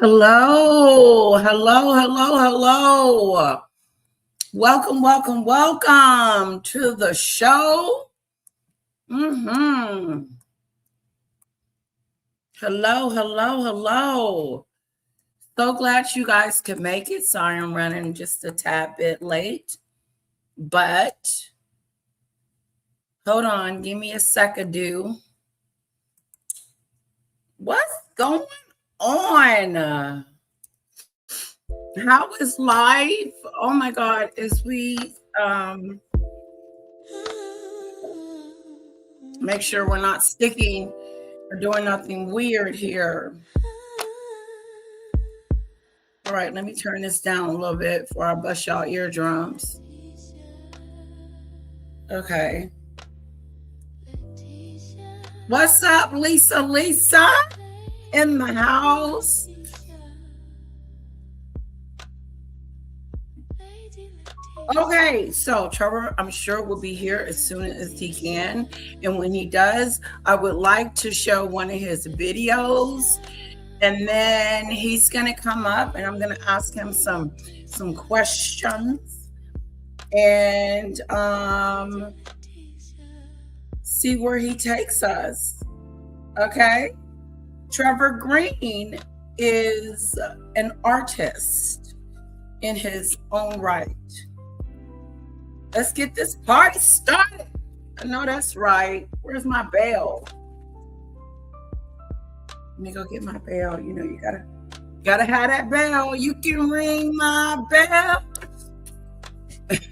Hello, hello, hello, hello. Welcome to the show. Hello, hello. So glad you guys could make it. Sorry, I'm running just a tad bit late, but hold on, give me a second, What's going on? How is life? Oh my God, is we make sure we're not sticking or doing nothing weird here. All right, let me turn this down a little bit before I bust y'all eardrums. Okay. What's up, Lisa in the house? Okay, so Trevor, I'm sure will be here as soon as he can. And when he does, I would like to show one of his videos. And then he's going to come up and I'm going to ask him some questions and see where he takes us. Okay? Trevor Green is an artist in his own right. Let's get this party started. I know that's right. Where's my bell? Let me go get my bell. You know, you gotta have that bell. You can ring my bell. Let's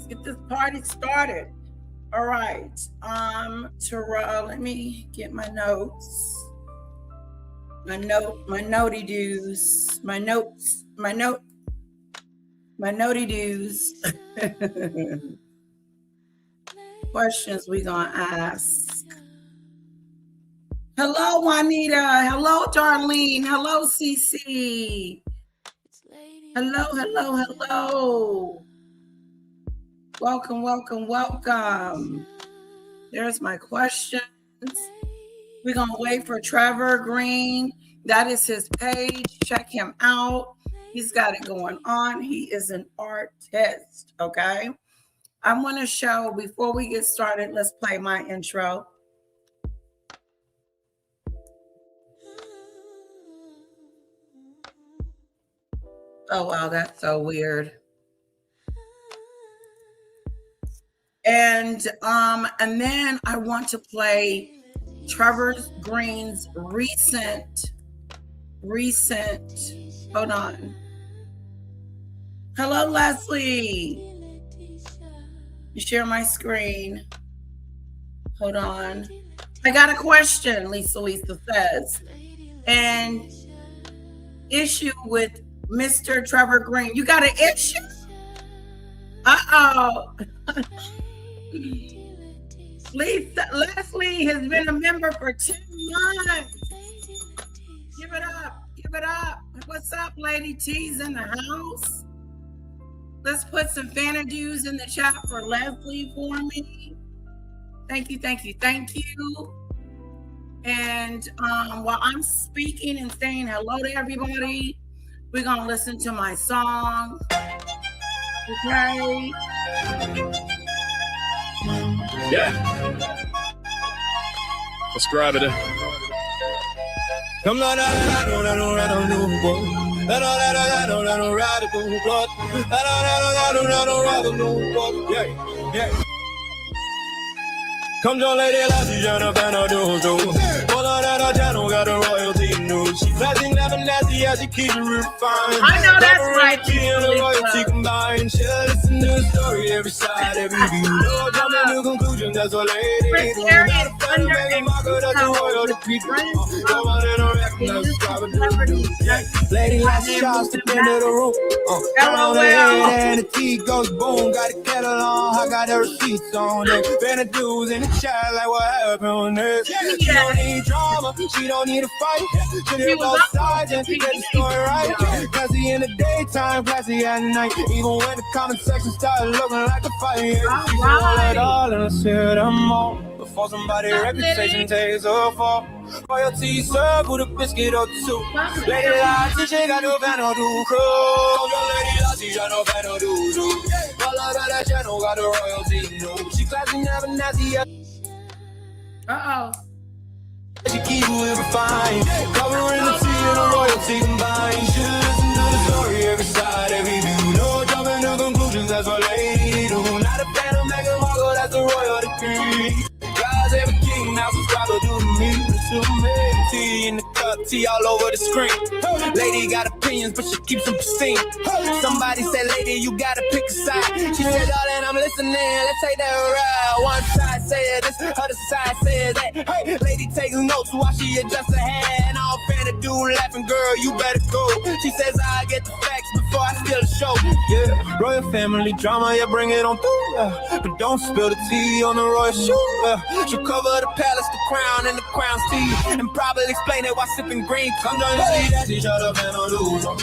get this party started. All right. Terrell, let me get my notes. My notey do's. My notey do's. Questions we gonna ask. Hello, Juanita. Hello, Darlene. Hello, Cece. Hello. Welcome. There's my questions. We're gonna wait for Trevor Green. That is his page. Check him out. He's got it going on. He is an artist, okay? I want to show, before we get started, let's play my intro. Oh, wow, that's so weird. And then I want to play Trevor Green's recent, hold on. Hello, Leslie. You share my screen. Hold on. I got a question, Lisa says. And issue with Mr. Trevor Green. You got an issue? Uh-oh. Leslie has been a member for 10 months. Give it up. What's up, Lady T's in the house? Let's put some Fanadues in the chat for Leslie for me. Thank you. And while I'm speaking and saying hello to everybody, we're going to listen to my song. Okay? Yeah. Let's grab it. Come on, yeah. Come on, Lady Latesha, the Fanadues. All of that channel got the royalty news. She's flashing, never nasty as she keeps it refined. I know that's right. She and the royalty combined. She'll listen to the story, every side, every view. No jumping to conclusion, that's what Lady. Chris Terry is under Lady Latesha, step into the room. LOL. And the tea goes boom. Got a kettle on, I got the receipts on it. Fanadues in the chat, like what happened on this? She don't need drama, she don't need a fight. She live both sides and get the story right. Classy in the daytime, classy at night. Even when the comment section started looking like a fight. She said, all it all, and I said, I'm on. for somebody, reputation takes a fall. Royalty served with a biscuit or two. Lady Latesha got no fan or do crew. Lady Latesha no fan or do. All of that channel got a royalty no. She classy, never nasty. She keep it refined, covering the tea and the royalty combined. She listen to the story, every side, every view. No jumping to conclusions, that's what lady do. Not a fan of Meghan Markle, that's the royal decree. God's every king, now subscribe to me. Tea in the cup, tea all over the screen. Lady got opinions, but she keeps them pristine. Somebody said, lady, you gotta pick a side. She said, darling, I'm listening, let's take that ride. One side say this, other side says that. Hey, lady takes notes while she adjusts her hair. And all fan of dude laughing, girl, you better go. She says, I get the facts before I steal the show. Yeah, royal family drama, yeah, bring it on through. But don't spill the tea on the royal shoe. She'll cover the palace, the crown, and the crown's tea. And probably explain it while sipping green. Come down, lady, that's each other, man, on lose. All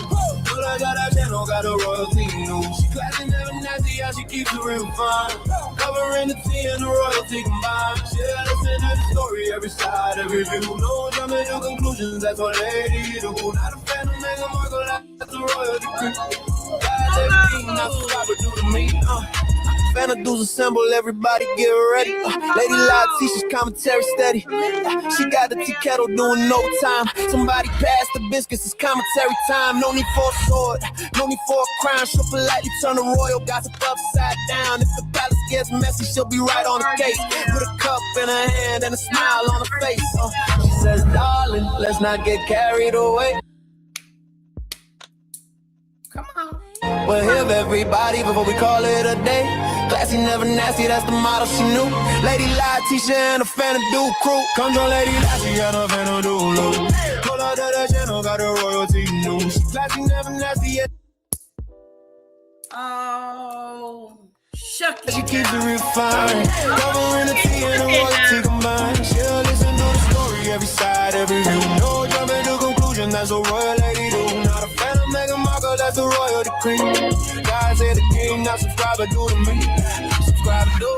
I got, that channel got a royalty news. She classy, never nasty, how she keeps it real fine. Covering the tea and the royalty combined. Yeah, listen to the story, every side, every view. No jumping to conclusions, that's what lady do. Not a fan of Meghan Markle, that's the royal decree. God's everything, not subscribe to do to me. Fan of dudes assemble, everybody get ready. Lady Latesha's commentary steady. She got the tea kettle doing no time. Somebody pass the biscuits, it's commentary time. No need for a sword, no need for a crown. She'll politely turn the royal gossip upside down. If the palace gets messy, she'll be right on the case. With a cup in her hand and a smile on her face. She says, darling, let's not get carried away. Come on. We'll hear everybody before we call it a day. Classy, never nasty, that's the motto she knew. Lady Latesha and a fan of Duke crew. Come join Lady Latesha and a fan of Duke. Pull out that channel, got a royalty news. Classy, never nasty, yeah. Oh, shuck it. She keeps it refined, covering the tea and the royalty combined. She'll listen to the story, every side, every view. No jumping to conclusion, that's a royal lady do. Not a fan of Meghan Markle, that's the royal decree. God said the king, now subscribe to do to me. Subscribe to do.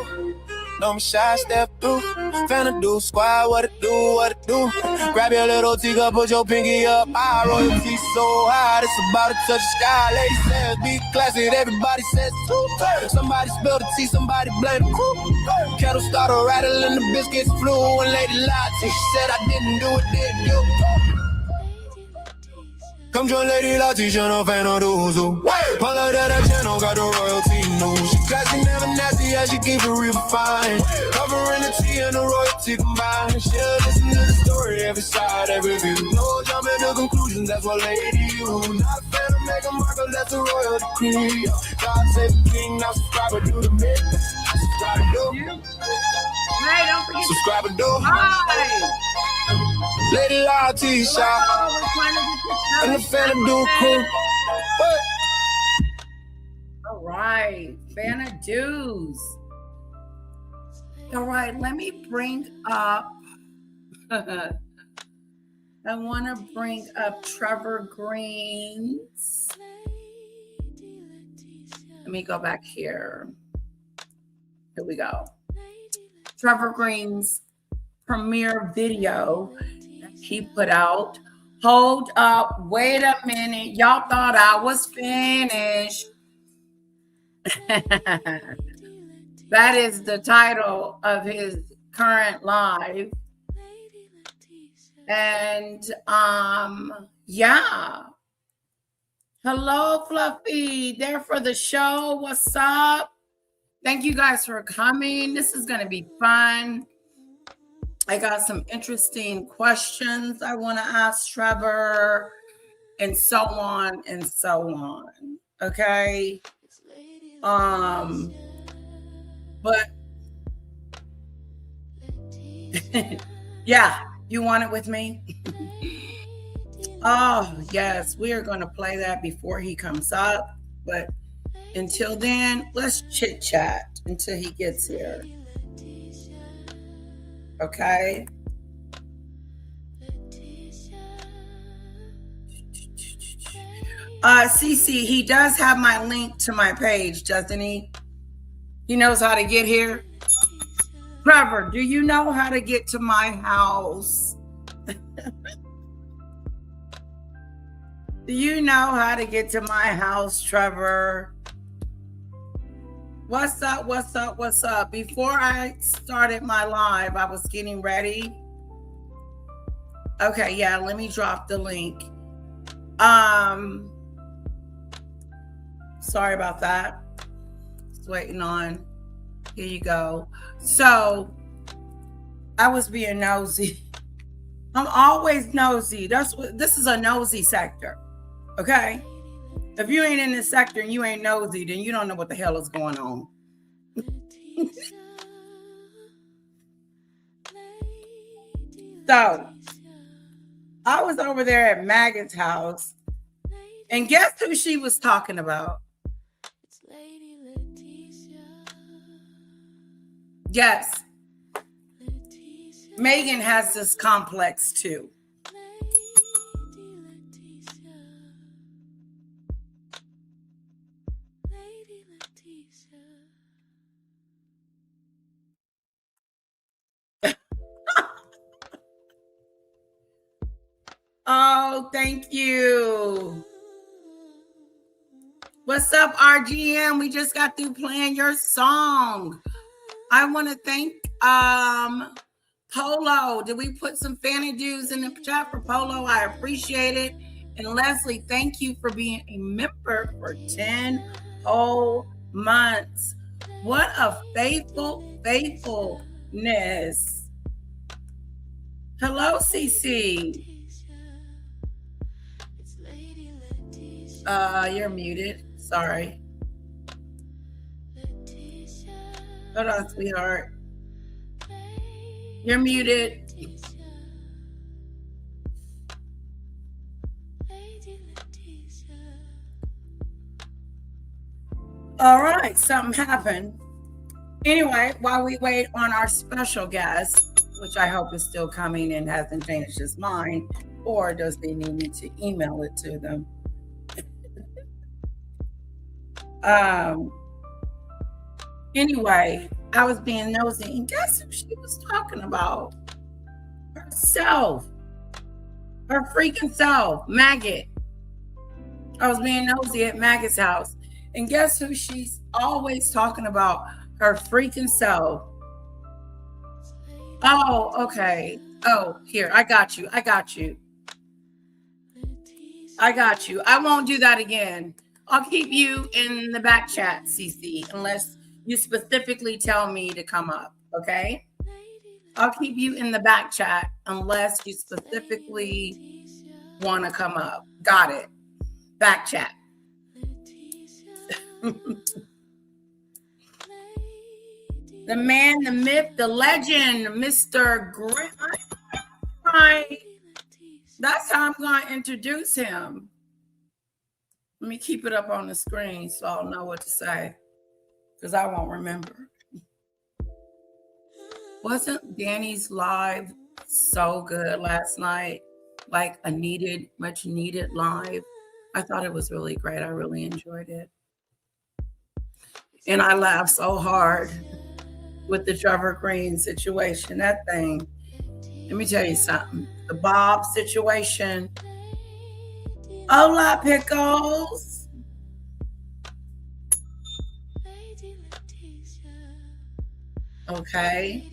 Don't be shy, step through. Fan of do, squad, what it do, what it do. Grab your little teacup, put your pinky up. Our royalty so high, it's about to touch the sky. Lady says, be classy, everybody says too. Somebody spilled the tea, somebody blame the crew. Kettle started rattling, the biscuits flew. And Lady Latesha said, I didn't do it, did you? Come join Lady Latesha, no fan of dudes. All of that channel got the royalty news. She classy, never nasty, how she keep it real fine. Covering the tea and the royalty combined. She'll listen to the story, every side, every view. No jumping to conclusions, that's what lady you. Not a fan of Meghan Markle, that's a royal decree. God save the king, now subscribe to do the mid. Subscribe to do. Hey, don't forget. Subscribe to do. Hi. Lady Latesha and the fan of Duke crew. All right, fan of dues. All right, let me bring up. I want to bring up Trevor Green's. Let me go back here. Here we go. Trevor Green's premiere video that he put out. Hold up, wait a minute. Y'all thought I was finished. That is the title of his current live. And yeah. Hello, Fluffy. There for the show. What's up? Thank you guys for coming. This is going to be fun. I got some interesting questions I want to ask Trevor, and so on and so on. Okay. But yeah, you want it with me? Oh, yes, we are going to play that before he comes up. But until then, let's chit chat until he gets here. Okay. CC, he does have my link to my page, doesn't he? He knows how to get here. Trevor, do you know how to get to my house? Do you know how to get to my house, Trevor? What's up? What's up? What's up? Before I started my live, I was getting ready. Okay, yeah, let me drop the link. Sorry about that. Just waiting on. Here you go. So I was being nosy. I'm always nosy. This is a nosy sector. Okay? If you ain't in this sector and you ain't nosy, then you don't know what the hell is going on. So I was over there at Maggot's house, and guess who she was talking about? It's Lady Latesha. Yes. Megan has this complex too. Lady Latesha. Oh, thank you. What's up, RGM? We just got through playing your song. I want to thank Polo. Did we put some fanny dues in the chat for Polo? I appreciate it. And Leslie, thank you for being a member for 10 whole months. What a faithfulness. Hello, CC. You're muted. Sorry. Hold on, sweetheart. You're muted. All right, something happened. Anyway, while we wait on our special guest, which I hope is still coming and hasn't changed his mind, or does they need me to email it to them? Anyway, I was being nosy, and guess who she was talking about? Herself. Her freaking self, Maggot. I was being nosy at Maggot's house, and guess who she's always talking about? Her freaking self. Oh, okay. Oh, here, I got you. I won't do that again. I'll keep you in the back chat, CC, unless you specifically tell me to come up, okay? I'll keep you in the back chat unless you specifically want to come up. Got it. Back chat. The man, the myth, the legend, Mr. Green. Right. That's how I'm going to introduce him. Let me keep it up on the screen so I'll know what to say, because I won't remember. Wasn't Danny's live so good last night? Like a much needed live. I thought it was really great. I really enjoyed it. And I laughed so hard with the Trevor Green situation. That thing. Let me tell you something. The Bob situation. Hola, Pickles. Okay.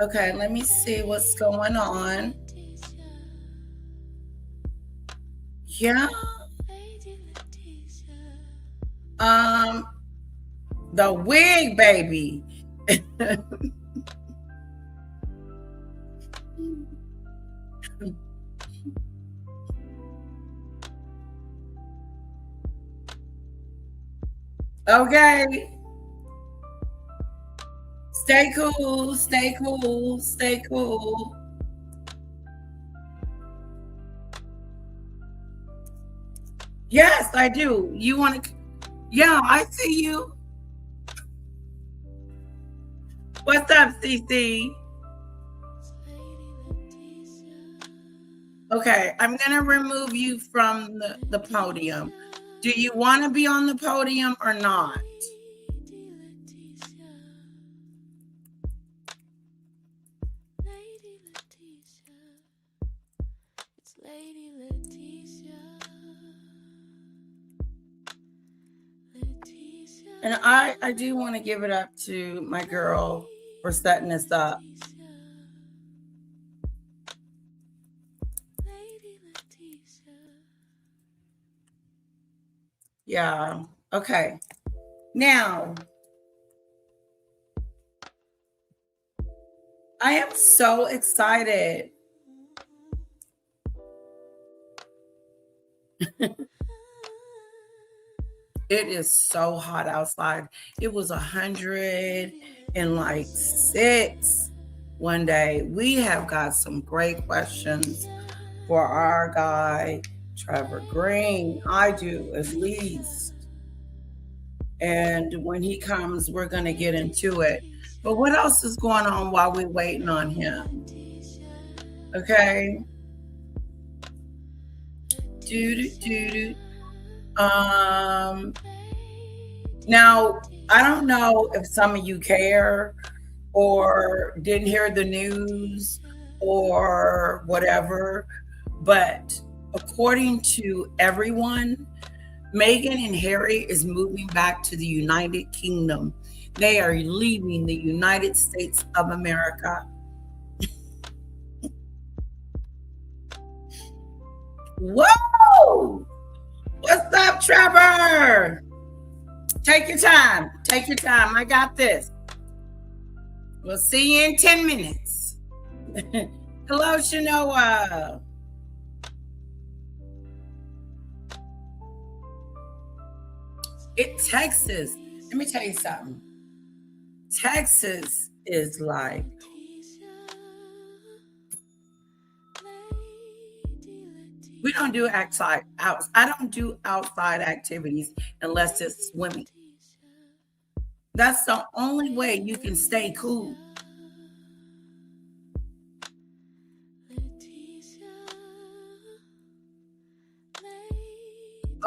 Okay, let me see what's going on. Yeah. The wig, baby. Okay. Stay cool, stay cool, stay cool. Yes, I do. You want to? Yeah, I see you. What's up, CC? Okay, I'm going to remove you from the podium. Do you want to be on the podium or not? Lady Latesha. It's Lady Latesha. And I do want to give it up to my girl for setting this up. Yeah. Okay. Now, I am so excited. It is so hot outside. It was 106 one day. We have got some great questions for our guy, Trevor Green. I do, at least. And when he comes, we're going to get into it. But what else is going on while we're waiting on him? Okay. Now, I don't know if some of you care or didn't hear the news or whatever, but according to everyone, Meghan and Harry is moving back to the United Kingdom. They are leaving the United States of America. Whoa! What's up, Trevor? Take your time. Take your time. I got this. We'll see you in 10 minutes. Hello, Shanoa. Texas, let me tell you something. Texas is like, we don't do outside. I don't do outside activities unless it's swimming. That's the only way you can stay cool.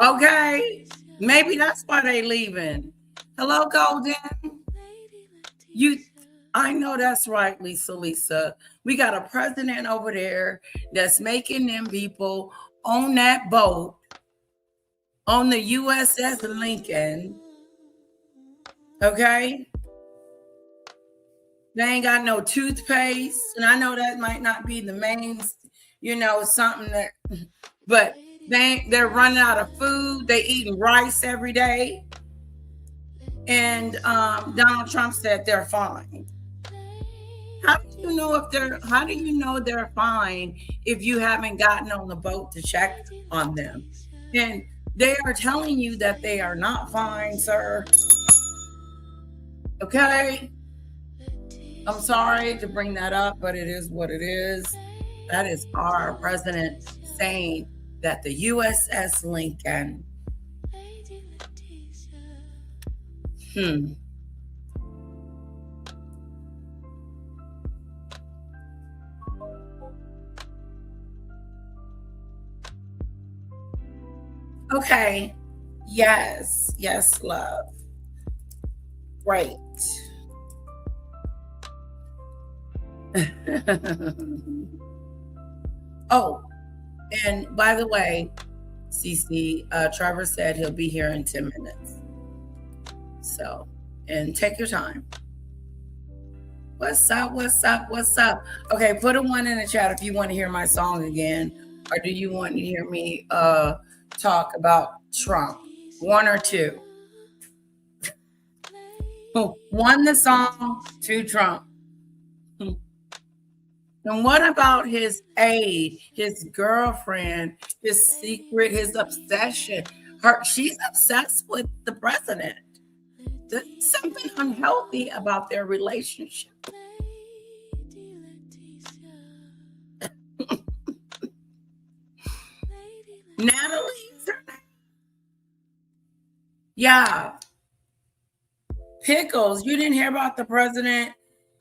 Okay, maybe that's why they leaving. Hello, Golden. I know that's right, Lisa. We got a president over there that's making them people on that boat on the USS Lincoln. Okay? They ain't got no toothpaste. And I know that might not be the main, something that, but they're running out of food. They eating rice every day. And Donald Trump said they're fine. How do you know they're fine if you haven't gotten on the boat to check on them? And they are telling you that they are not fine, sir. Okay? I'm sorry to bring that up, but it is what it is. That is our president saying that the USS Lincoln. Okay. Yes, love. Great. Oh, and by the way, Cece, Trevor said he'll be here in 10 minutes. So, and take your time. What's up? Okay, put a 1 in the chat if you want to hear my song again, or do you want to hear me talk about Trump? 1 or 2. 1 the song, 2 Trump. And what about his aide, his girlfriend, his secret, his obsession? She's obsessed with the president. There's something unhealthy about their relationship. Natalie's her name. Yeah. Pickles, you didn't hear about the president?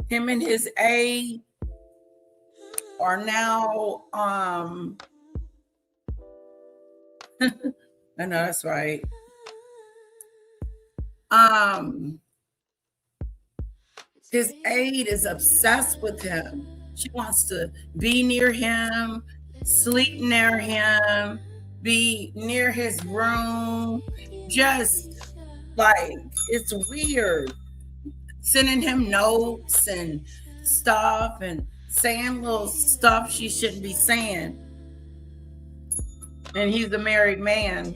Him and his aide are now I know that's right. Um, his aide is obsessed with him. She wants to be near him, sleep near him, be near his room. Just like it's weird. Sending him notes and stuff and saying little stuff she shouldn't be saying. And he's a married man.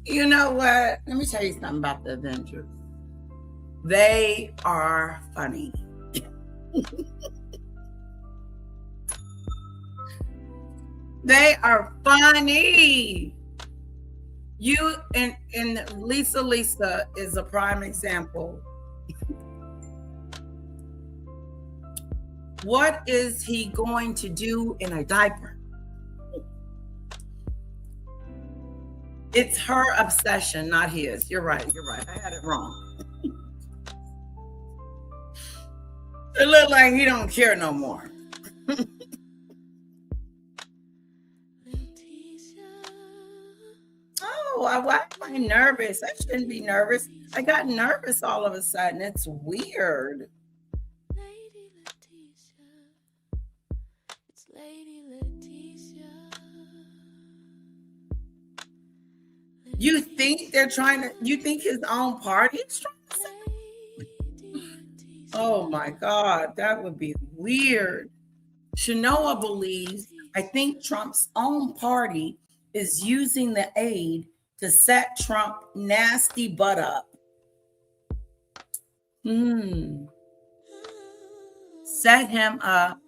You know what? Let me tell you something about the Avengers. They are funny. They are funny. You and Lisa is a prime example. What is he going to do in a diaper? It's her obsession, not his. You're right. I had it wrong. It looked like he don't care no more. Oh, why am I nervous? I shouldn't be nervous. I got nervous all of a sudden. It's weird. Lady Latesha. It's Lady Latesha. You think they're trying to, you think his own party is trying to say? Oh my God, that would be weird. Shanoa believes, I think Trump's own party is using the aid to set Trump nasty butt up. Set him up.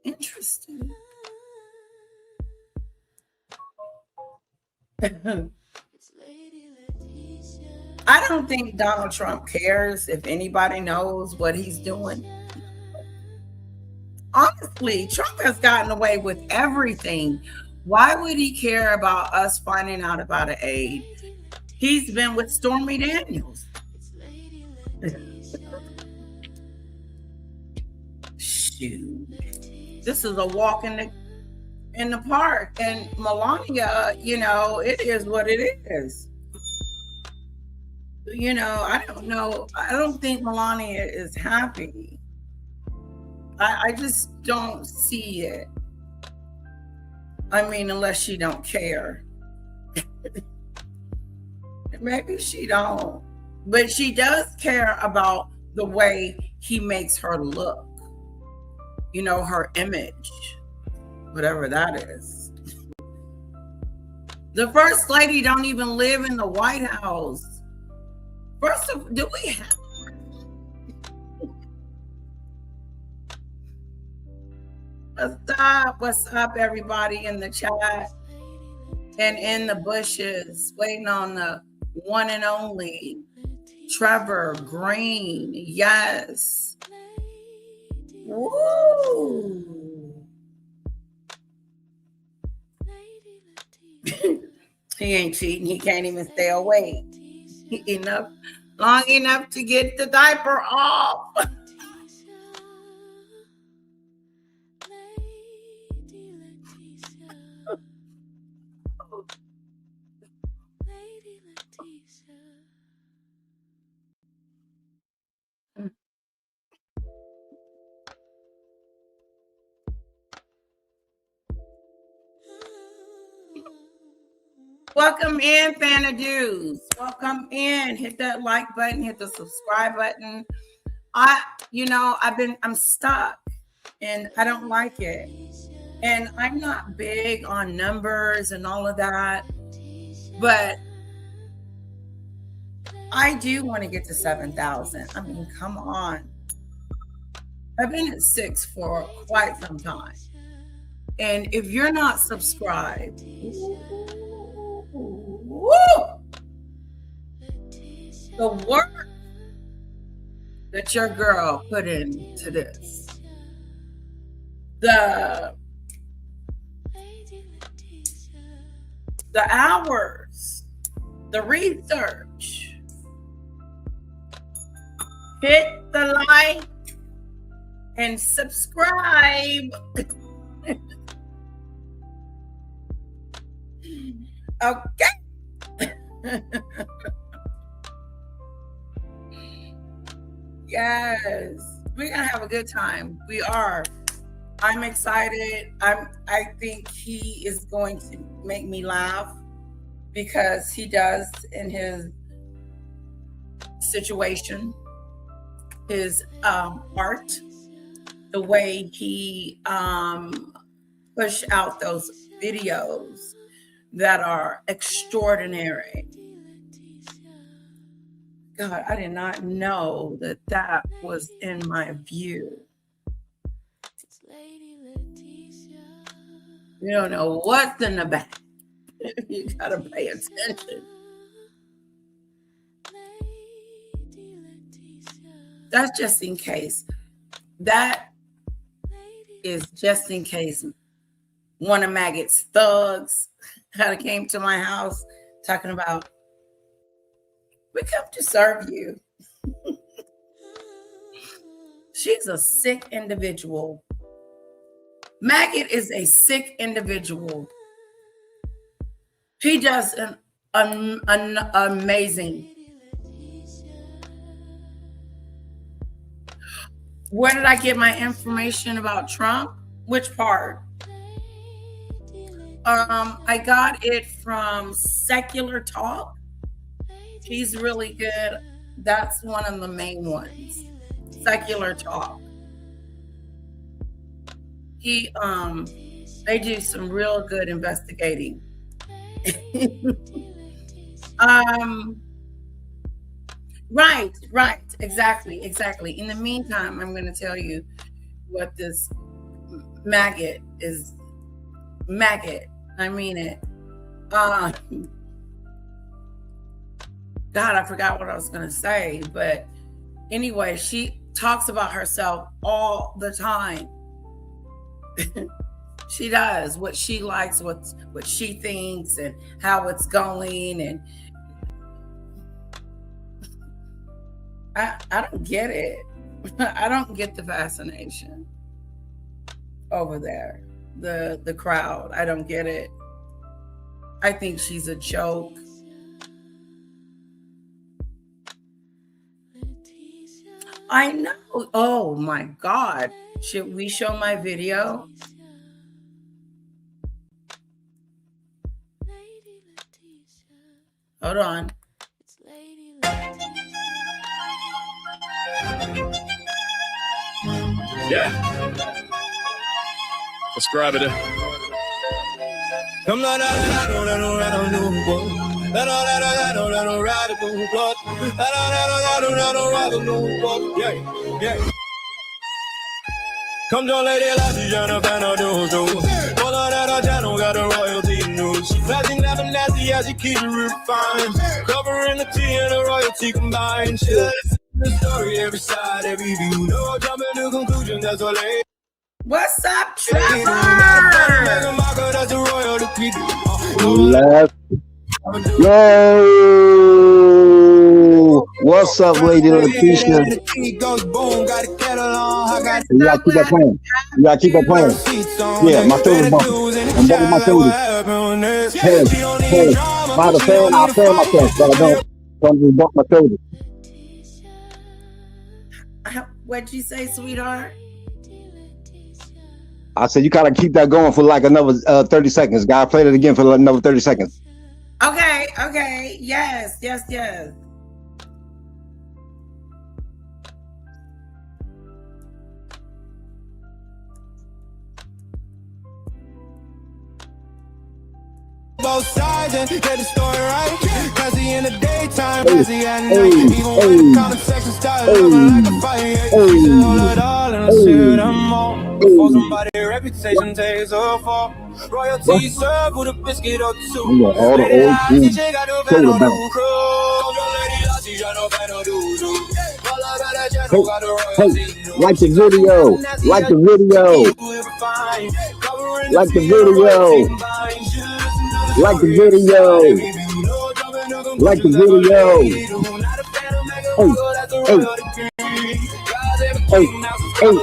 Interesting. I don't think Donald Trump cares if anybody knows what he's doing. Honestly, Trump has gotten away with everything. Why would he care about us finding out about an aid? He's been with Stormy Daniels. Shoot. This is a walk in the park. And Melania, it is what it is. I don't know. I don't think Melania is happy. I just don't see it. I mean, unless she don't care. Maybe she don't. But she does care about the way he makes her look. Her image. Whatever that is. The first lady don't even live in the White House. First of all, do we have? What's up, everybody in the chat and in the bushes, waiting on the one and only Trevor Green. Yes. Woo. He ain't cheating. He can't even stay awake. Long enough to get the diaper off. Welcome in, Fanadoo's. Welcome in. Hit that like button, hit the subscribe button. I'm stuck and I don't like it. And I'm not big on numbers and all of that, but I do want to get to 7,000. I mean, come on. I've been at 6 for quite some time. And if you're not subscribed, the work that your girl put into this, the hours the research. Hit the like and subscribe. Okay. Yes, we're gonna have a good time. We are. I'm excited. I think he is going to make me laugh because he does in his situation, his art, the way he push out those videos that are extraordinary. God, I did not know that that was in my view. You don't know what's in the back. You gotta pay attention. That's just in case. That is just in case one of Maggot's thugs kind of came to my house talking about, we come to serve you. She's a sick individual. Maggot is a sick individual. He does an amazing. Where did I get my information about Trump? Which part? I got it from Secular Talk. He's really good. That's one of the main ones. Secular Talk. They do some real good investigating. Right. Exactly. In the meantime, I'm going to tell you what this maggot is. Maggot. I mean it. God, I forgot what I was going to say. But anyway, she talks about herself all the time. She does what she likes, what she thinks, and how it's going. And I don't get it. I don't get the fascination over there. The crowd. I don't get it. I think she's a joke. I know. Oh my God. Should we show my video? Hold on. Yeah. Describe it. Come on, come on, Lady Latesha, fan of do. All of that channel got the royalty news. Flashing, laughing, nasty as you keep it refined. Covering the tea and the royalty combined. She lets the story every side, every view. No jumping to conclusion, that's all they. What's up, Trevor? Yo, what's up, Lady Latesha? You gotta keep that playing. You gotta keep that playing. Yeah, my shoulder's bumping. I'm bumping my shoulders. Hey, by the fan, I'll fan myself, but I don't just bump my shoulders. What'd you say, sweetheart? I said you gotta keep that going for like another 30 seconds. Gotta play it again for another 30 seconds. Okay. Yes. Both sides and get the story right. Classy in the daytime, classy at night. Even when the comment section starts looking like a fight. All it all and I said I'm on. Before somebody reputation takes a fall. Royalty served with a biscuit or two. All the old school soda bounce. Hey, like the video. Like the video. Like the video. Like the video. Like the video. Hey, hey, hey, hey.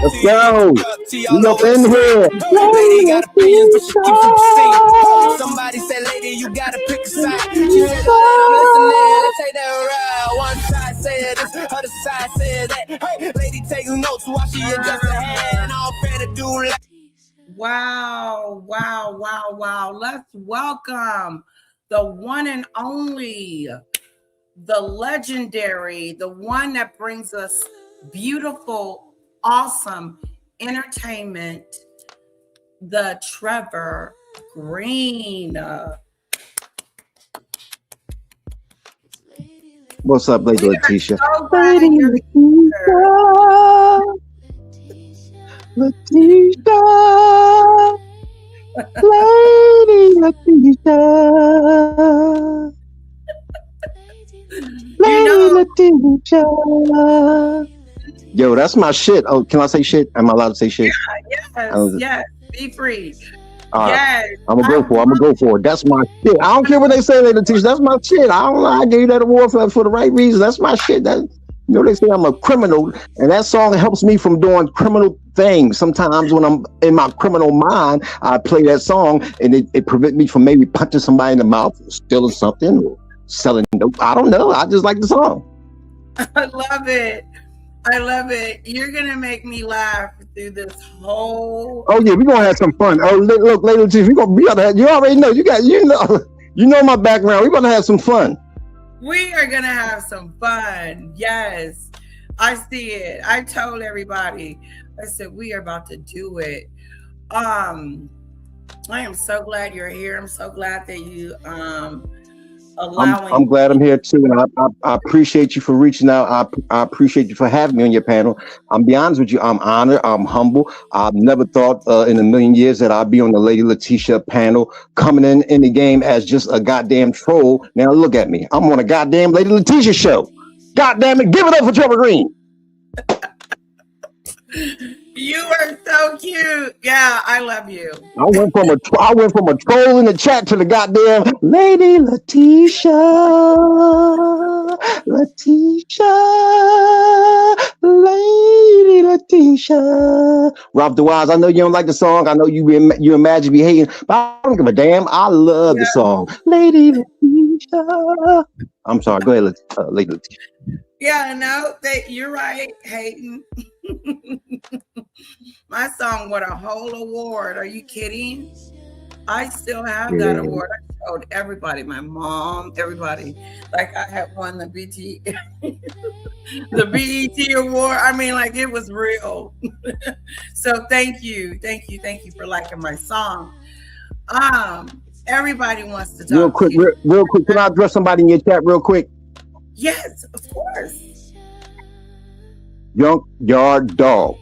Let's go. We up in here. Lady got opinions, but she keeps them same. Somebody said, lady, you gotta pick a side. She said, alright, I'm listening. Let's take that ride. One side said this, other side said that. Hey, lady taking notes while she adjusts her hand. All fair to do like. Wow, wow, wow, wow. Let's welcome the one and only, the legendary, the one that brings us beautiful, awesome entertainment, the Trevor Green. What's up, Lady Latesha? So glad you're Latesha, Lady Latesha, Lady Latesha. Yo, that's my shit. Oh, can I say shit? Am I allowed to say shit? Yes, be free. Yes, I'm gonna go for it. That's my shit. I don't care what they say, Lady Latesha. That's my shit. I don't know. I gave you that award for the right reason. That's my shit. You know, they say I'm a criminal, and that song helps me from doing criminal things. Sometimes when I'm in my criminal mind, I play that song, and it prevents me from maybe punching somebody in the mouth, or stealing something, or selling dope. I don't know. I just like the song. I love it. I love it. You're gonna make me laugh through this whole. Oh yeah, we're gonna have some fun. Oh look, Lady Latesha, we gonna be able to have, you already know. You know my background. We're gonna have some fun. We are gonna have some fun. Yes, I see it. I told everybody. I said we are about to do it. I am so glad you're here. I'm so glad that you allowing. I'm glad I'm here too, and I appreciate you for reaching out. I appreciate you for having me on your panel. I'm be honest with you, I'm honored. I'm humble. I've never thought in a million years that I'd be on the Lady Latesha panel, coming in the game as just a goddamn troll. Now look at me. I'm on a goddamn Lady Latesha show. God damn it, give it up for Trevor Green. You are so cute. Yeah, I love you. I went from a troll in the chat to the goddamn Lady Latesha, Lady Latesha. Rob DeWise, I know you don't like the song. I know you imagine me hating, but I don't give a damn. I love the song, Lady Latesha. I'm sorry. Go ahead, Lady Latesha. Yeah, no, you're right, Hayden. My song won a whole award. Are you kidding? I still have that award. I told everybody, my mom, everybody, like I had won the the BET award. I mean, like it was real. So thank you for liking my song. Everybody wants to talk. Real quick. Can I address somebody in your chat real quick? Yes, of course. Junkyard Dog.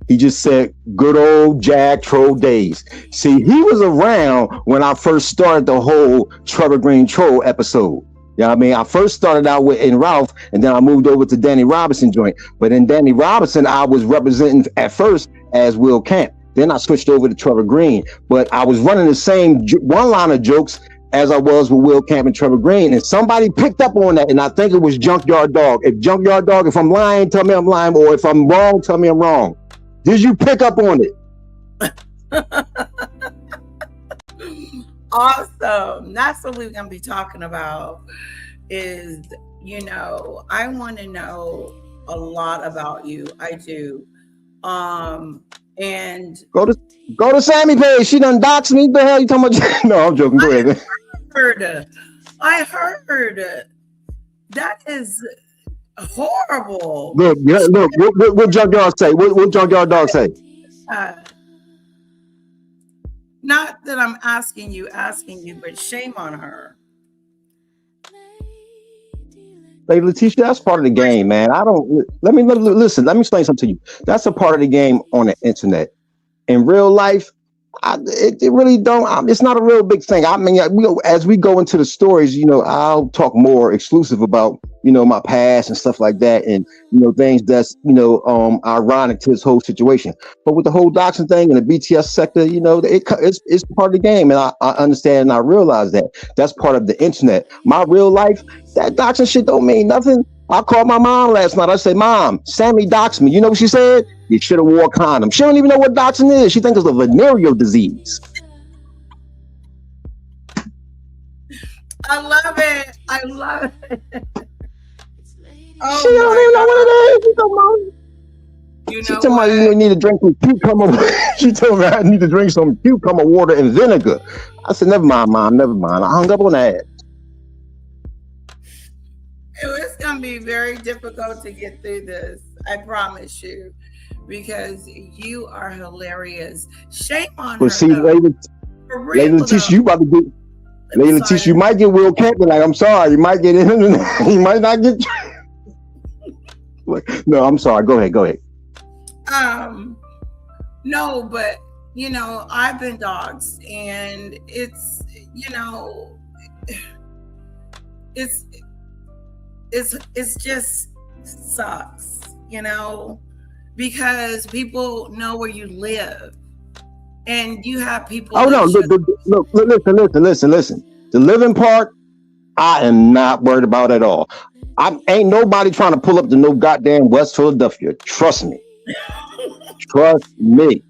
He just said, good old Jack Troll days. See, he was around when I first started the whole Trevor Green Troll episode. You know what I mean? I first started out in Ralph, and then I moved over to Danny Robinson joint. But in Danny Robinson, I was representing at first as Will Camp. Then I switched over to Trevor Green. But I was running the same one-liner jokes as I was with Will Camp and Trevor Green. And somebody picked up on that, and I think it was Junkyard Dog. If I'm lying, tell me I'm lying, or if I'm wrong, tell me I'm wrong. Did you pick up on it? Awesome. That's what we're going to be talking about is, I want to know a lot about you. I do. And go to Sammy page. She done doxed me. What the hell you talking about? No, I'm joking. Go ahead. I heard that is horrible. Look. What Junkyard say? What Junkyard Dog say? Not that I'm asking you, but shame on her. Lady Latesha, that's part of the game, man. Let me explain something to you. That's a part of the game on the internet. In real life, It really don't. It's not a real big thing. I mean, as we go into the stories, I'll talk more exclusive about my past and stuff like that, and things that's ironic to this whole situation. But with the whole doxing thing and the BTS sector, it's part of the game, and I understand and I realize that that's part of the internet. My real life, that doxing shit don't mean nothing. I called my mom last night. I said, "Mom, Sammy doxed me." You know what she said? You should have wore a condom. She don't even know what doxing is. She thinks it's a venereal disease. I love it. I love it. Oh, she don't even know what it is. She told me you need to drink some cucumber. She told me I need to drink some cucumber water and vinegar. I said, "Never mind, Mom. Never mind." I hung up on that. It's going to be very difficult to get through this. I promise you. Because you are hilarious. Shame on her. See, Lady Latesha, you about to get. Lady Latesha, you might get Will Captain. Like, I'm sorry, you might get in. You might not get. No, I'm sorry. Go ahead. No, but I've been doxxed, and it's it's just sucks, because people know where you live, and you have people. Oh no! Look, listen. The living part, I am not worried about at all. Ain't nobody trying to pull up to no goddamn West Philadelphia. Trust me. Trust me.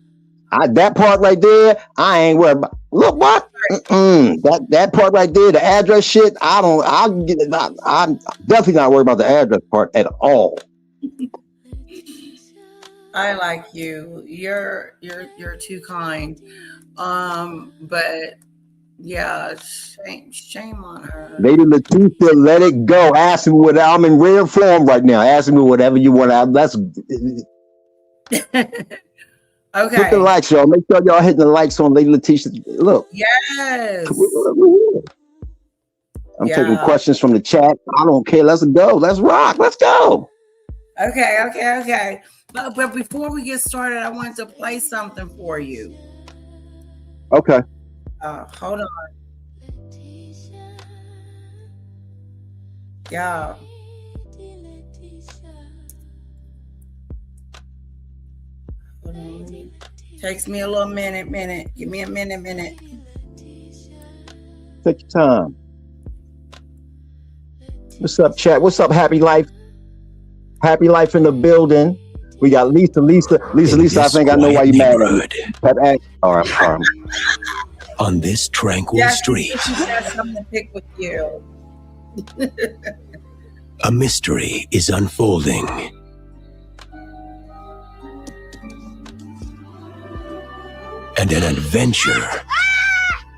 That part right there, I ain't worried about. Look, what? That part right there, the address shit. I'm definitely not worried about the address part at all. I like you. You're too kind. But yeah, shame on her. Lady Latesha, let it go. Ask me what I'm in rare form right now. Ask me whatever you want. Let's. Okay. Hit the likes, y'all. Make sure y'all hitting the likes on Lady Latesha. Look. Yes. I'm taking questions from the chat. I don't care. Let's go. Let's rock. Let's go. Okay. But before we get started, I wanted to play something for you. Okay. Hold on. Yeah. Hold on. Takes me a little minute. Give me a minute. Take your time. What's up, chat? What's up, Happy Life? Happy Life in the building. We got Lisa. I think I know why you mad at me. All right, sorry. On this tranquil street, she has something to pick with you. A mystery is unfolding. And an adventure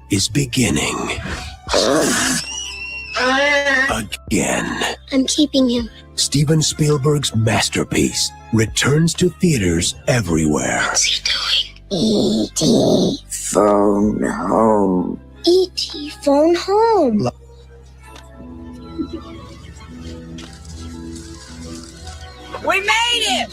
is beginning. Again. I'm keeping him. Steven Spielberg's masterpiece returns to theaters everywhere. What's he doing? E.T. Phone home. E.T. Phone home. We made it!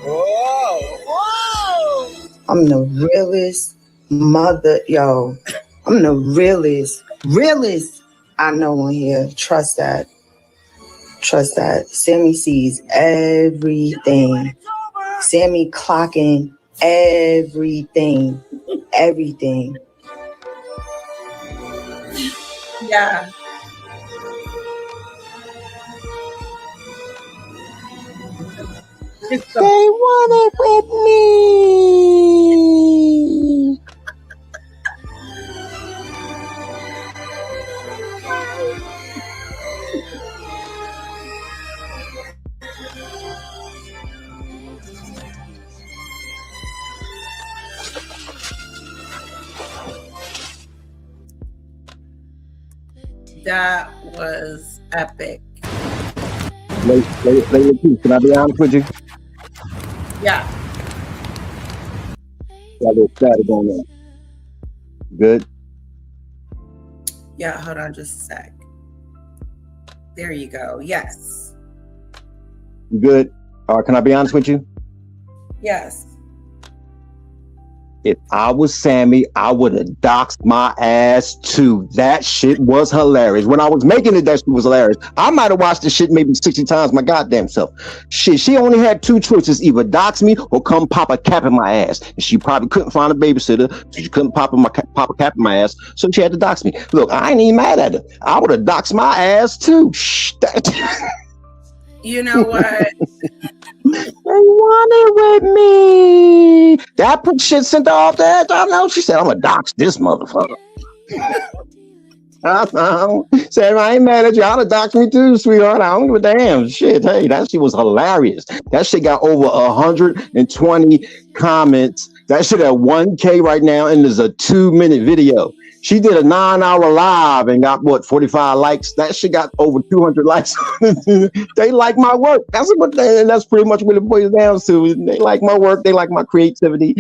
Whoa! I'm the realest mother, yo. I'm the realest I know on here. Trust that. Sammy sees everything. Sammy clocking everything. Yeah. They want it with me. That was epic. Lady, can I be honest with you? Yeah. Got a little static on there. Good. Yeah, hold on just a sec. There you go. Yes. You good? Can I be honest with you? Yes. If I was Sammy, I would have doxed my ass too. That shit was hilarious. When I was making it, that shit was hilarious. I might have watched this shit maybe 60 times my goddamn self. Shit, she only had two choices: either dox me or come pop a cap in my ass. And she probably couldn't find a babysitter, so she couldn't pop a cap in my ass, so she had to dox me. Look, I ain't even mad at her. I would have doxed my ass too. Shh, You know what? They want it with me. That put shit sent her off there. I know. She said, I'm gonna dox this motherfucker. I know. Said, I ain't mad at you. I'd have doxed me too, sweetheart. I don't give a damn. Shit, hey, that shit was hilarious. That shit got over 120 comments. That shit at 1K right now, and there's a 2-minute video. She did a 9-hour live and got 45 likes. That shit got over 200 likes. They like my work. That's pretty much what it boils down to. They like my work. They like my creativity.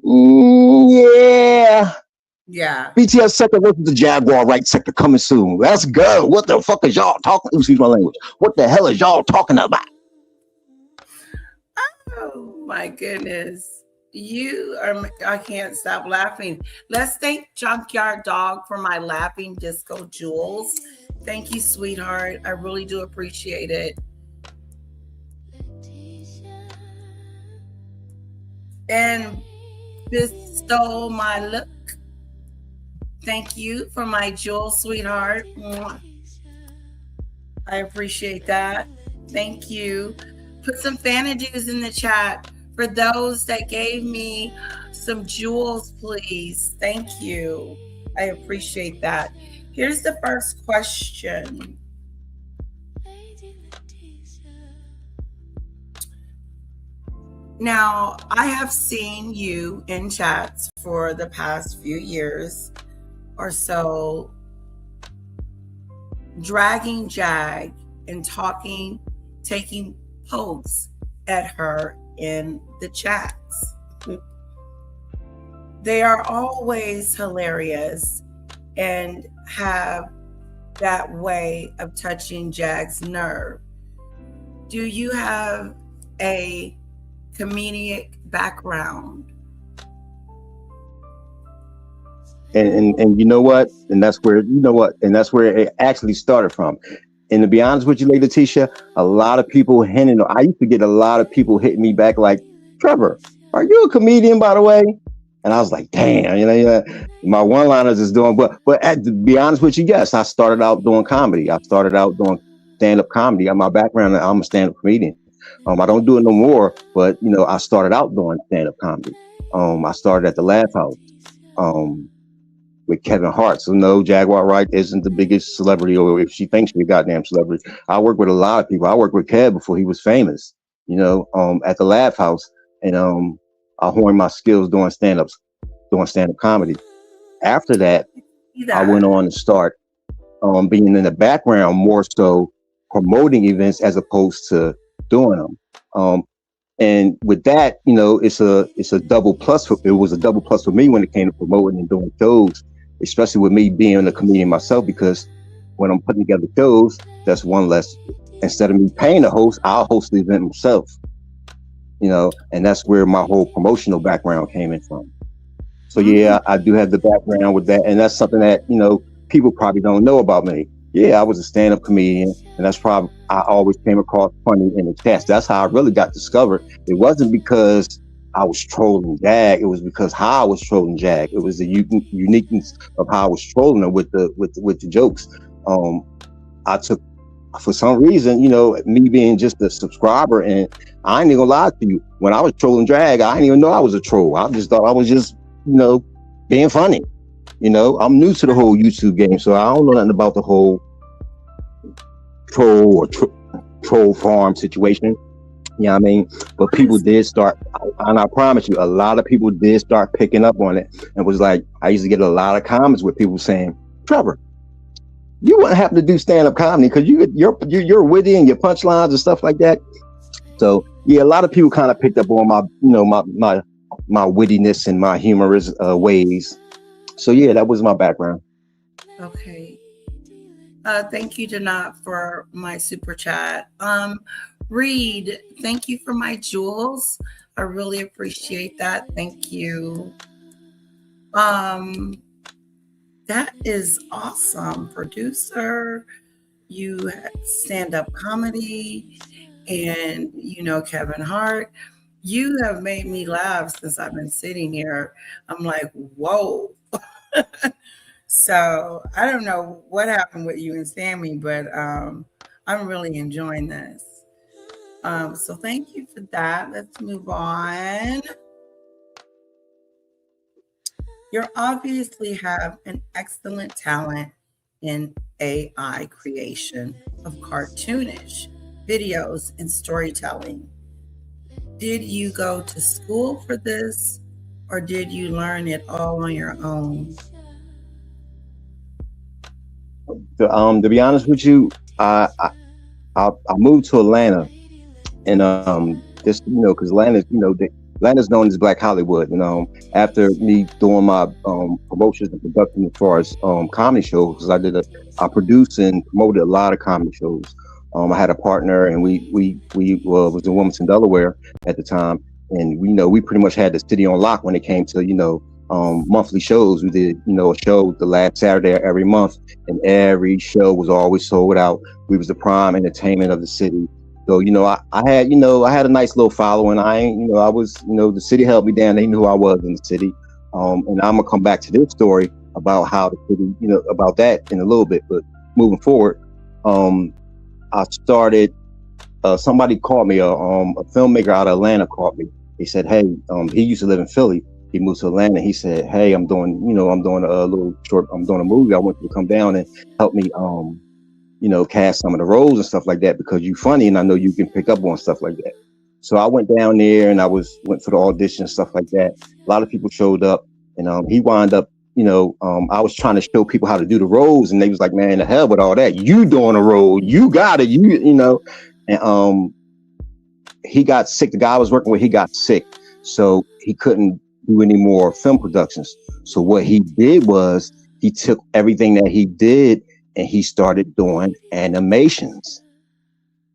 Yeah. Yeah. BTS sector versus the Jaguar right sector coming soon. Let's go. What the fuck is y'all talking? Excuse my language. What the hell is y'all talking about? Oh my goodness. I can't stop laughing. Let's thank Junkyard Dog for my laughing disco jewels. Thank you, sweetheart. I really do appreciate it. And bestow my look. Thank you for my jewel, sweetheart. I appreciate that. Thank you. Put some Fanadues in the chat for those that gave me some jewels, please. Thank you. I appreciate that. Here's the first question. Now, I have seen you in chats for the past few years or so, dragging Jag and taking pokes at her in the chats. They are always hilarious and have that way of touching Jag's nerve. Do you have a comedic background? And you know what? And that's where it actually started from. And to be honest with you, Lady Latesha, a lot of people I used to get a lot of people hitting me back like, Trevor, are you a comedian, by the way? And I was like, damn, my one-liners is doing, but to be honest with you, yes, I started out doing comedy. I started out doing stand-up comedy. My background, I'm a stand-up comedian. I don't do it no more, but I started out doing stand-up comedy. I started at the Laugh House with Kevin Hart. So no, Jaguar Wright isn't the biggest celebrity, or if she thinks she's a goddamn celebrity. I work with a lot of people. I worked with Kev before he was famous, at the Laugh House, and I honed my skills doing stand-up comedy. After that, I went on to start being in the background, more so promoting events as opposed to doing them. And with that, it's a double plus. It was a double plus for me when it came to promoting and doing shows, especially with me being a comedian myself, because when I'm putting together shows, that's one less. Instead of me paying the host, I'll host the event myself. And that's where my whole promotional background came in from. So yeah, I do have the background with that, and that's something that people probably don't know about me. Yeah, I was a stand-up comedian, and that's probably I always came across funny in the chats. That's how I really got discovered. It wasn't because I was trolling Jag. It was because how I was trolling Jag. It was the uniqueness of how I was trolling her with the jokes. I took, for some reason, me being just a subscriber, and I ain't even gonna lie to you. When I was trolling Jag, I didn't even know I was a troll. I just thought I was just, being funny. I'm new to the whole YouTube game, so I don't know nothing about the whole troll or troll farm situation. You know what I mean? But people did start, and I promise you, a lot of people did start picking up on it. And was like, I used to get a lot of comments with people saying, Trevor, you wouldn't happen to do stand up comedy because you're witty and your punchlines and stuff like that. So yeah, a lot of people kind of picked up on my my wittiness and my humorous ways. So yeah, that was my background. Okay. Thank you, Janat, for my super chat. Reed, thank you for my jewels. I really appreciate that. Thank you. Um, that is awesome. Producer, you stand up comedy, and you know Kevin Hart. You have made me laugh since I've been sitting here. I'm like, whoa. So I don't know what happened with you and Sammy, but I'm really enjoying this. So thank you for that. Let's move on. You obviously have an excellent talent in AI creation of cartoonish videos and storytelling. Did you go to school for this or did you learn it all on your own? To be honest with you, I moved to Atlanta, and just because Atlanta's known as Black Hollywood. After me doing my promotions and production as far as comedy shows, because I produced and promoted a lot of comedy shows. I had a partner, and we was in Wilmington, Delaware at the time, and we pretty much had the city on lock when it came to monthly shows. We did a show the last Saturday of every month, and every show was always sold out. We was the prime entertainment of the city. So I had a nice little following. I was the city held me down. They knew who I was in the city. And I'm gonna come back to this story about how the city, about that in a little bit. But moving forward, I started. Somebody called me. A filmmaker out of Atlanta called me. He said, "Hey, he used to live in Philly. He moved to Atlanta. He said, "Hey, I'm doing a little short. I'm doing a movie. I want you to come down and help me cast some of the roles and stuff like that because you're funny and I know you can pick up on stuff like that." So I went down there and went for the audition and stuff like that. A lot of people showed up, and he wound up. I was trying to show people how to do the roles, and they was like, "Man, the hell with all that. You doing a role? You got it. And he got sick. The guy I was working with, he got sick, so he couldn't do any more film productions. So what he did was he took everything that he did and he started doing animations.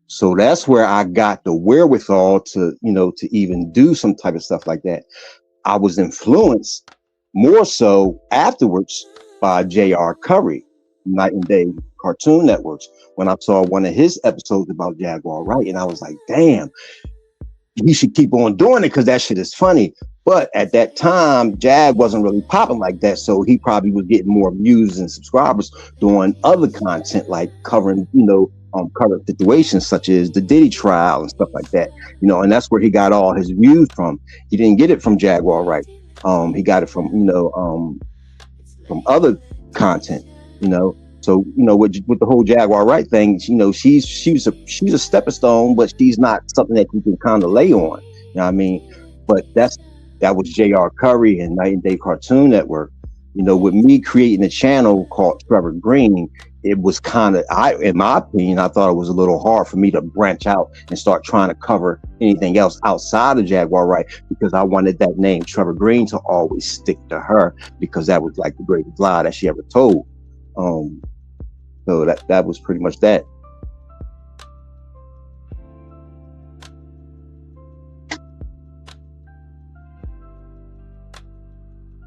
So that's where I got the wherewithal to even do some type of stuff like that. I was influenced more so afterwards by J.R. Curry, Night and Day Cartoon Networks, when I saw one of his episodes about Jaguar Wright, and I was like, damn, he should keep on doing it because that shit is funny. But at that time, Jag wasn't really popping like that, so he probably was getting more views and subscribers doing other content like covering, current situations such as the Diddy trial and stuff like that. And that's where he got all his views from. He didn't get it from Jaguar Wright. He got it from from other content. So with the whole Jaguar Wright thing, she's a stepping stone, but she's not something that you can kind of lay on. You know what I mean? But that was J.R. Curry and Night and Day Cartoon Network. With me creating a channel called Trevor Green, it was kind of, in my opinion, I thought it was a little hard for me to branch out and start trying to cover anything else outside of Jaguar Wright because I wanted that name Trevor Green to always stick to her because that was like the greatest lie that she ever told. So that was pretty much that.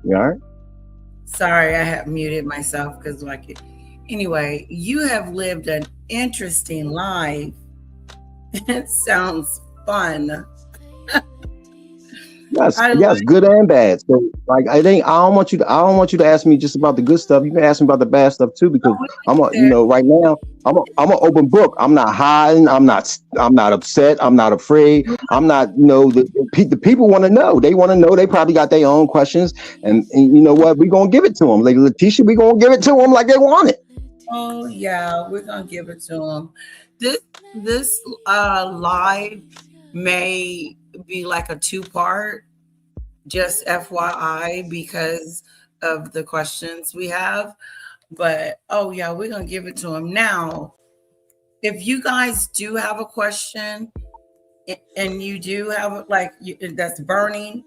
You all right? Sorry, I have muted myself because anyway, you have lived an interesting life. It sounds fun. Yes, good and bad. So I don't want you to ask me just about the good stuff. You can ask me about the bad stuff too, because right now I'm an open book. I'm not hiding. I'm not upset. I'm not afraid. I'm not, the people want to know. They want to know. They probably got their own questions, and you know what? We're gonna give it to them. Like Latesha, we're gonna give it to them like they want it. Oh yeah, we're gonna give it to them. This live may be like a 2-part, just FYI, because of the questions we have. But oh yeah, we're gonna give it to him now. If you guys do have a question and you do have that's burning,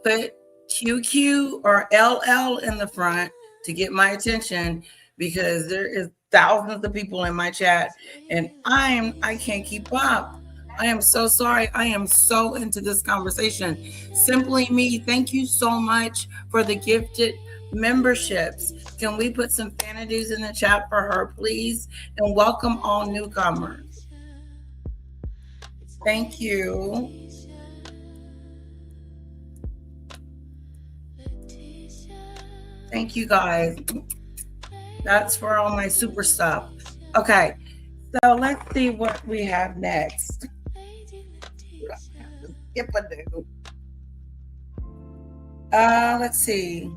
put QQ or LL in the front to get my attention, because there is thousands of people in my chat and I can't keep up. I am so sorry. I am so into this conversation. Simply Me, thank you so much for the gifted memberships. Can we put some vanities in the chat for her, please? And welcome all newcomers. Thank you. Thank you, guys. That's for all my super stuff. Okay, so let's see what we have next. Let's see.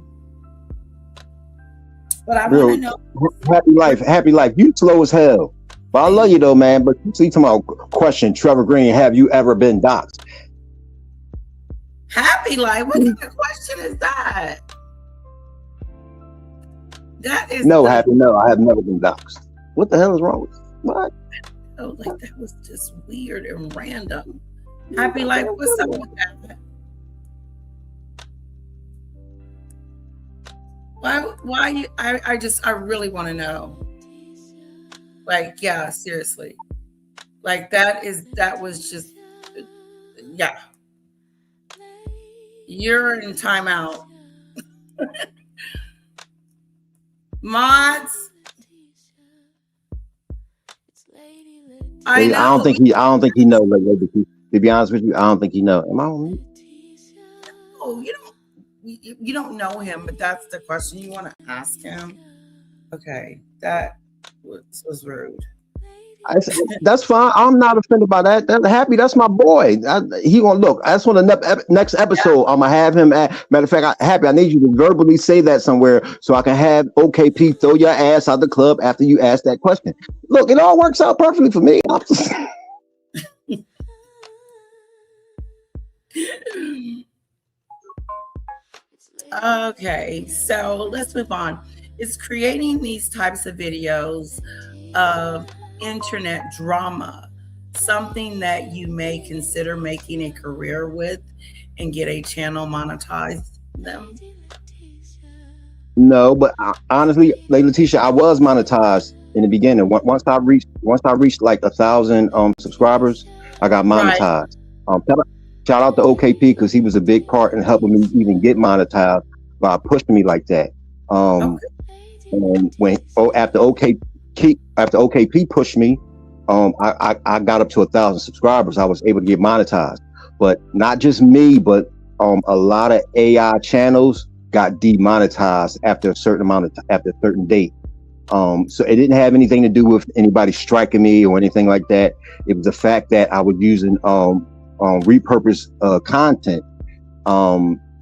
But I want to know. Happy life. You slow as hell. But I love you though, man. But you see, tomorrow question, Trevor Green, have you ever been doxxed? Happy life? What kind of question is that? That is no, Happy. No, I have never been doxxed. What the hell is wrong with what? Oh, like that was just weird and random. Happy life, what's up with that? Why you I really want to know. Like, yeah, seriously. Like that was just yeah. You're in timeout. Mods. I don't think he knows. Like, to be honest with you, I don't think he knows. Am I on mute? Oh, you don't know him, but that's the question you want to ask him. Okay, that was rude. That's fine. I'm not offended by that. Happy, that's my boy. He gonna look. That's on the next episode. I'm gonna have him. Matter of fact, Happy, I need you to verbally say that somewhere so I can have OKP throw your ass out the club after you ask that question. Look, it all works out perfectly for me. Okay, so let's move on. Is creating these types of videos of internet drama something that you may consider making a career with and get a channel monetized them? No, but honestly, Lady Latesha, I was monetized in the beginning. Once I reached like 1,000 subscribers, I got monetized. Right. Shout out to OKP because he was a big part in helping me even get monetized by pushing me like that. And after OKP pushed me, I got up to 1,000 subscribers. I was able to get monetized, but not just me, but a lot of AI channels got demonetized after a certain date. So it didn't have anything to do with anybody striking me or anything like that. It was the fact that I was using repurposed content.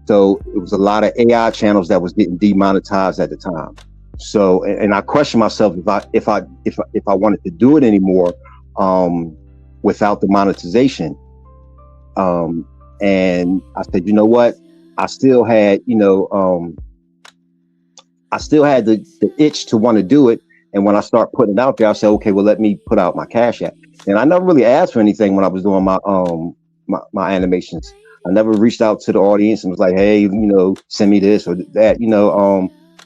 So it was a lot of AI channels that was getting demonetized at the time. So, and I questioned myself if I wanted to do it anymore without the monetization. And I said, you know what? I still had the itch to want to do it. And when I start putting it out there, I said, okay, well, let me put out my Cash App. And I never really asked for anything when I was doing my animations. I never reached out to the audience and was like, hey, send me this or that.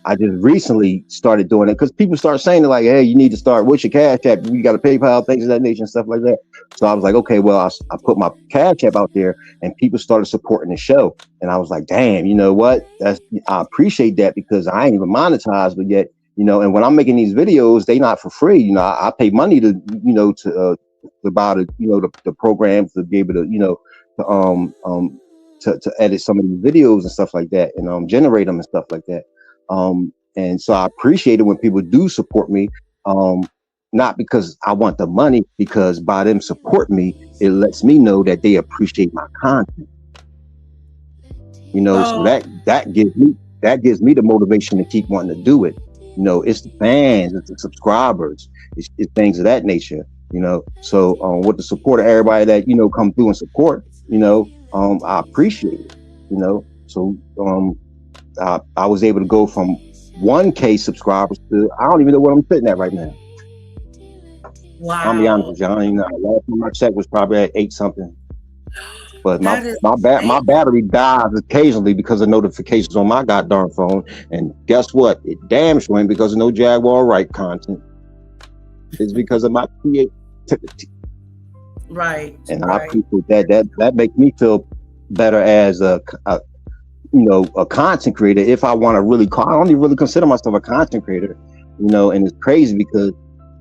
I just recently started doing it because people start saying it like, hey, you need to start, what's your Cash App? You got a PayPal, things of that nature and stuff like that. So I was like, okay, well, I put my Cash App out there and people started supporting the show. And I was like, damn, you know what? I appreciate that because I ain't even monetized, but yet, and when I'm making these videos, they not for free. I pay money to buy the programs to be able to edit some of these videos and stuff like that and generate them and stuff like that. And so I appreciate it when people do support me, not because I want the money, because by them support me, it lets me know that they appreciate my content. So that gives me the motivation to keep wanting to do it. It's the fans, it's the subscribers, it's things of that nature. So with the support of everybody that come through and support, I appreciate it. So I was able to go from 1K subscribers to, I don't even know where I'm sitting at right now. Wow. I'll be honest with you. I don't even know. Last time I checked was probably at 8 something. But That is my battery dies occasionally because of notifications on my goddamn phone. And guess what? It damn sure ain't because of no Jaguar Wright content. It's because of my creativity. right. And right. I appreciate that makes me feel better as a content creator. If I want to really I don't even really consider myself a content creator, and it's crazy because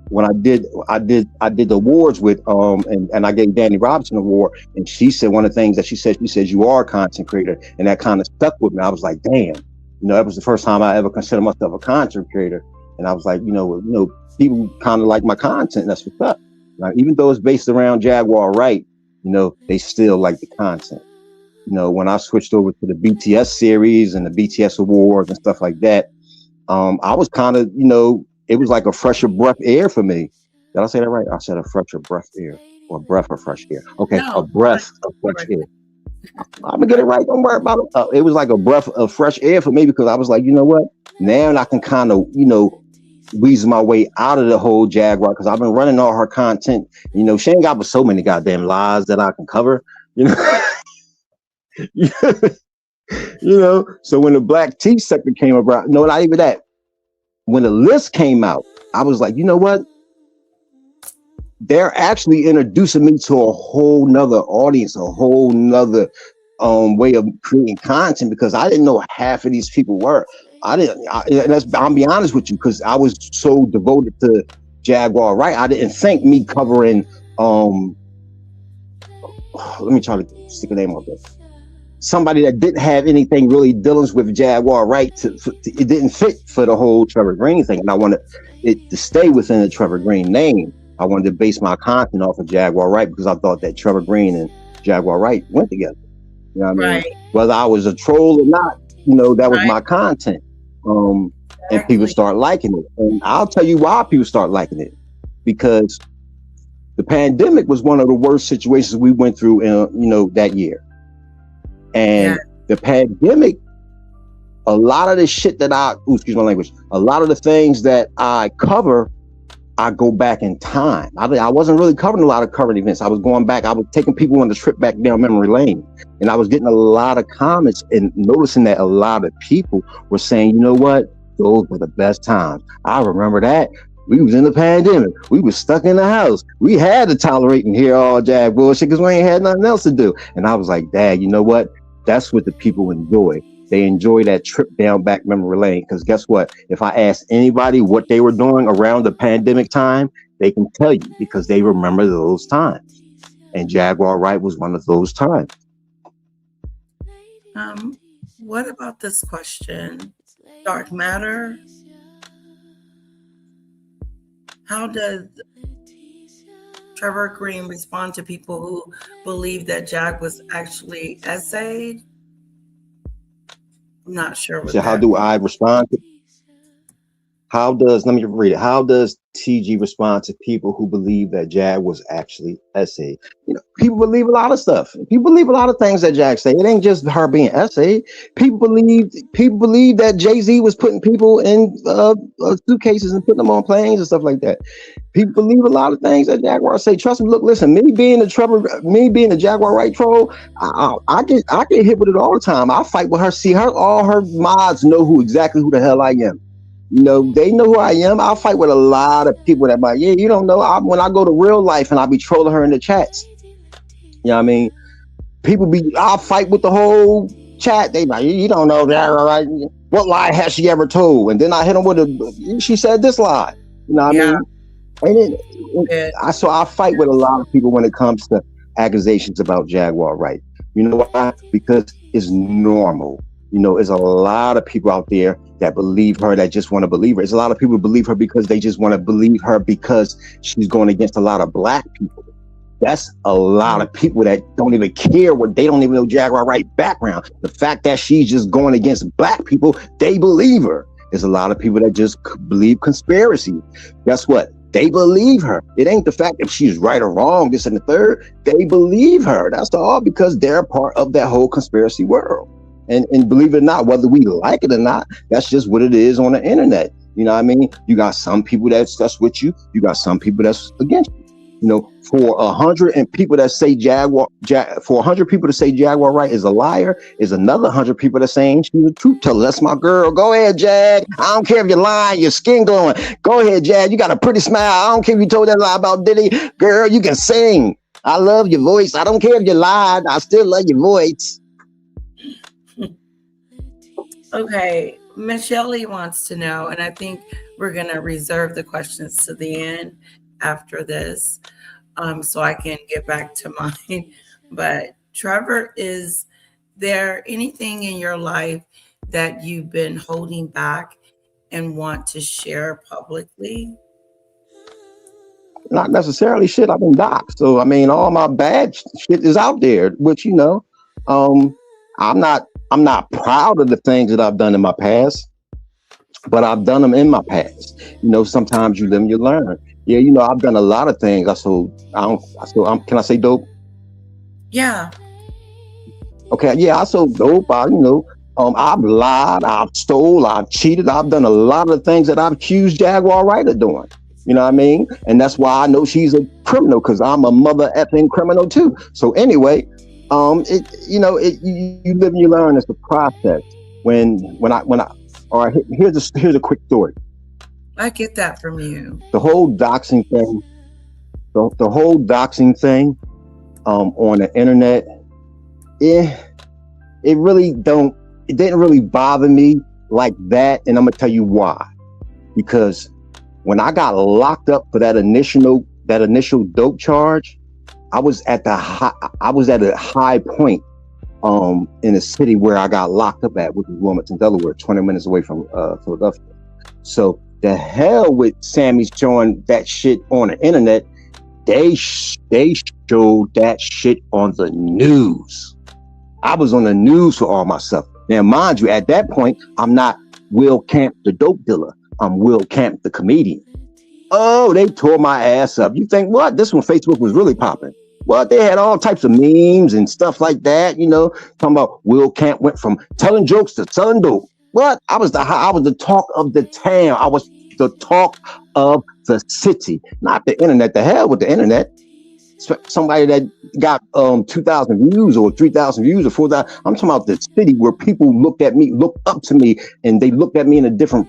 when I did the awards with and I gave Danny Robinson an award, and she said one of the things that she said you are a content creator, and that kind of stuck with me. I was like, damn, that was the first time I ever considered myself a content creator, and I was like, people kind of like my content. And that's what's up. Like, even though it's based around Jaguar Wright, they still like the content. When I switched over to the BTS series and the BTS awards and stuff like that, I was kind of, it was like a fresher breath air for me. Did I say that right? I said a fresher breath air, or breath of fresh air. Okay, no, a breath of fresh air. I'm gonna get it right. Don't worry about it. It was like a breath of fresh air for me because I was like, you know what? Now I can kind of, weasel my way out of the whole Jaguar because I've been running all her content. She ain't got but so many goddamn lies that I can cover. So when the black tea sector came about, no, not even that. When the list came out, I was like, you know what? They're actually introducing me to a whole nother audience, a whole nother way of creating content because I didn't know half of these people were. I'll be honest with you, because I was so devoted to Jaguar Wright. I didn't think me covering let me try to stick a name on this. Somebody that didn't have anything really dealings with Jaguar Wright, it didn't fit for the whole Trevor Green thing. And I wanted it to stay within the Trevor Green name. I wanted to base my content off of Jaguar Wright because I thought that Trevor Green and Jaguar Wright went together. You know what I mean? Whether I was a troll or not, that was my content. And people start liking it. And I'll tell you why people start liking it. Because the pandemic was one of the worst situations we went through in, that year. And the pandemic, a lot of the shit that excuse my language, a lot of the things that I cover, I go back in time. I wasn't really covering a lot of current events. I was going back, I was taking people on the trip back down memory lane. And I was getting a lot of comments and noticing that a lot of people were saying, you know what? Those were the best times. I remember that. We was in the pandemic. We was stuck in the house. We had to tolerate and hear all Jag bullshit because we ain't had nothing else to do. And I was like, Dad, you know what? That's what the people enjoy. They enjoy that trip down back memory lane. Because guess what? If I ask anybody what they were doing around the pandemic time, they can tell you because they remember those times. And Jaguar Wright was one of those times. What about this question? Dark matter? How does Trevor Green respond to people who believe that Jag was actually essayed? I'm not sure. So how do I respond to? Let me read it. How does TG respond to people who believe that Jag was actually essayed? People believe a lot of stuff. People believe a lot of things that Jag say. It ain't just her being essayed. People believe that Jay-Z was putting people in suitcases and putting them on planes and stuff like that. People believe a lot of things that Jaguar say. Trust me. Look, listen. Me being a Jaguar Wright troll, I get hit with it all the time. I fight with her. See her. All her mods know exactly who the hell I am. They know who I am. I'll fight with a lot of people that might, you don't know. When I go to real life and I'll be trolling her in the chats. You know what I mean? I'll fight with the whole chat. They like, you don't know that, right? What lie has she ever told? And then I hit them with she said this lie. You know what I mean? So I fight with a lot of people when it comes to accusations about Jaguar Wright. You know why? Because it's normal. There's a lot of people out there that believe her, that just want to believe her. There's a lot of people who believe her because they just want to believe her because she's going against a lot of black people. That's a lot of people that don't even care they don't even know Jaguar Wright background. The fact that she's just going against black people, they believe her. There's a lot of people that just believe conspiracy. Guess what? They believe her. It ain't the fact if she's right or wrong, this and the third. They believe her. That's all because they're part of that whole conspiracy world. And believe it or not, whether we like it or not, that's just what it is on the internet. You know what I mean? You got some people that's with you. You got some people that's against you. You know, for 100 and people that say for 100 people to say Jaguar Wright is a liar, is another 100 people that saying she's a truth teller. That's my girl. Go ahead, Jag. I don't care if you're lying, your skin glowing. Go ahead, Jag. You got a pretty smile. I don't care if you told that lie about Diddy. Girl, you can sing. I love your voice. I don't care if you lied. I still love your voice. Okay, Michelle wants to know, and I think we're going to reserve the questions to the end after this, so I can get back to mine. But Trevor, is there anything in your life that you've been holding back and want to share publicly? Not necessarily shit. I've been doxxed. So, I mean, all my bad shit is out there, which, you know, I'm not proud of the things that I've done in my past, but I've done them in my past. You know, sometimes you live and you learn. Yeah, you know, I've done a lot of things. Can I say dope? Yeah. Okay, yeah, I sold dope. I've lied, I've stole, I've cheated. I've done a lot of the things that I've accused Jaguar Wright of doing. You know what I mean? And that's why I know she's a criminal, because I'm a mother effing criminal too. So anyway, you live and you learn. It's a process. Here's a quick story. I get that from you. The whole doxing thing, on the internet, it didn't really bother me like that. And I'm gonna tell you why. Because when I got locked up for that initial dope charge, I was at a high point in the city where I got locked up at, which is Wilmington, Delaware, 20 minutes away from Philadelphia. So the hell with Sammy showing that shit on the internet. They showed that shit on the news. I was on the news for all my stuff. Now, mind you, at that point, I'm not Will Camp, the dope dealer. I'm Will Camp, the comedian. Oh, they tore my ass up. You think what? This when Facebook was really popping. Well, they had all types of memes and stuff like that, you know, talking about Will Camp went from telling jokes to selling dope. What? I was the talk of the town. I was the talk of the city, not the internet. The hell with the internet. Somebody that got 2,000 views or 3,000 views or 4,000. I'm talking about the city where people looked up to me, and they looked at me in a different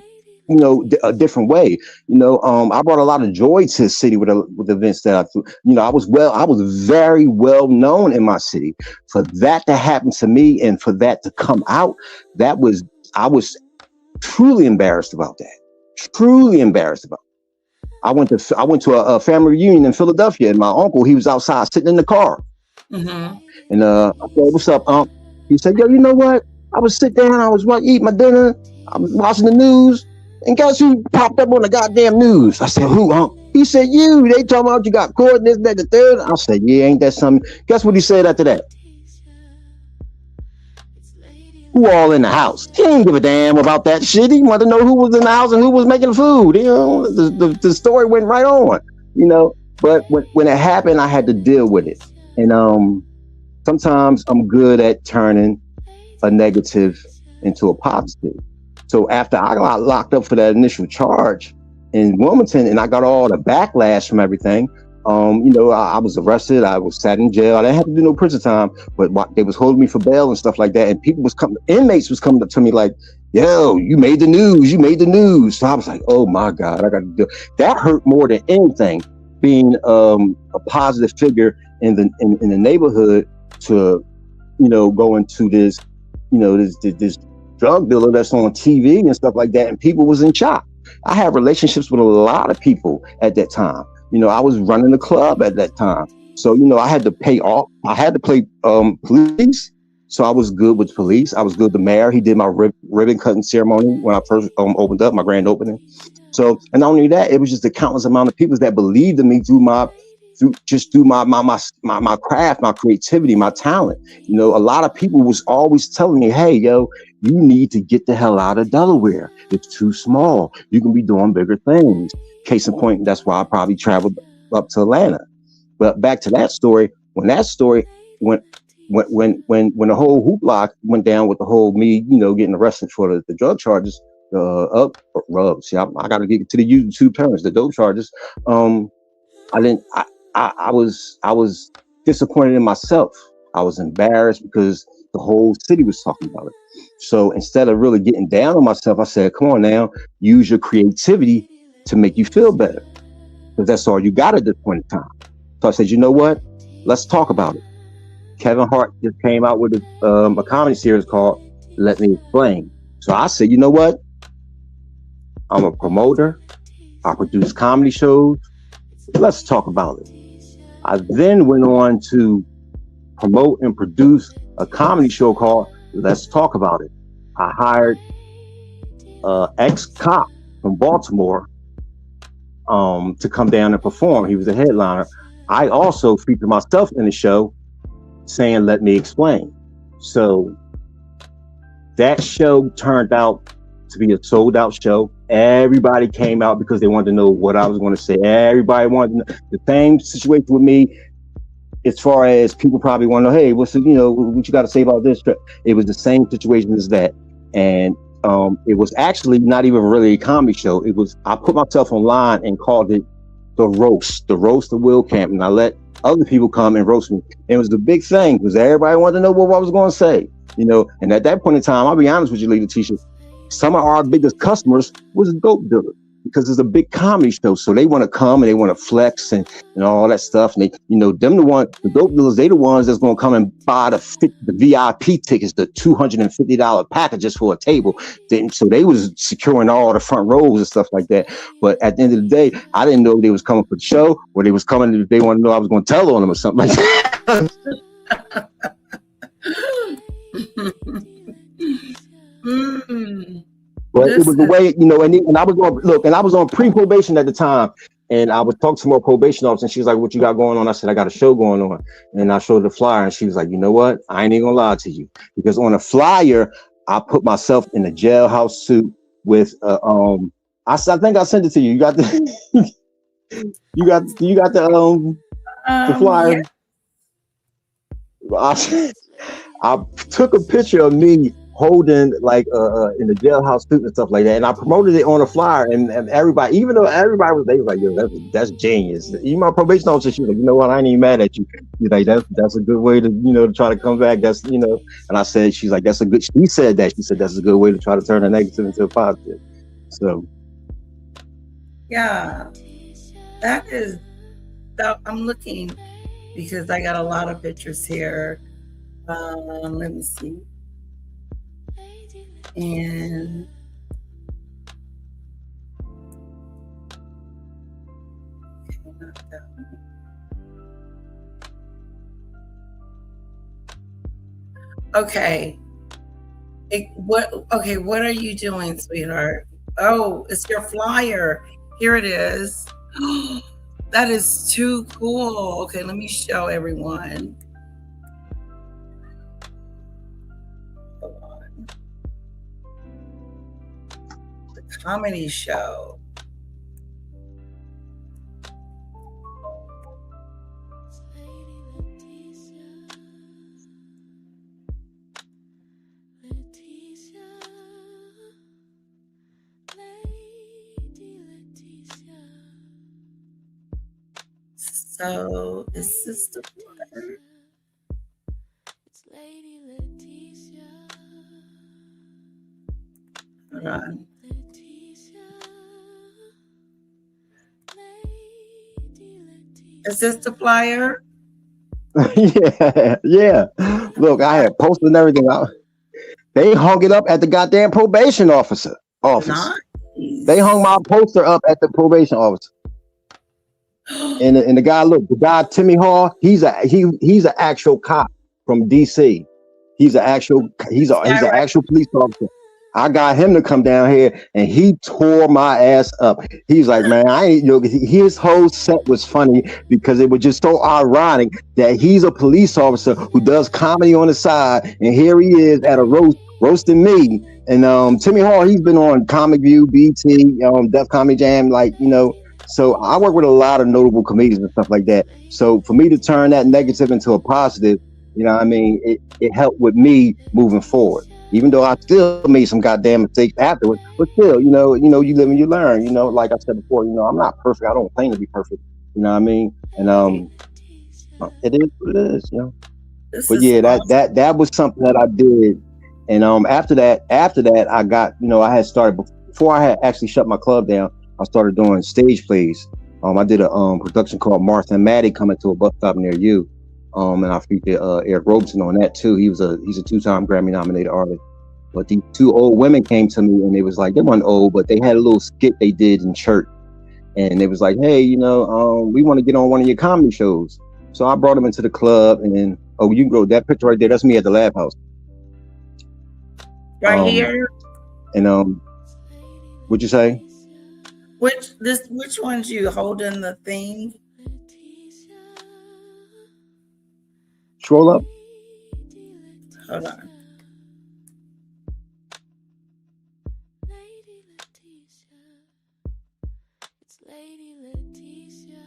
way. You know, I brought a lot of joy to the city with the events that I threw. You know, I was very well known in my city. For that to happen to me and for that to come out, I was truly embarrassed about that. Truly embarrassed about it. I went to a family reunion in Philadelphia, and my uncle, he was outside sitting in the car. Mm-hmm. And I said, "What's up, Unc?" He said, "Yo, you know what? I was sitting down, I was eating my dinner, I was watching the news, and guess who popped up on the goddamn news?" I said, "Who, Unc?" He said, "You. They talking about you got caught and this, that, the third." I said, "Yeah, ain't that something?" Guess what he said after that? Who all in the house? He didn't give a damn about that shit. He wanted to know who was in the house and who was making food. You know, the story went right on. You know, but when it happened, I had to deal with it. And sometimes I'm good at turning a negative into a positive. So after I got locked up for that initial charge in Wilmington, and I got all the backlash from everything, I was arrested. I was sat in jail. I didn't have to do no prison time, but they was holding me for bail and stuff like that. And inmates was coming up to me like, "Yo, you made the news. You made the news." So I was like, "Oh my God, I got to do." That hurt more than anything. Being a positive figure in the neighborhood to, go into this, this drug dealer that's on TV and stuff like that, and people was in shock. I had relationships with a lot of people at that time. I was running the club at that time. So, I had to play police. So I was good with police. I was good with the mayor. He did my ribbon cutting ceremony when I first opened up, my grand opening. So, and not only that, it was just the countless amount of people that believed in me through my craft, my creativity, my talent. A lot of people was always telling me, "Hey, yo, you need to get the hell out of Delaware. It's too small. You can be doing bigger things." Case in point, that's why I probably traveled up to Atlanta. But back to that story, when when the whole hoopla went down with the whole me, getting arrested for the drug charges, see, I got to get to the YouTube terms, the dope charges. I didn't. I was disappointed in myself. I was embarrassed because the whole city was talking about it. So instead of really getting down on myself, I said, "Come on now, use your creativity to make you feel better, because that's all you got at this point in time." So I said, "You know what? Let's talk about it." Kevin Hart just came out with a comedy series called "Let Me Explain." So I said, "You know what? I'm a promoter. I produce comedy shows. Let's talk about it." I then went on to promote and produce a comedy show called Let's Talk About It. I hired ex-cop from Baltimore to come down and perform. He was a headliner. I also featured myself in the show saying, "Let me explain." So that show turned out to be a sold out show. Everybody came out because they wanted to know what I was going to say. Everybody wanted to know. The same situation with me, as far as people probably want to know, "Hey, what you got to say about this?" It was the same situation as that. And it was actually not even really a comedy show. I put myself online and called it the roast of Will Camp. And I let other people come and roast me. It was the big thing because everybody wanted to know what I was going to say. And at that point in time, I'll be honest with you, Lady Latesha, some of our biggest customers was dope dealers, because it's a big comedy show. So they want to come and they want to flex and all that stuff. And they, the dope dealers, they the ones that's going to come and buy the VIP tickets, the $250 packages for a table. So they was securing all the front rows and stuff like that. But at the end of the day, I didn't know if they was coming for the show or they was coming if they want to know I was going to tell on them or something like that. But it was the way, and I was on pre-probation at the time, and I was talking to my probation officer, and she was like, "What you got going on?" I said, "I got a show going on," and I showed the flyer, and she was like, "You know what? I ain't even gonna lie to you, because on a flyer, I put myself in a jailhouse suit with I think I sent it to you. You got the the flyer." Yeah. I took a picture of me holding in the jailhouse suit and stuff like that, and I promoted it on a flyer, and everybody, even though everybody was, they was like, "Yo, that's genius." Even my probation officer, she was like, "You know what? I ain't even mad at you." She's like, "That's a good way to to try to come back." And I said, she's like, "That's a good." She said that's a good way to try to turn a negative into a positive. So yeah, I'm looking because I got a lot of pictures here. Let me see. And okay. What are you doing, sweetheart? Oh, it's your flyer. Here it is. That is too cool. Okay, let me show everyone. Comedy show. So is this the flyer? It's Lady Latesha. Hold on. Is this the flyer? yeah. Look, I had posted and everything out. They hung it up at the goddamn probation office. Nice. They hung my poster up at the probation office. And the guy Timmy Hall, he's an actual cop from DC. He's an actual police officer. I got him to come down here, and he tore my ass up. He's like, "Man, I ain't." His whole set was funny because it was just so ironic that he's a police officer who does comedy on the side, and here he is at a roasting me. And Timmy Hall, he's been on Comic View, BT, Def Comedy Jam, So I work with a lot of notable comedians and stuff like that. So for me to turn that negative into a positive, You know what I mean? It helped with me moving forward. Even though I still made some goddamn mistakes afterwards, but still, you live and you learn. Like I said before, I'm not perfect. I don't claim to be perfect. You know what I mean? And it is what it is. This But is yeah, that awesome. that that was something that I did. And after that, I got, I had started before I had actually shut my club down. I started doing stage plays. I did a production called Martha and Maddie Coming to a Bus Stop Near You. And I featured Eric Robeson on that too. He's a 2-time Grammy nominated artist. But these two old women came to me and they was like, they weren't old, but they had a little skit they did in church. And they was like, hey, we want to get on one of your comedy shows. So I brought them into the club, and you can go, that picture right there, that's me at the Laugh House. Right here. And what'd you say? Which one's you holding the thing? Scroll up. Hold on. Lady Latesha. It's Lady Latesha.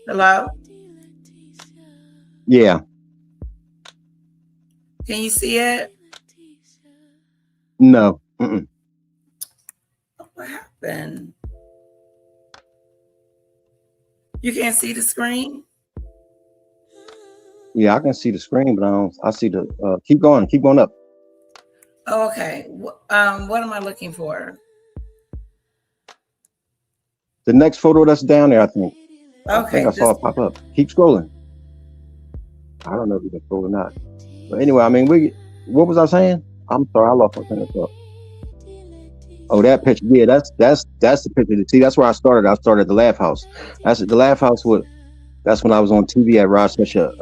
Hello? Yeah. Can you see it? No. Mm-mm. What happened? You can't see the screen? Yeah, I can see the screen, but I see the keep going up. Oh, okay. What am I looking for? The next photo that's down there, I think. Okay. I think I saw it pop up. Keep scrolling. I don't know if you can scroll or not. But anyway, I mean, what was I saying? I'm sorry, I lost my train of thought. Oh, that picture. Yeah, that's the picture. See, that's where I started. I started at the Laugh House. That's the Laugh House. That's when I was on TV at Rochester.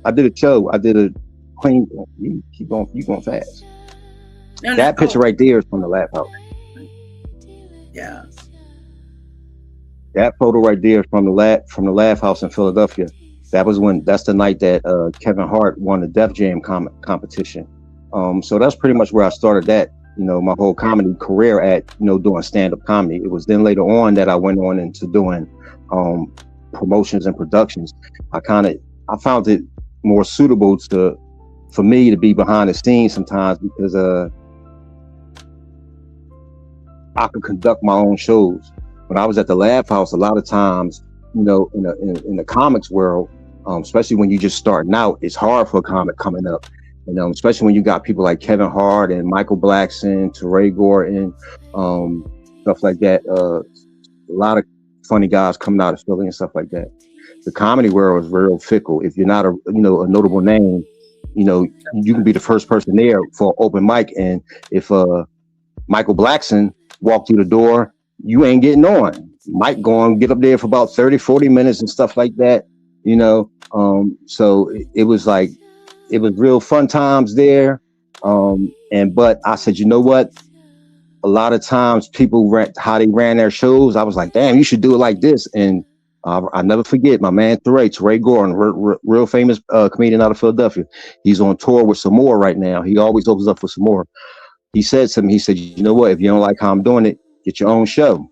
I did a show. I did a clean. You keep going. You going fast. That picture right there is from the Laugh House. Yeah. That photo right there is from the Laugh House in Philadelphia. That's the night that Kevin Hart won the Def Jam competition. So that's pretty much where I started that, my whole comedy career at, doing stand-up comedy. It was then later on that I went on into doing promotions and productions. I found it more suitable for me to be behind the scenes sometimes because I could conduct my own shows. When I was at the Laugh House, a lot of times, in the comics world, especially when you're just starting out, it's hard for a comic coming up. Especially when you got people like Kevin Hart and Michael Blackson, Teray Gorton, stuff like that. A lot of funny guys coming out of Philly and stuff like that. The comedy world is real fickle. If you're not a notable name, you can be the first person there for open mic, and if Michael Blackson walked through the door, you ain't getting on. Mike going get up there for about 30-40 minutes and stuff like that, so it was like, it was real fun times there. But I said, you know what? A lot of times people how they ran their shows. I was like, damn, you should do it like this. And I never forget my man Teray Gorton, real famous comedian out of Philadelphia. He's on tour with some more right now. He always opens up for some more. He said to me, he said, you know what? If you don't like how I'm doing it, get your own show.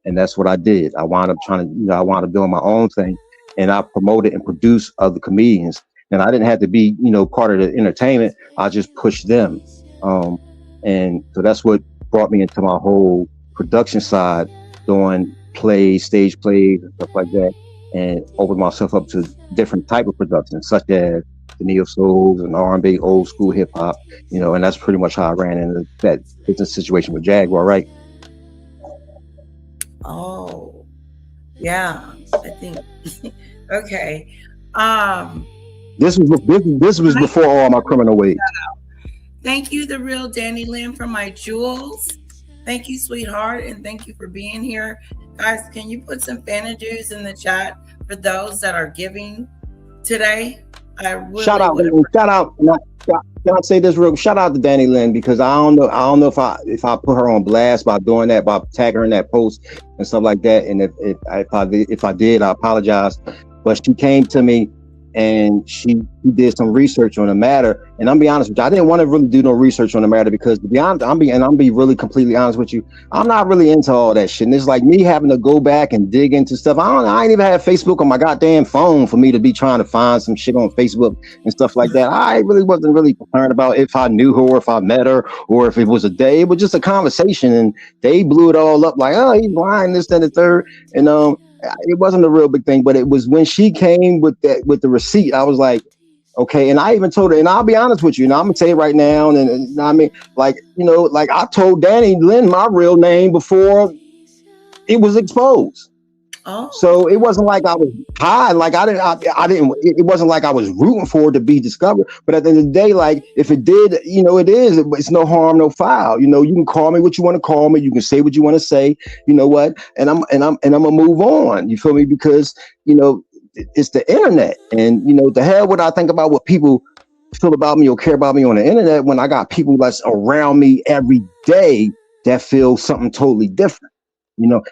And that's what I did. I wound up doing my own thing, and I promoted and produced other comedians. And I didn't have to be, part of the entertainment. I just pushed them. And so that's what brought me into my whole production side, doing stage plays and stuff like that, and opened myself up to different type of productions, such as the neo souls and R&B, old school hip hop, and that's pretty much how I ran into that business situation with Jaguar, right? Oh, yeah, I think. Okay. This was before all my criminal ways. Thank you, The Real Danny Lynn, for my jewels. Thank you, sweetheart, and thank you for being here. Guys, can you put some Fanadues in the chat for those that are giving today? I really shout out. Can I say this real? Shout out to Danny Lynn, because I don't know if I put her on blast by doing that, by tagging her in that post and stuff like that. And if I did, I apologize. But she came to me and she did some research on the matter. And I'm be honest with you, I didn't want to really do no research on the matter because, to be honest, I'm be really completely honest with you, I'm not really into all that shit. And it's like me having to go back and dig into stuff. I ain't even have Facebook on my goddamn phone for me to be trying to find some shit on Facebook and stuff like that. I really wasn't really concerned about if I knew her or if I met her or if it was a day. It was just a conversation, and they blew it all up like, oh, he's lying, this, that, and the third. And it wasn't a real big thing, but it was when she came with the receipt, I was like, okay. And I even told her, and I'll be honest with you, and I'm gonna say it right now, and I mean, like, like I told Danny Lynn my real name before it was exposed. Oh. So it wasn't like I was high, like I didn't. It wasn't like I was rooting for it to be discovered. But at the end of the day, like if it did, it is. It's no harm, no foul. You can call me what you want to call me. You can say what you want to say. You know what? And I'm gonna move on. You feel me? Because it's the internet, and the hell would I think about what people feel about me or care about me on the internet when I got people that's around me every day that feel something totally different.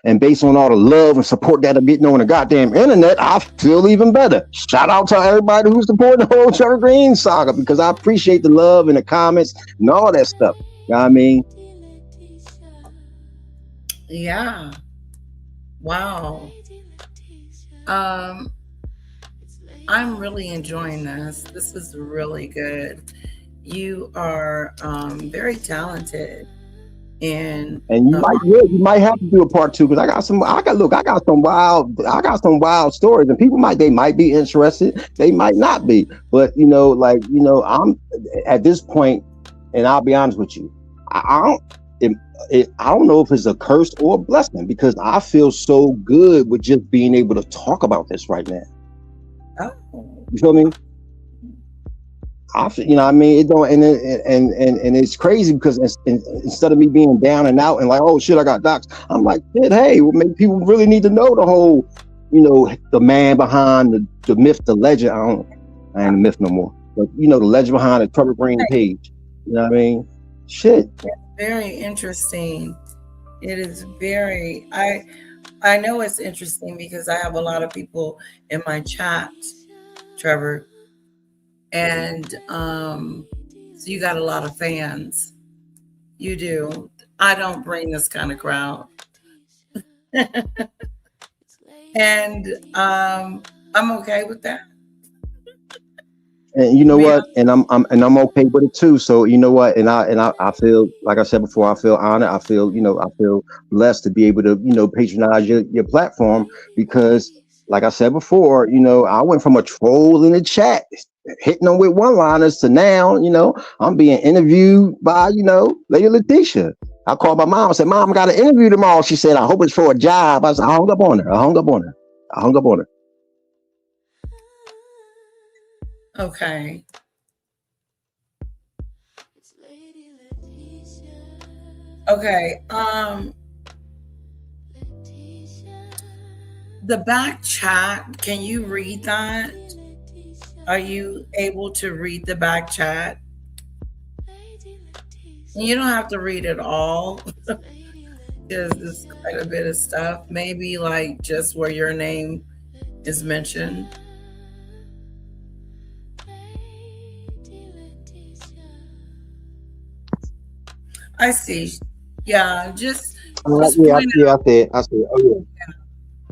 And based on all the love and support that I'm getting on the goddamn internet, I feel even better. Shout out to everybody who's supporting the whole Trevor Green saga, because I appreciate the love and the comments and all that stuff. You know what I mean? Yeah. Wow. I'm really enjoying this. This is really good. You are very talented. And you might have to do a part 2, because I got some wild stories, and people might be interested, they might not be, but I'm at this point, and I'll be honest with you, I don't know if it's a curse or a blessing, because I feel so good with just being able to talk about this right now. Oh. You feel me? I mean, it don't, and it's crazy because instead of me being down and out and like, oh shit, I got doxxed, I'm like, shit, hey, well, maybe people really need to know the whole, the man behind the myth, the legend. I ain't a myth no more, but the legend behind the Trevor Green page. You know what I mean? Shit. Very interesting. It is very. I know it's interesting because I have a lot of people in my chat, Trevor. And so you got a lot of fans. You do. I don't bring this kind of crowd. And I'm okay with that. And you know what? And I'm okay with it too. So you know what? And I feel, like I said before, I feel honored. I feel blessed to be able to patronize your platform, because like I said before, I went from a troll in the chat hitting them with one-liners to now, I'm being interviewed by, Lady Latesha. I called my mom and said, Mom, I got an interview tomorrow. She said, I hope it's for a job. I hung up on her. Okay. Okay. The back chat, can you read that? Are you able to read the back chat? You don't have to read it all because there's quite a bit of stuff. Maybe like just where your name is mentioned. I see. Yeah, just I see it. Oh yeah.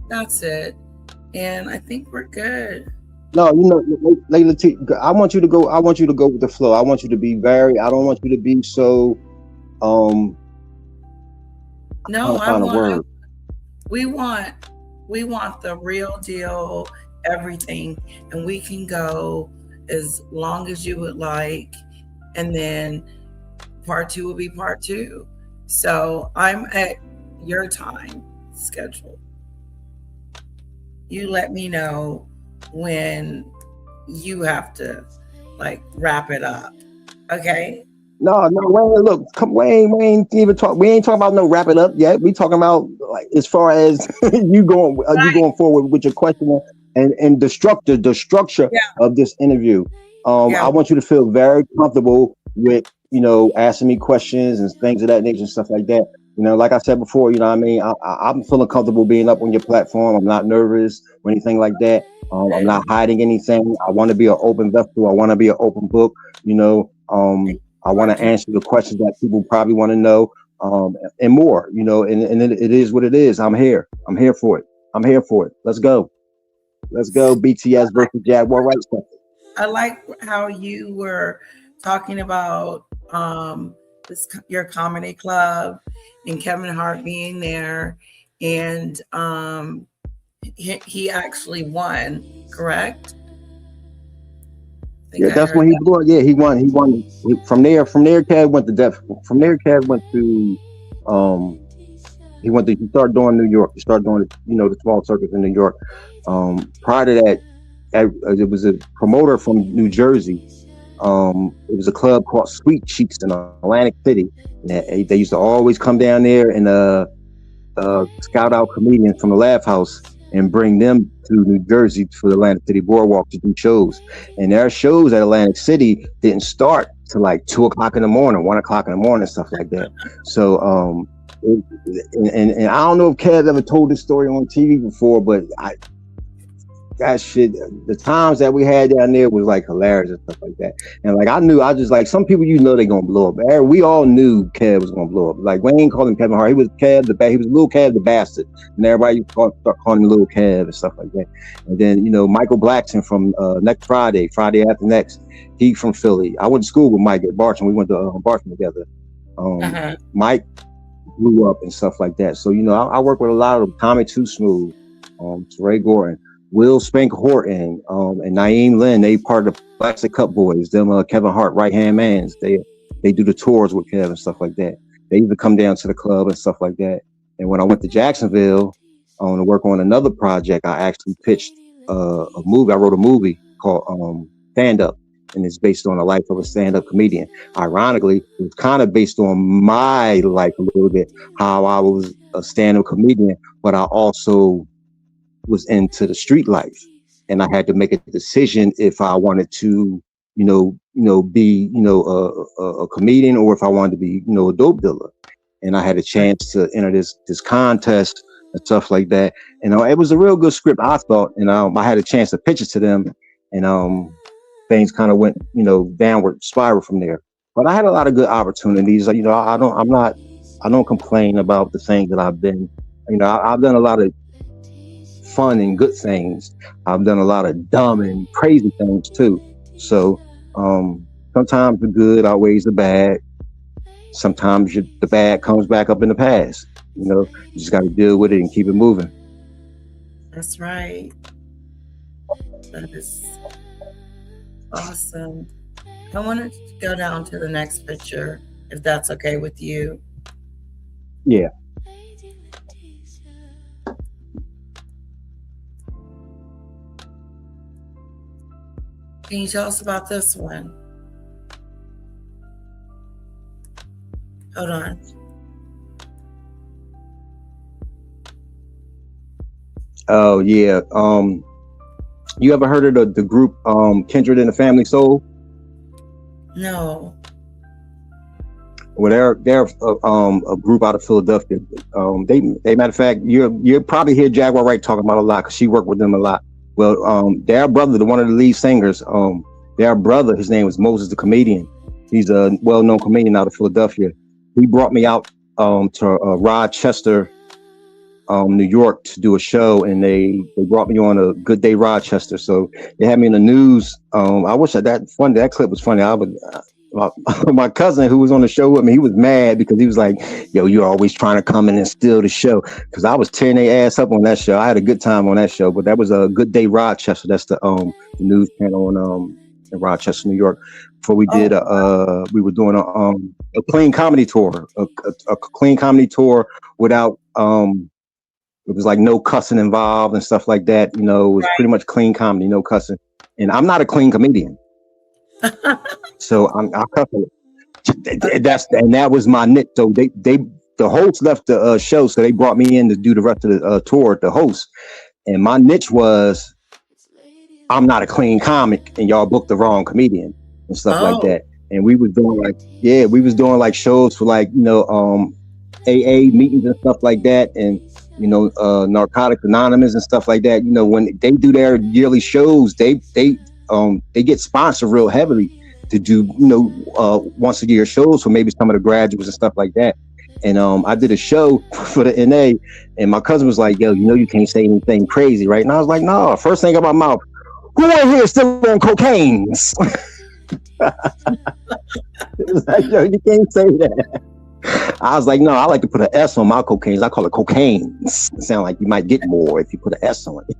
That's it. And I think we're good. No, Lady, I want you to go with the flow. I want you to be I don't want you to be so no, we want the real deal, everything, and we can go as long as you would like, and then part 2 will be part 2. So I'm at your time schedule. You let me know when you have to like wrap it up. Okay? No, Wayne, look, Wayne ain't even talk. We ain't talking about no wrap it up yet. We talking about like as far as you going forward with your question and the structure of this interview. I want you to feel very comfortable with asking me questions and things of that nature and stuff like that. Like I said before, I'm feeling comfortable being up on your platform. I'm not nervous or anything like that. I'm not hiding anything. I want to be an open vessel. I want to be an open book. I want to answer the questions that people probably want to know, and more. And it is what it is. I'm here. I'm here for it. I'm here for it. Let's go. Let's go. BTS versus Jaguar Rights. I like how you were talking about your comedy club and Kevin Hart being there, and he actually won, correct? Yeah, that's when he blew it. Yeah, he won. He won. From there, Kev went to Def. From there, Kev went to he started doing New York. He started doing the small circuits in New York. Prior to that, it was a promoter from New Jersey. It was a club called Sweet Cheeks in Atlantic City. They used to always come down there and scout out comedians from the Laugh House and bring them to New Jersey for the Atlantic City Boardwalk to do shows. And their shows at Atlantic City didn't start till like 2 o'clock in the morning, 1 o'clock in the morning, stuff like that. So, and I don't know if Kev ever told this story on TV before, but that shit, the times that we had down there was like hilarious and stuff like that. And like I just like some people, they gonna blow up. We all knew Kev was gonna blow up. Like we ain't calling him Kevin Hart. He was Kev he was Little Kev the Bastard, and everybody used to start calling him Little Kev and stuff like that. And then Michael Blackson from Next Friday After Next, he from Philly. I went to school with Mike at Barton. We went to Barton together. Mike blew up and stuff like that. So I work with a lot of them. Tommy Too Smooth, Ray Gordon, Will Spank Horton, and Naeem Lynn. They part of the Plastic Cup Boys. Them Kevin Hart right hand mans. They do the tours with Kev and stuff like that. They even come down to the club and stuff like that. And when I went to Jacksonville to work on another project, I actually pitched a movie. I wrote a movie called Stand Up, and it's based on the life of a stand-up comedian. Ironically, it was kind of based on my life a little bit, how I was a stand-up comedian, but I also was into the street life, and I had to make a decision if I wanted to, be, a comedian, or if I wanted to be, a dope dealer. And I had a chance to enter this contest and stuff like that. And it was a real good script, I thought, and I had a chance to pitch it to them, and things kind of went, downward spiral from there. But I had a lot of good opportunities. I don't complain about the things that I've been. I've done a lot of fun and good things. I've done a lot of dumb and crazy things too. So sometimes the good outweighs the bad. Sometimes the bad comes back up in the past. You just got to deal with it and keep it moving. That's right. That is awesome. I want to go down to the next picture, if that's okay with you. Yeah. Can you tell us about this one? Hold on. Oh yeah. You ever heard of the group Kindred and the Family Soul? No. Well, they're a group out of Philadelphia. They matter of fact, you'll probably hear Jaguar Wright talking about a lot because she worked with them a lot. Well, their brother, one of the lead singers, their brother, his name was Moses the Comedian. He's a well-known comedian out of Philadelphia. He brought me out to Rochester, New York, to do a show, and they brought me on a Good Day Rochester. So they had me in the news. I wish that clip was funny. My cousin who was on the show with me, he was mad because he was like, yo, you're always trying to come in and steal the show, because I was tearing their ass up on that show. I had a good time on that show. But that was a Good Day Rochester. That's the news channel in Rochester, New York. Before we did we were doing a clean comedy tour, a clean comedy tour without it was like no cussing involved and stuff like that. It was pretty much clean comedy, no cussing. And I'm not a clean comedian. So I'm cussing. That was my niche. So the host left the show, so they brought me in to do the rest of the tour, the host. And my niche was, I'm not a clean comic, and y'all booked the wrong comedian and stuff like that. And we was doing like shows for like AA meetings and stuff like that. And Narcotics Anonymous and stuff like that. When they do their yearly shows, they get sponsored real heavily to do once a year shows for maybe some of the graduates and stuff like that. And I did a show for the NA, and my cousin was like, "Yo, you can't say anything crazy, right?" And I was like, "No." First thing out my mouth, "Who in here is still on cocaine's?" It was like, "Yo, you can't say that." I was like, "No, I like to put an S on my cocaine. I call it cocaine's. It sounds like you might get more if you put an S on it."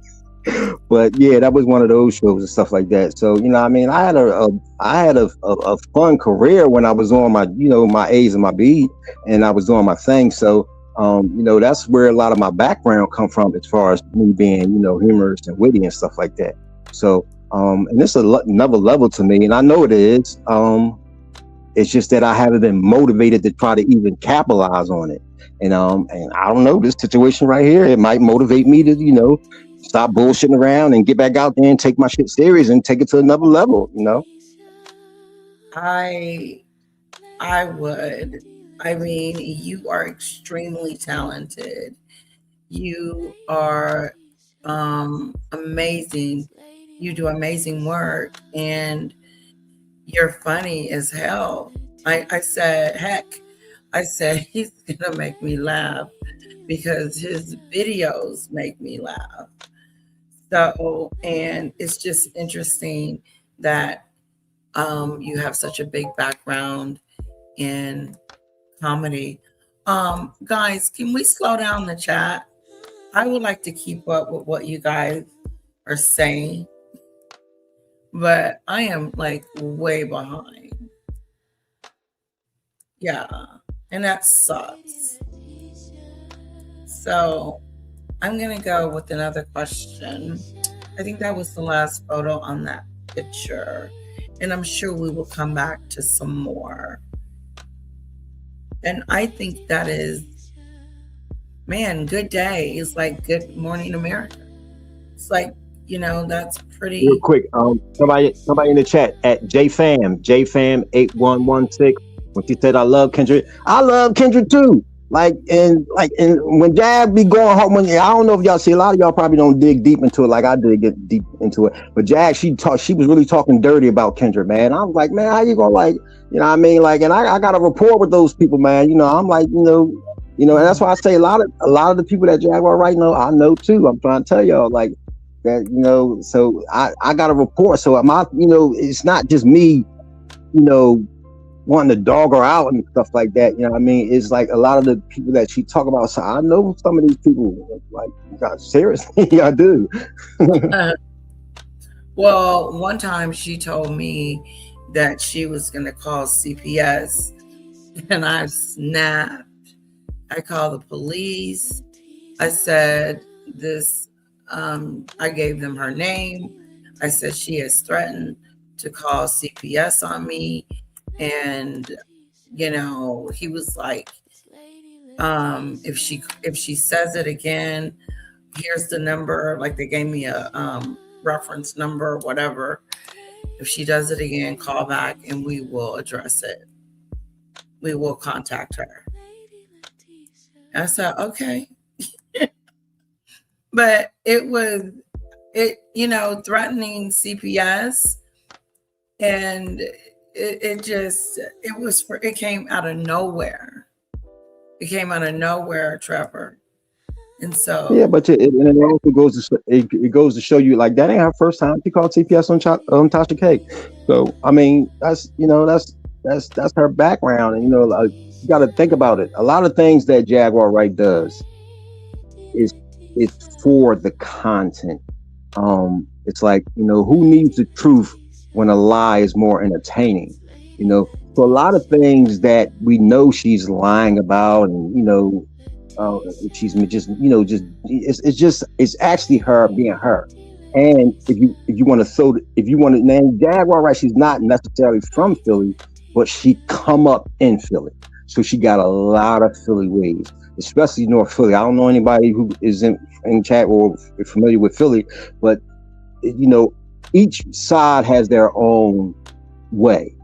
But yeah, that was one of those shows and stuff like that. So I had a fun career when I was on my my A's and my B, and I was doing my thing. So that's where a lot of my background come from, as far as me being humorous and witty and stuff like that. So and this is another level to me, and I know it is. It's just that I haven't been motivated to try to even capitalize on it. And I don't know, this situation right here, it might motivate me to stop bullshitting around and get back out there and take my shit serious and take it to another level. I would. I mean, you are extremely talented. You are amazing. You do amazing work, and you're funny as hell. I said, heck, he's gonna make me laugh because his videos make me laugh. So, and it's just interesting that you have such a big background in comedy. Guys, can we slow down the chat? I would like to keep up with what you guys are saying, but I am like way behind. Yeah, and that sucks. So I'm gonna go with another question. I think that was the last photo on that picture, and I'm sure we will come back to some more. And I think that is, man, good day is like good morning America. It's like, that's pretty. Real quick, somebody in the chat at JFam 8116, when she said I love Kendrick too. Like when Jag be going home, I don't know if y'all see, a lot of y'all probably don't dig deep into it like I did get deep into it. But Jag, she was really talking dirty about Kendrick, man. I was like, man, how you gonna like, what I mean? Like, and I got a rapport with those people, man. I'm like, and that's why I say a lot of the people that Jaguar right now, I know too. I'm trying to tell y'all like that, so I got a rapport. So it's not just me, wanting to dog her out and stuff like that. What I mean? It's like a lot of the people that she talk about. So I know some of these people, like, God, seriously, I do. Well, one time she told me that she was going to call CPS, and I snapped. I called the police. I said this, I gave them her name. I said she has threatened to call CPS on me. And, he was like, if she says it again, here's the number. Like, they gave me a reference number, whatever. If she does it again, call back and we will address it. We will contact her. I said, okay. But it threatening CPS, and it came out of nowhere. It came out of nowhere, Trevor. And so yeah, but it also goes to show you, like, that ain't her first time she called CPS on Tasha K. So I mean, that's her background, and like, you got to think about it. A lot of things that Jaguar Wright does is for the content. It's like, who needs the truth when a lie is more entertaining? So a lot of things that we know she's lying about, and she's just it's actually her being her. And if you want to name Jaguar Wright, she's not necessarily from Philly, but she come up in Philly, so she got a lot of Philly ways, especially North Philly. I don't know anybody who is in chat or familiar with Philly, but each side has their own way.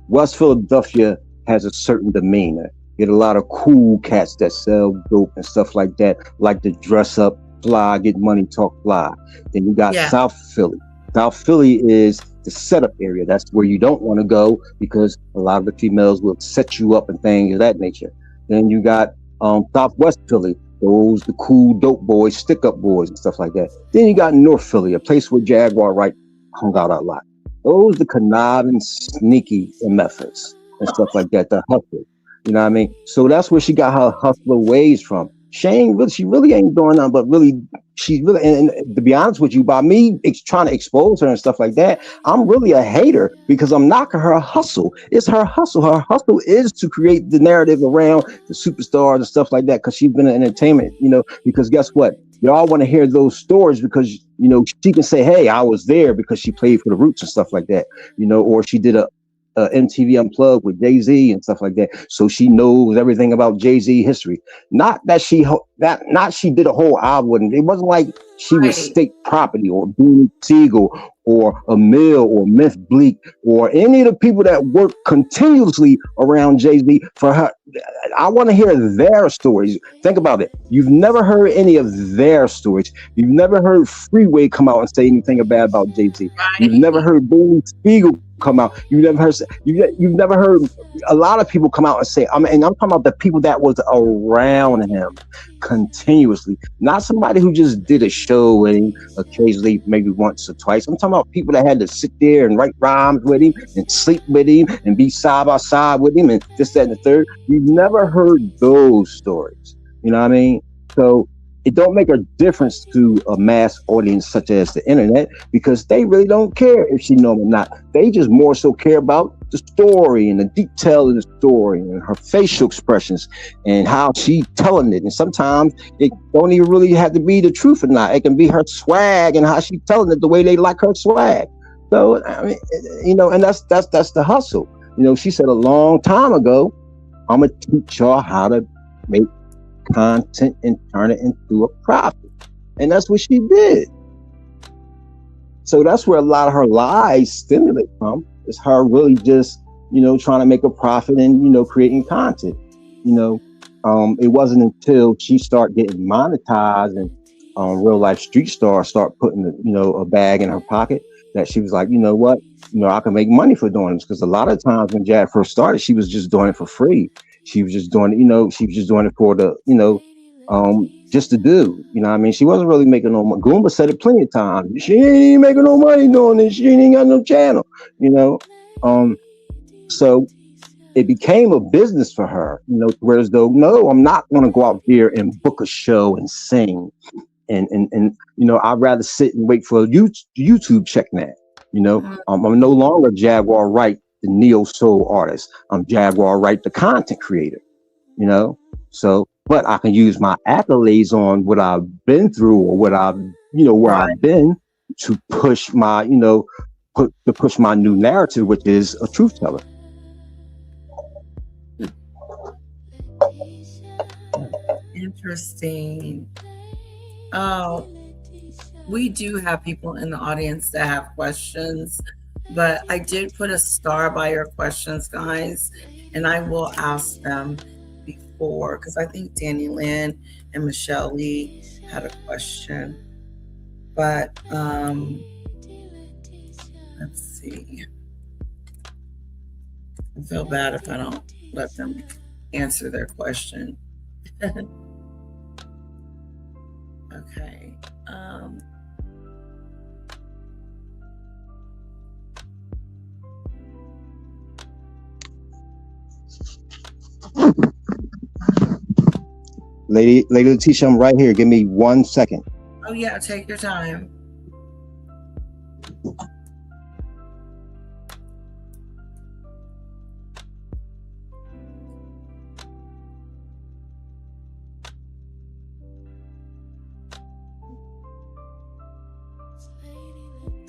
West Philadelphia has a certain demeanor. Get a lot of cool cats that sell dope and stuff like that, like to dress up, fly, get money, talk fly. Then you got Yeah. South Philly. South Philly is the setup area. That's where you don't want to go because a lot of the females will set you up and things of that nature. Then you got Southwest Philly. Those the cool dope boys, stick up boys and stuff like that. Then you got North Philly, a place where Jaguar Wright hung out a lot. Those the conniving, sneaky methods and stuff like that. The hustlers. You know what I mean? So that's where she got her hustler ways from. She really ain't doing nothing, but really, she's really, and to be honest with you, by me trying to expose her and stuff like that, I'm really a hater because I'm knocking her hustle. It's her hustle. Her hustle is to create the narrative around the superstars and stuff like that because she's been in entertainment, because guess what? Y'all want to hear those stories because, she can say, hey, I was there because she played for the Roots and stuff like that, or she did a MTV Unplugged with Jay-Z and stuff like that. So she knows everything about Jay-Z history. Not that she did a whole album. It wasn't like she was Right. state property or Boone Siegel or Emil or Myth Bleak or any of the people that work continuously around Jay-Z for her. I want to hear their stories. Think about it. You've never heard any of their stories. You've never heard Freeway come out and say anything bad about Jay-Z. You've never heard Boone Siegel come out. You've never heard a lot of people come out and say, and I'm talking about the people that was around him continuously, not somebody who just did a show with him occasionally, maybe once or twice. I'm talking about people that had to sit there and write rhymes with him and sleep with him and be side by side with him and this, that, and the third. You've never heard those stories. You know what I mean? So it don't make a difference to a mass audience such as the internet because they really don't care if she know him or not. They just more so care about the story and the detail of the story and her facial expressions and how she telling it. And sometimes it don't even really have to be the truth or not. It can be her swag and how she telling it the way they like her swag. So I mean, and that's the hustle. She said a long time ago, I'm gonna teach y'all how to make content and turn it into a profit. And that's what she did. So that's where a lot of her lies stimulate from. Is her really just, trying to make a profit and, creating content. It wasn't until she started getting monetized and real life street stars start putting, a bag in her pocket that she was like, you know what? I can make money for doing this. Because a lot of times when Jag first started, she was just doing it for free. She was just doing it, she was just doing it for the, just to do. I mean, she wasn't really making no money. Goomba said it plenty of times. She ain't making no money doing this. She ain't got no channel, So it became a business for her, whereas though, no, I'm not going to go out there and book a show and sing. And I'd rather sit and wait for a YouTube check now. I'm no longer Jaguar Wright, the neo soul artist. I'm Jaguar Wright, the content creator. So, but I can use my accolades on what I've been through or what I've, where I've been to push my, to push my new narrative, which is a truth teller. Interesting. Oh, we do have people in the audience that have questions, but I did put a star by your questions, guys, and I will ask them before because I think Danny Lynn and Michelle Lee had a question. But let's see. I feel bad if I don't let them answer their question. Okay. Lady Latesha, I'm right here. Give me 1 second. Oh yeah, take your time.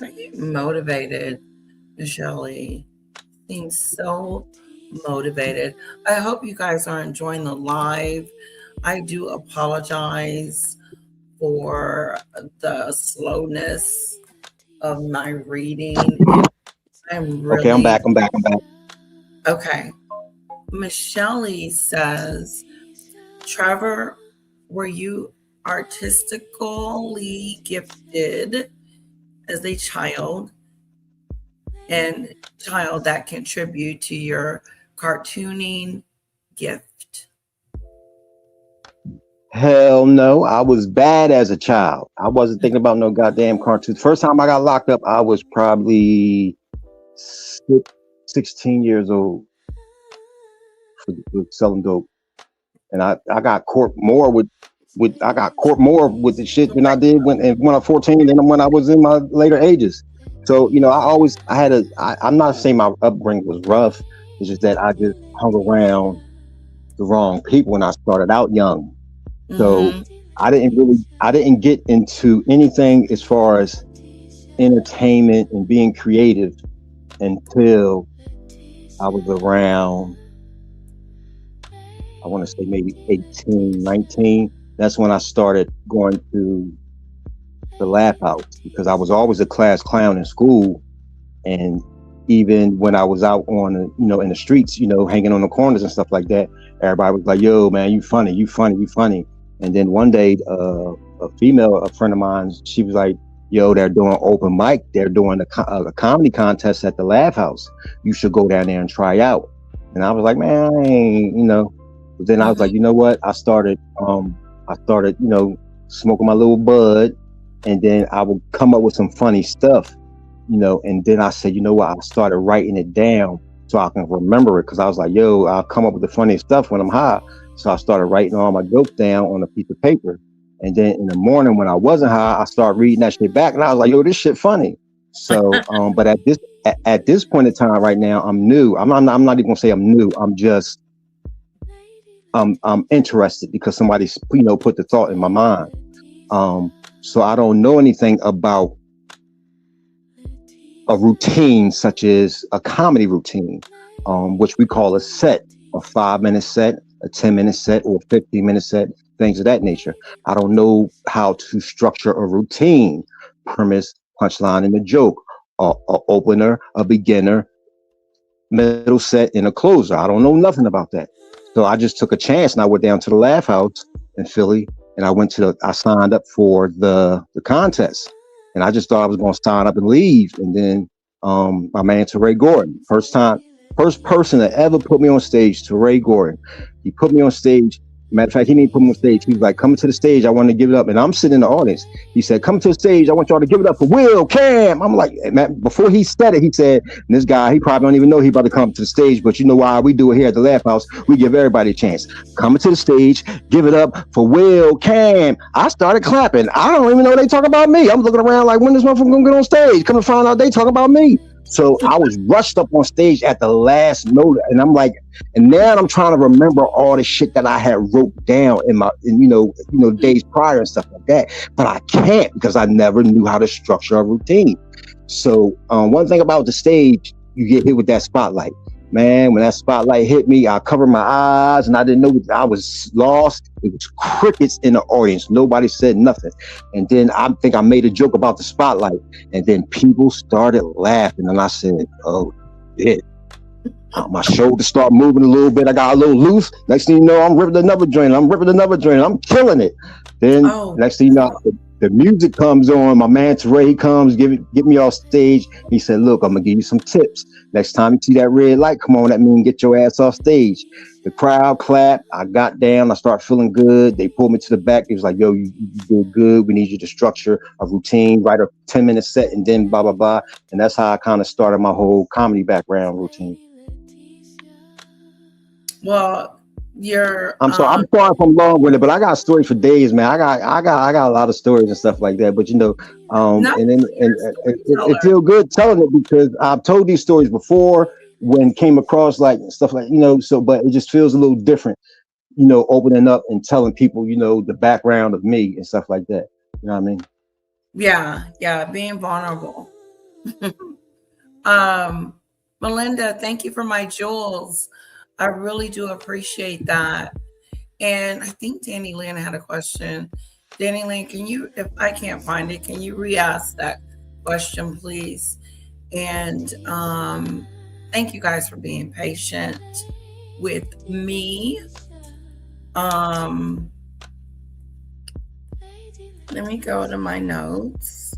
Are you motivated, Michelle Lee? Seems so motivated. I hope you guys are enjoying the live. I do apologize for the slowness of my reading. I'm really Okay, I'm back. okay. Michelle says, Trevor, were you artistically gifted as a child and child that contribute to your cartooning gift? Hell no, I was bad as a child. I wasn't thinking about no goddamn cartoons. First time I got locked up, I was probably 16 years old for selling dope, and I got court more with I got court more with the shit than I did when I was 14 than when I was in my later ages. So I had I'm not saying my upbringing was rough. It's just that I just hung around the wrong people when I started out young. So Mm-hmm. I didn't get into anything as far as entertainment and being creative until I was around, I want to say maybe 18, 19. That's when I started going to the laugh house because I was always a class clown in school. And even when I was out on in the streets, hanging on the corners and stuff like that, everybody was like, yo, man, you funny, you funny, you funny. And then one day, a friend of mine, she was like, yo, they're doing open mic. They're doing a comedy contest at the Laugh House. You should go down there and try out. And I was like, man, I ain't. But then I was like, you know what? I started, smoking my little bud, and then I would come up with some funny stuff, and then I said, you know what? I started writing it down so I can remember it because I was like, yo, I'll come up with the funniest stuff when I'm high. So I started writing all my jokes down on a piece of paper. And then in the morning when I wasn't high, I started reading that shit back, and I was like, yo, this shit funny. So, but at this point in time right now, I'm new. I'm not even gonna say I'm new. I'm interested because somebody's put the thought in my mind. So I don't know anything about a routine such as a comedy routine, which we call a set, a 5-minute set, a 10-minute set, or a 15-minute set, things of that nature. I don't know how to structure a routine, premise, punchline, and a joke, a opener, a beginner, middle set, and a closer. I don't know nothing about that. So I just took a chance and I went down to the Laugh House in Philly, and I signed up for the contest. And I just thought I was going to sign up and leave. And then my man, Trevor Gordon, first person that ever put me on stage, Trevor Gordon. He put me on stage. Matter of fact, he didn't put me on stage. He was like, coming to the stage, I want to give it up. And I'm sitting in the audience. He said, come to the stage, I want y'all to give it up for Will Cam. I'm like, man, before he said it, he said, this guy, he probably don't even know he about to come to the stage, but you know why we do it here at the Laugh House? We give everybody a chance. Coming to the stage, give it up for Will Cam. I started clapping. I don't even know they talk about me. I'm looking around like, when this motherfucker gonna get on stage? Come to find out they talk about me. So I was rushed up on stage at the last note, and I'm like, and now I'm trying to remember all the shit that I had wrote down in days prior and stuff like that. But I can't because I never knew how to structure a routine. So one thing about the stage, you get hit with that spotlight. Man, when that spotlight hit me, I covered my eyes and I didn't know I was lost. It was crickets in the audience. Nobody said nothing. And then I think I made a joke about the spotlight, and then people started laughing. And I said, oh, shit. My shoulders start moving a little bit. I got a little loose. Next thing you know, I'm ripping another joint. I'm killing it. Then next thing you know, the music comes on. My man Teray comes, get me off stage. He said, look, I'm gonna give you some tips. Next time you see that red light come on, that means get your ass off stage. The crowd clapped. I got down. I started feeling good. They pulled me to the back. He was like, yo, you did good. We need you to structure a routine, write a 10-minute set, and then blah, blah, blah. And that's how I kind of started my whole comedy background routine. Well, I'm sorry if I'm long with it, but I got stories for days, man. I got a lot of stories and stuff like that. But it feels good telling it because I've told these stories before when came across like stuff like but it just feels a little different, opening up and telling people, the background of me and stuff like that. You know what I mean? Yeah, being vulnerable. Melinda, thank you for my jewels. I really do appreciate that. And I think Danny Lynn had a question. Danny Lynn, can you, if I can't find it, can you re-ask that question, please? And thank you guys for being patient. with me. Let me go to my notes.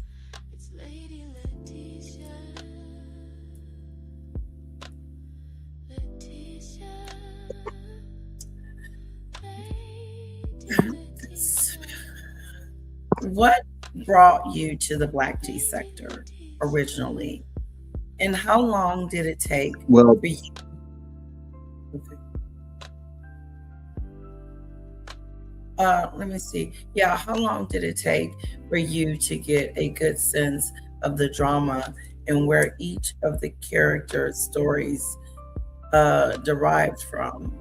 What brought you to the black tea sector originally, and how long did it take Well, for you? Let me see. Yeah, how long did it take for you to get a good sense of the drama and where each of the characters' stories derived from?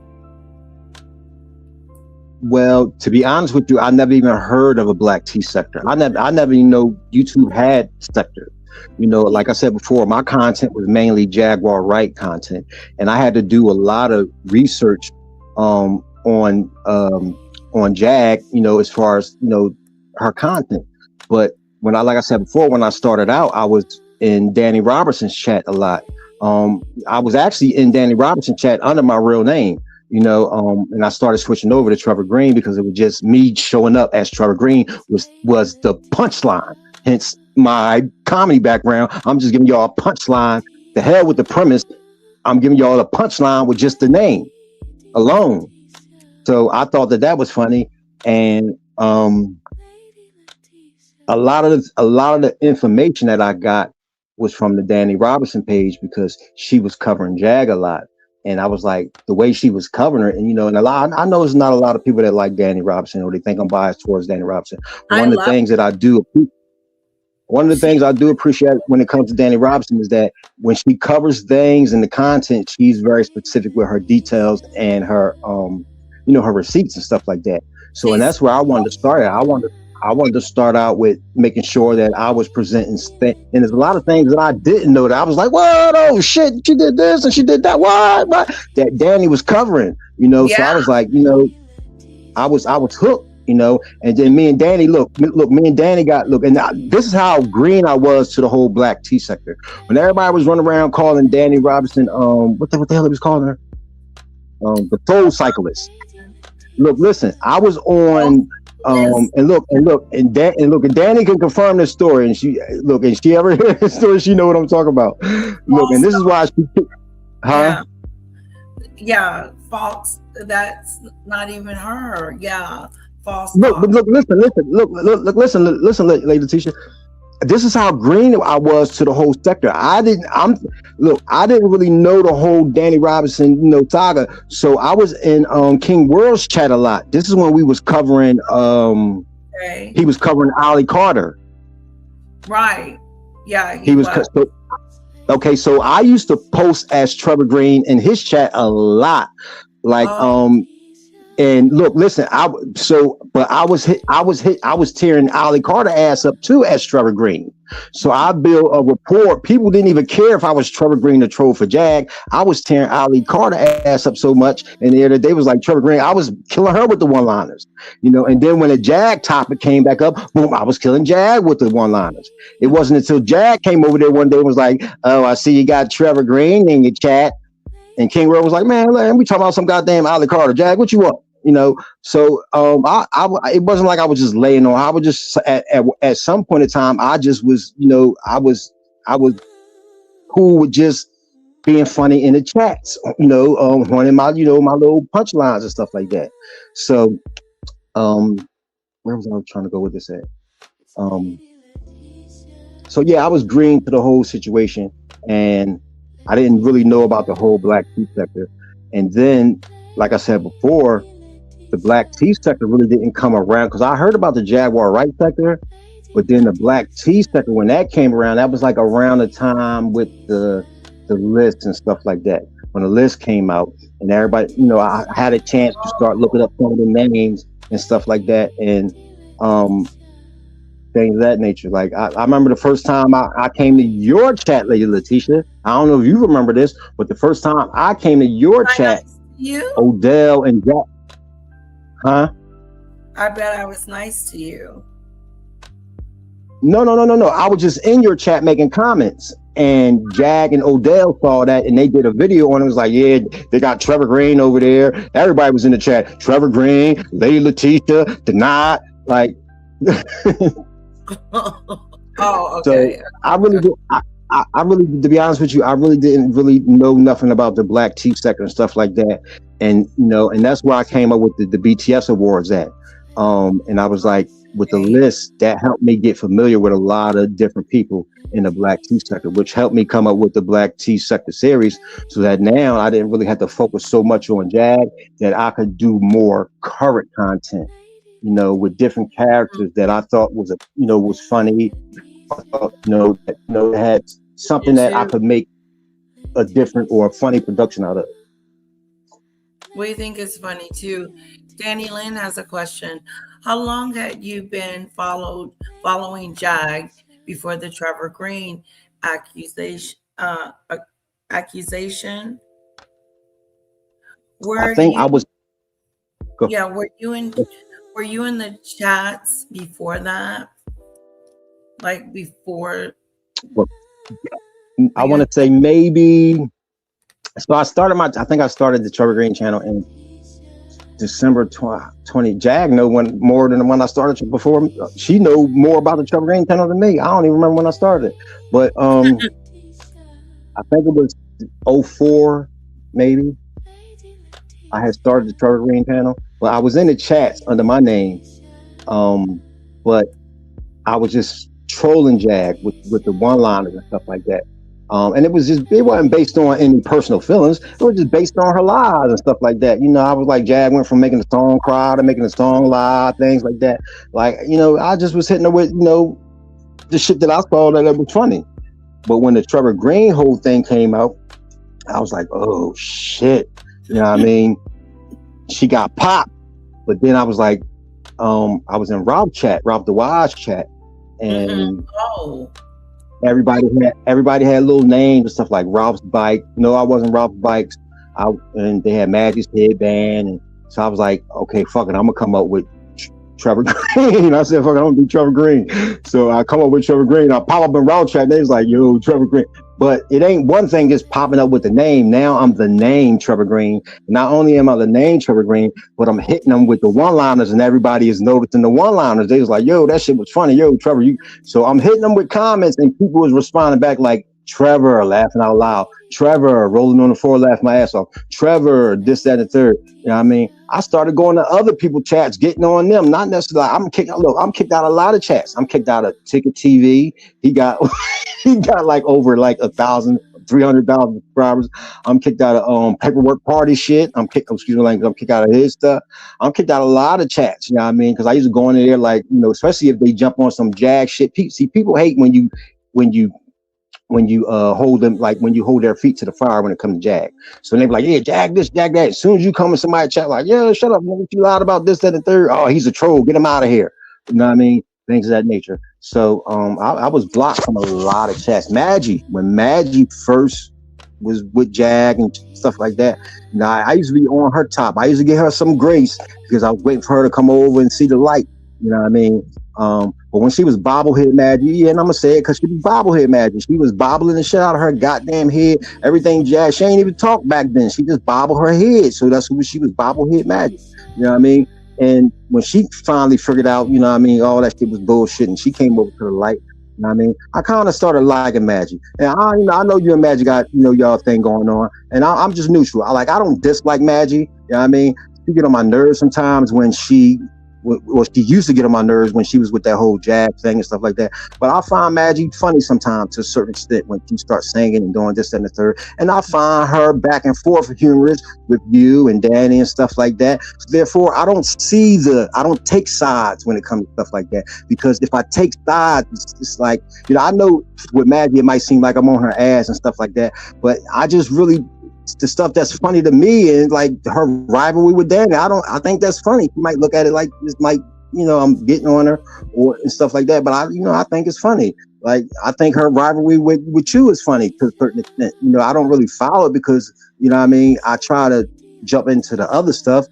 well, to be honest with you, I never even heard of a black tea sector. I never even know YouTube had sector. You know, like I said before, my content was mainly Jaguar Wright content, and I had to do a lot of research on Jag. You know, as far as her content. But like I said before, when I started out, I was in Danny Robertson's chat a lot. I was actually in Danny Robertson's chat under my real name. And I started switching over to Trevor Green because it was just me showing up as Trevor Green was the punchline. Hence my comedy background. I'm just giving y'all a punchline. The hell with the premise. I'm giving y'all a punchline with just the name alone. So I thought that was funny, and a lot of the information that I got was from the Danny Robinson page because she was covering Jag a lot. And I was like, the way she was covering her, and and I know there's not a lot of people that like Danny Robinson or they think I'm biased towards Danny Robinson. One of the things I do appreciate when it comes to Danny Robinson is that when she covers things and the content, she's very specific with her details and her her receipts and stuff like that. So, and that's where I wanted to start at. I wanted to start out with making sure that I was presenting, and there's a lot of things that I didn't know that I was like, what? Oh shit, she did this and she did that. What? That Danny was covering, So I was like, I was hooked, and then me and Danny, and this is how green I was to the whole black tea sector. When everybody was running around calling Danny Robinson, what the hell he was calling her? The soul cyclist. Look, listen, I was on, and Danny can confirm this story, and she ever hear this story, she know what I'm talking about. Look, and this is why she, yeah, false. That's not even her. Yeah, false. Look, listen, Lady Latesha. This is how green I was to the whole sector. I didn't really know the whole Danny Robinson, saga. So I was in King World's chat a lot. This is when we was covering he was covering Ollie Carter. Right. Yeah. He was. So I used to post as Trevor Green in his chat a lot. Like and look, listen, I was tearing Ollie Carter ass up too as Trevor Green. So I built a rapport. People didn't even care if I was Trevor Green or troll for Jag. I was tearing Ollie Carter ass up so much, and the other day was like Trevor Green. I was killing her with the one-liners, And then when the Jag topic came back up, boom, I was killing Jag with the one-liners. It wasn't until Jag came over there one day and was like, "Oh, I see you got Trevor Green in your chat." And King Roy was like, man, we talking about some goddamn Ollie Carter. Jag, what you want? So it wasn't like I was just laying on. I was just at some point in time, I just was, I was cool with just being funny in the chats, running my, my little punchlines and stuff like that. So, where was I trying to go with this at? So yeah, I was green to the whole situation, and I didn't really know about the whole black tea sector. And then, like I said before, the black tea sector really didn't come around because I heard about the Jaguar Wright sector, but then the black tea sector, when that came around, that was like around the time with the list and stuff like that. When the list came out and everybody, I had a chance to start looking up some of the names and stuff like that, and things of that nature. Like I remember the first time I came to your chat, Lady Latesha. I don't know if you remember this, but the first time I came to your chat, Odell and Jack. Huh? I bet I was nice to you. No. I was just in your chat making comments. And Jag and Odell saw that, and they did a video on it. It was like, yeah, they got Trevor Green over there. Everybody was in the chat. Trevor Green, Lady Latesha, Denied. Like, Oh, so okay. I really do. I really, to be honest with you, I really didn't really know nothing about the Black Tea sector and stuff like that. And and that's where I came up with the BTS awards at. And I was like, with the list, that helped me get familiar with a lot of different people in the Black Tea sector, which helped me come up with the Black Tea sector series, so that now I didn't really have to focus so much on Jag, that I could do more current content, with different characters that I thought was funny. I thought, that had something that I could make a different or a funny production out of. We think it's funny too. Danny Lynn has a question. How long had you been following Jag before the Trevor Green accusation? Accusation? I think I was. Yeah, were you in the chats before that? Like before? Well, I want to say maybe. So I think I started the Trevor Green channel in December 20. Jag know more than when I started before. She know more about the Trevor Green channel than me. I don't even remember when I started, but I think it was 04 maybe. I had started the Trevor Green channel, but I was in the chats under my name, but I was just trolling Jag with the one-liners and stuff like that. And it wasn't based on any personal feelings. It was just based on her lies and stuff like that. I was like, Jag went from making the song cry to making the song lie, things like that. Like, I just was hitting her with, the shit that I saw that was funny. But when the Trevor Green whole thing came out, I was like, oh shit. You know what I mean? She got popped. But then I was like, I was in Rob the Wise chat, and everybody had little names and stuff like Rob's Bike. No, I wasn't Rob's Bikes. And they had Magic's headband, and so I was like, okay, fuck it, I'm gonna come up with Trevor Green. I said, fuck it, I'm gonna do Trevor Green. So I come up with Trevor Green. I pop up in Rob chat, and they was like, yo, Trevor Green. But it ain't one thing just popping up with the name. Now I'm the name Trevor Green. Not only am I the name Trevor Green, but I'm hitting them with the one-liners, and everybody is noticing the one-liners. They was like, yo, that shit was funny. Yo, Trevor, you. So I'm hitting them with comments, and people was responding back like, Trevor, laughing out loud. Trevor, rolling on the floor, laughing my ass off. Trevor, this, that, and the third. You know what I mean? I started going to other people's chats, getting on them. Not necessarily. I'm kicked out a lot of chats. I'm kicked out of Ticket TV. He got like over like 300,000 subscribers. I'm kicked out of Paperwork Party shit. I'm kicked out of his stuff. I'm kicked out of a lot of chats. You know what I mean? Because I used to go in there like, especially if they jump on some Jag shit. See, people hate when you hold them, like when you hold their feet to the fire when it comes to Jag. So they be like, yeah, Jag this, Jag that. As soon as you come in somebody chat like, yeah, shut up, nigga, you lied about this, that, and third. Oh, he's a troll. Get him out of here. You know what I mean? Things of that nature. So I was blocked from a lot of chats. When Maggie first was with Jag and stuff like that, I used to be on her top. I used to give her some grace because I was waiting for her to come over and see the light. You know what I mean? But when she was bobblehead Maggie, and I'm gonna say it because she was bobblehead Maggie. She was bobbling the shit out of her goddamn head. Everything Jag. She ain't even talk back then. She just bobbled her head. So that's who she was, bobblehead Maggie. You know what I mean? And when she finally figured out, you know what I mean, all that shit was bullshit, and she came over to the light. You know what I mean? I kind of started liking Maggie. And I know you and Maggie got, y'all thing going on. And I'm just neutral. I don't dislike Maggie. You know what I mean? She get on my nerves sometimes when she used to get on my nerves when she was with that whole Jag thing and stuff like that. But I find Maggie funny sometimes to a certain extent when she starts singing and doing this, that, and the third. And I find her back and forth humorous with you and Danny and stuff like that. So therefore, I don't take sides when it comes to stuff like that. Because if I take sides, it's like, I know with Maggie, it might seem like I'm on her ass and stuff like that. But I just really, the stuff that's funny to me and like her rivalry with Danny, I think that's funny. You might look at it like this, like, I'm getting on her or and stuff like that, but I think it's funny. Like, I think her rivalry with you is funny to a certain extent. I don't really follow it because, what I mean, I try to jump into the other stuff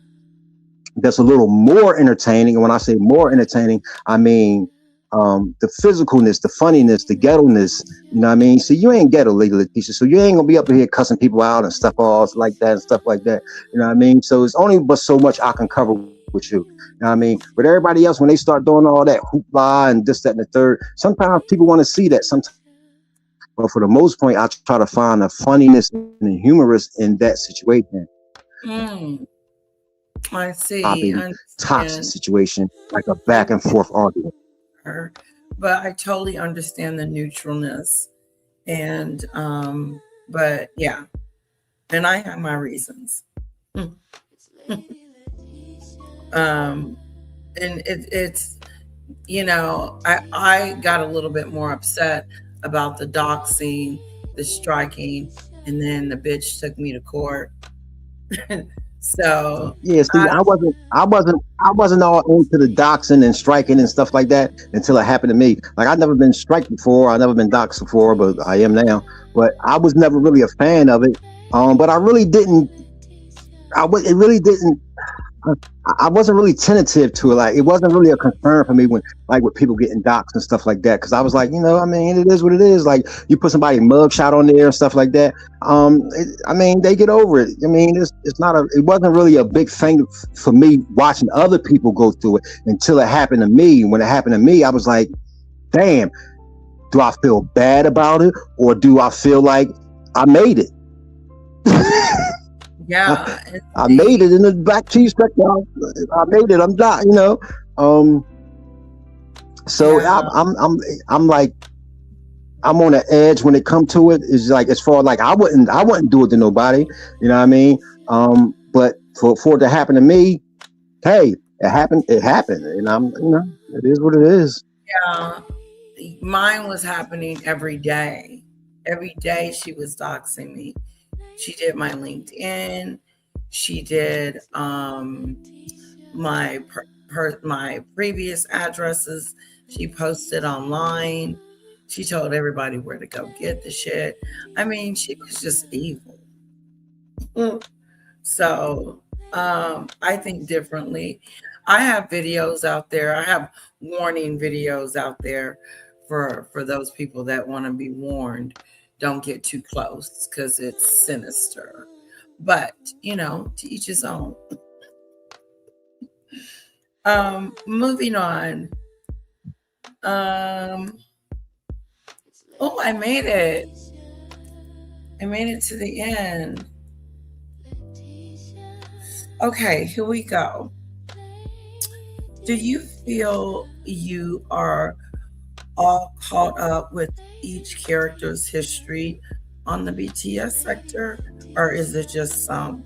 that's a little more entertaining. And when I say more entertaining, I mean the physicalness, the funniness, the ghetto-ness. You know what I mean? So you ain't ghetto, Lady Latesha. So you ain't gonna be up here cussing people out and stuff all like that and stuff like that. You know what I mean? So it's only but so much I can cover with you. You know what I mean? But everybody else, when they start doing all that hoopla and this, that, and the third, sometimes people want to see that. Sometimes, but for the most point, I try to find the funniness and the humorous in that situation. Mm, I see. Topping I toxic understand. situation, like a I back and forth argument. her, but I totally understand the neutralness. And but yeah, and I have my reasons. um, and it's I got a little bit more upset about the doxing, the striking, and then the bitch took me to court. So Yeah, see, I I wasn't all into the doxing and striking and stuff like that until it happened to me. Like I've never been striked before, I've never been doxed before, but I am now. But I was never really a fan of it. But I really didn't. It really didn't. I wasn't really tentative to it. Like it wasn't really a concern for me when, like, with people getting doxxed and stuff like that. Because I was like, I mean, it is what it is. Like you put somebody mug shot on there and stuff like that. I mean, they get over it. I mean, it's not a. It wasn't really a big thing for me watching other people go through it until it happened to me. When it happened to me, I was like, damn. Do I feel bad about it, or do I feel like I made it? yeah, I made it in the black cheese spectrum. I made it. I'm not, Um, so yeah, I'm like I'm on the edge when it comes to it. It's like as far like I wouldn't do it to nobody. You know what I mean? But for it to happen to me, hey, it happened. It happened, and it is what it is. yeah. Mine was happening every day. Every day she was doxing me. She did my LinkedIn. She did my my previous addresses. She posted online. She told everybody where to go get the shit. I mean, she was just evil. So I think differently. I have videos out there. I have warning videos out there for those people that want to be warned. Don't get too close because it's sinister. But to each his own. Moving on. Um, oh, I made it. I made it to the end. Okay, here we go. Do you feel you are all caught up with each character's history on the BTS sector, or is it just some?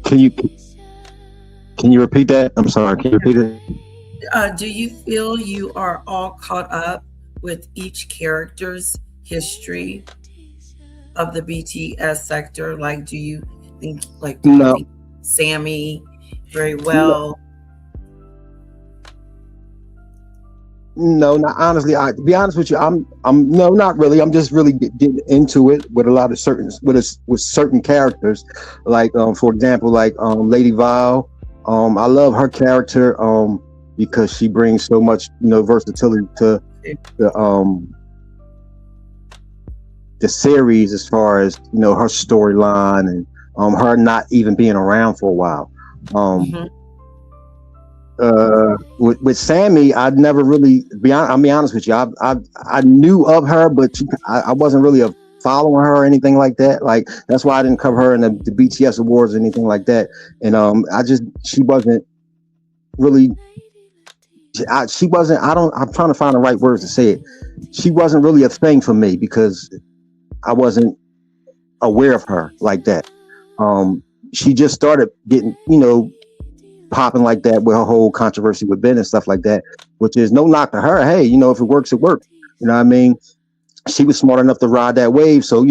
Can you repeat that? I'm sorry. Can you repeat it? Do you feel you are all caught up with each character's history of the BTS sector? Like, do you think No, Sammy very no, well? no. Not honestly. To be honest with you, I'm no, not really. I'm just really getting into it with a lot of with certain characters, like for example, like Lady Val. I love her character because she brings so much versatility to the the series as far as her storyline and her not even being around for a while. Um, Mhm. with Sammy, I'd never really I'll be honest with you. I knew of her, but I wasn't really a following her or anything like that. Like that's why I didn't cover her in the BTS awards or anything like that. And she wasn't really. She wasn't. I don't. I'm trying to find the right words to say it. She wasn't really a thing for me because I wasn't aware of her like that. Um, she just started getting, popping like that with her whole controversy with Ben and stuff like that, which is no knock to her. Hey, if it works, it works. You know what I mean? She was smart enough to ride that wave. So,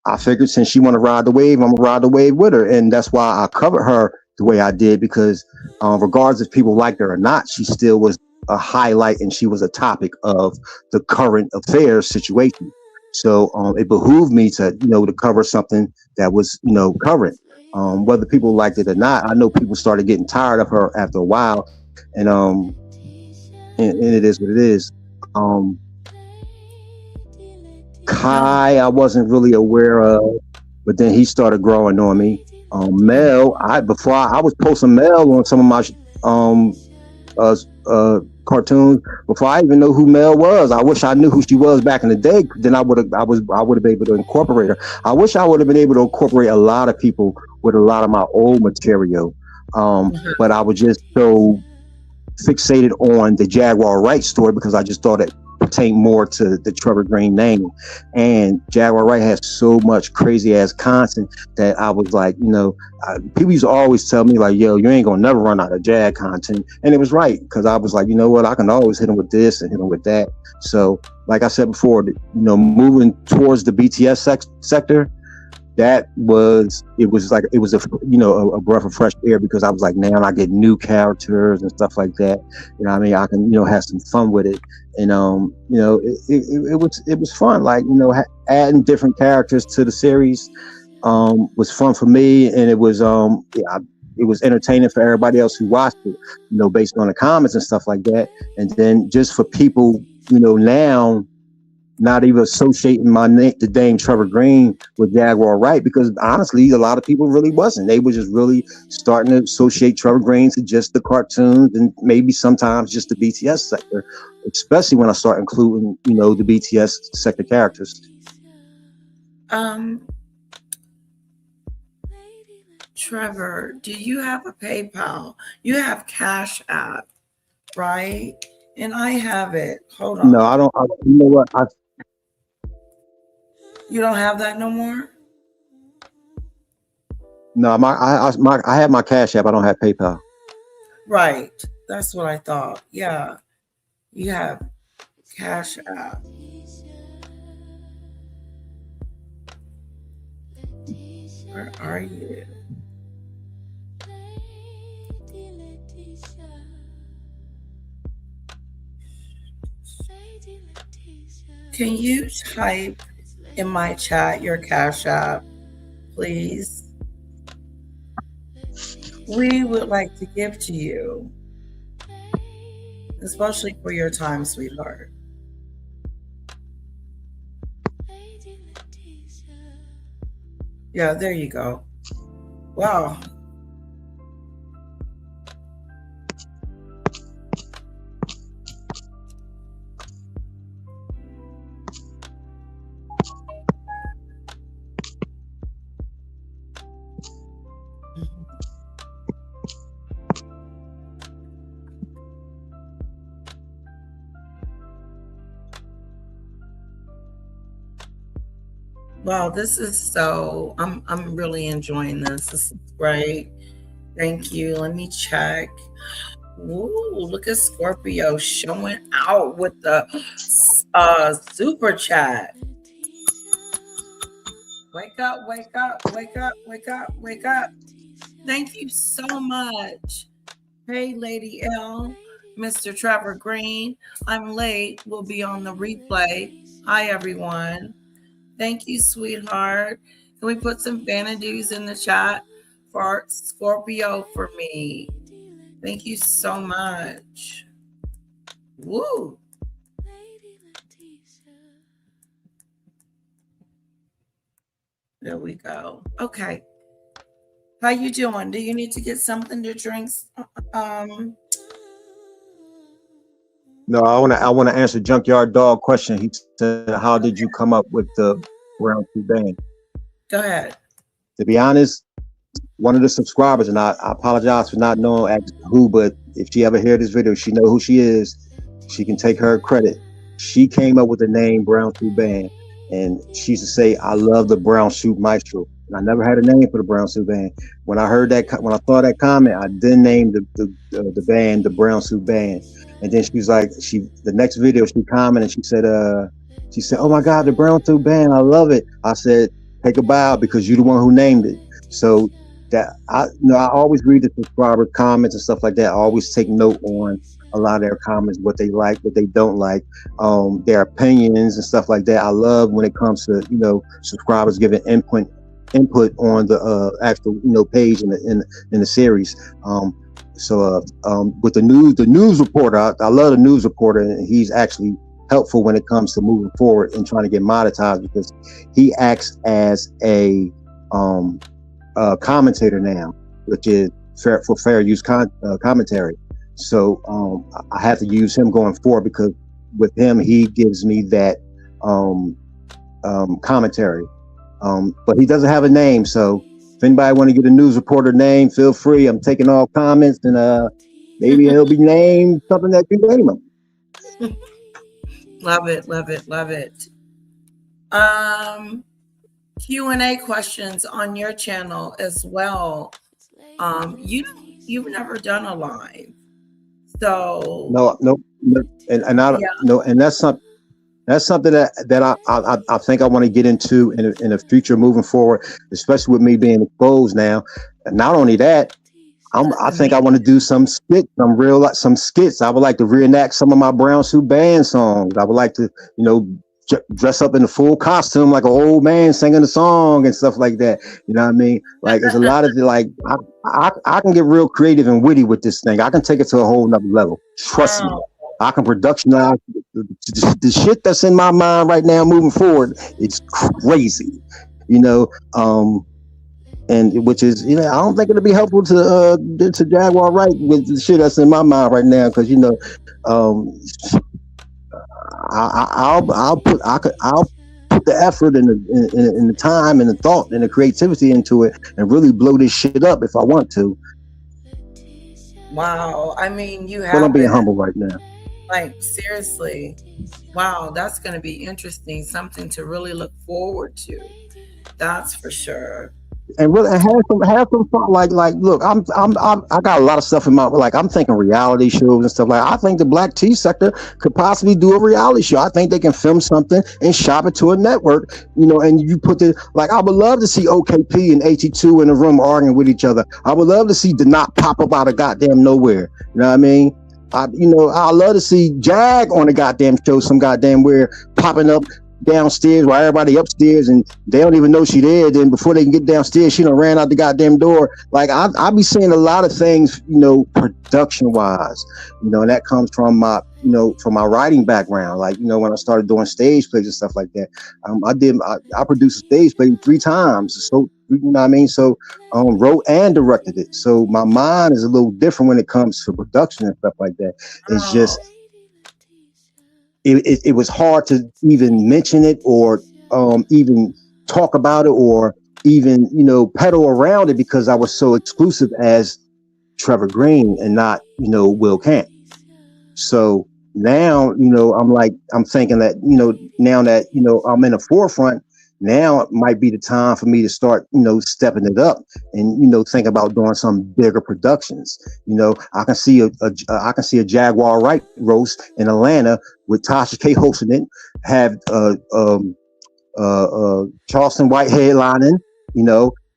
I figured since she want to ride the wave, I'm gonna ride the wave with her. And that's why I covered her the way I did, because regardless if people liked her or not, she still was a highlight and she was a topic of the current affairs situation. So it behooved me to cover something that was current. Whether people liked it or not, I know people started getting tired of her after a while and and it is what it is. Kai, I wasn't really aware of, but then he started growing on me. Mel, I was posting Mel on some of my um uh, cartoons before I even know who Mel was. I wish I knew who she was back in the day. Then I would have been able to incorporate her. I wish I would have been able to incorporate a lot of people with a lot of my old material. But I was just so fixated on the Jaguar Wright story because I just thought it pertained more to the Trevor Green name. And Jaguar Wright has so much crazy ass content that I was like, people used to always tell me like, yo, you ain't gonna never run out of Jag content. And it was right, because I was like, you know what, I can always hit him with this and hit him with that. So like I said before, moving towards the BTS sector, it was a breath of fresh air, because I was like, now I get new characters and stuff like that. I mean, I can have some fun with it, and it was fun. Like adding different characters to the series was fun for me, and it was it was entertaining for everybody else who watched it. Based on the comments and stuff like that, and then just for people now not even associating the name Trevor Green with Jaguar Wright, because honestly, a lot of people really wasn't. They were just really starting to associate Trevor Green to just the cartoons and maybe sometimes just the BTS sector, especially when I start including, the BTS sector characters. Trevor, do you have a PayPal? You have Cash App, right? And I have it. Hold on. No, I don't. You know what? You don't have that no more? No, I have my Cash App. I don't have PayPal. Right. That's what I thought. Yeah. You have Cash App. Where are you? Can you type in my chat your Cash App, please? We would like to give to you, especially for your time, sweetheart. Yeah, there you go. Wow. Wow, this is so I'm really enjoying this. This is great. Thank you. Let me check. Ooh, look at Scorpio showing out with the super chat. Wake up, wake up, wake up, wake up, wake up. Thank you so much. Hey, Lady L, Mr. Trevor Green. I'm late. We'll be on the replay. Hi, everyone. Thank you, sweetheart. Can we put some vanities in the chat for Scorpio for me? Thank you so much. Woo. There we go. Okay. How you doing? Do you need to get something to drink? No, I want to answer Junkyard Dog question. He said, "How did you come up with the Brown Suit Band?" Go ahead. To be honest, one of the subscribers, and I apologize for not knowing who, but if she ever hear this video, she know who she is. She can take her credit. She came up with the name Brown Suit Band, and she used to say, "I love the Brown Suit Maestro." And I never had a name for the Brown Suit Band. When I saw that comment, I then named the band the Brown Suit Band. And then she was like, the next video she commented, she said, "Oh my God, the Brown Suit Band, I love it." I said, "Take a bow, because you're the one who named it." So that I always read the subscriber comments and stuff like that. I always take note on a lot of their comments, what they like, what they don't like, their opinions and stuff like that. I love when it comes to subscribers giving input on the actual page in the series. With the news reporter, I love the news reporter, and he's actually helpful when it comes to moving forward and trying to get monetized because he acts as a commentator now, which is for fair use commentary. So I have to use him going forward because with him he gives me that commentary. But he doesn't have a name, so if anybody want to get a news reporter name, feel free. I'm taking all comments, and maybe he'll be named something that you name him. Love it, love it, love it. Q&A questions on your channel as well. You've never done a live, so no, and I no, and that's something that I think I want to get into in a future moving forward, especially with me being exposed now. And not only that, I think I want to do some skits, some skits. I would like to reenact some of my Brown Suit Band songs. I would like to, dress up in a full costume like an old man singing a song and stuff like that. You know what I mean? Like there's a lot of I can get real creative and witty with this thing. I can take it to a whole nother level. Trust me. I can productionize the shit that's in my mind right now moving forward. It's crazy, and which is, I don't think it'll be helpful to Jaguar Wright with the shit that's in my mind right now, because I'll put the effort and the time and the thought and the creativity into it and really blow this shit up if I want to. Wow, I mean, you have. But I'm being humble right now. Like seriously, wow, that's going to be interesting. Something to really look forward to. That's for sure. And really have some fun. Like look, I got a lot of stuff in my, like, I'm thinking reality shows and stuff. Like, I think the Black tea sector could possibly do a reality show. I think they can film something and shop it to a network, and you put I would love to see OKP and HE2 in a room arguing with each other. I would love to see Denot pop up out of goddamn nowhere. You know what I mean? I love to see Jag on a goddamn show, some goddamn where popping up downstairs while everybody upstairs and they don't even know she there. Then before they can get downstairs, she done ran out the goddamn door. Like I be seeing a lot of things, production wise, and that comes from my, from my writing background. Like, when I started doing stage plays and stuff like that, I produced a stage play 3 times. So, you know what I mean? So, wrote and directed it. So my mind is a little different when it comes to production and stuff like that. It's just, it was hard to even mention it or even talk about it or even, pedal around it because I was so exclusive as Trevor Green and not, Will Camp. So now, I'm thinking that, now that, I'm in the forefront, now it might be the time for me to start, stepping it up and, think about doing some bigger productions. I can see a Jaguar Wright roast in Atlanta with Tasha K hosting it, have Charleston White headlining,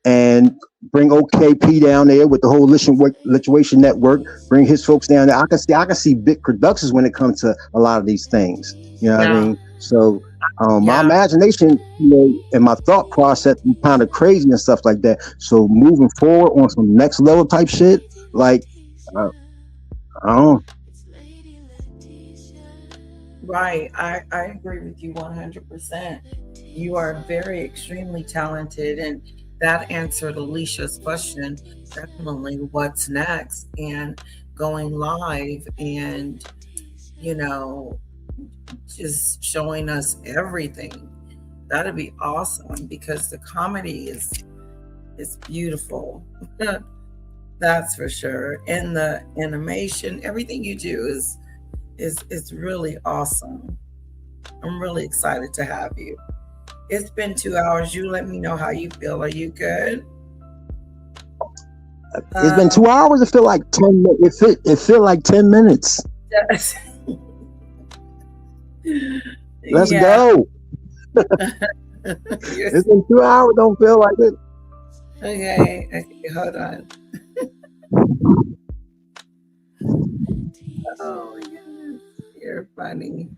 and bring OKP down there with the whole Lituation Network, bring his folks down there. I can see big productions when it comes to a lot of these things. You know what I mean? So my imagination, and my thought process is kind of crazy and stuff like that. So moving forward on some next level type shit, like I don't know. Right. I agree with you 100%. You are very extremely talented, and that answered Alicia's question. Definitely what's next, and going live and, just showing us everything. That'd be awesome because the comedy is beautiful. That's for sure. And the animation, everything you do is really awesome. I'm really excited to have you. It's been 2 hours. You let me know how you feel. Are you good? It's been 2 hours. It feel like 10 minutes. It feel like 10 minutes. Yes. Let's go. It's been 2 hours. Don't feel like it. Okay, hold on. Oh, yes. You're funny.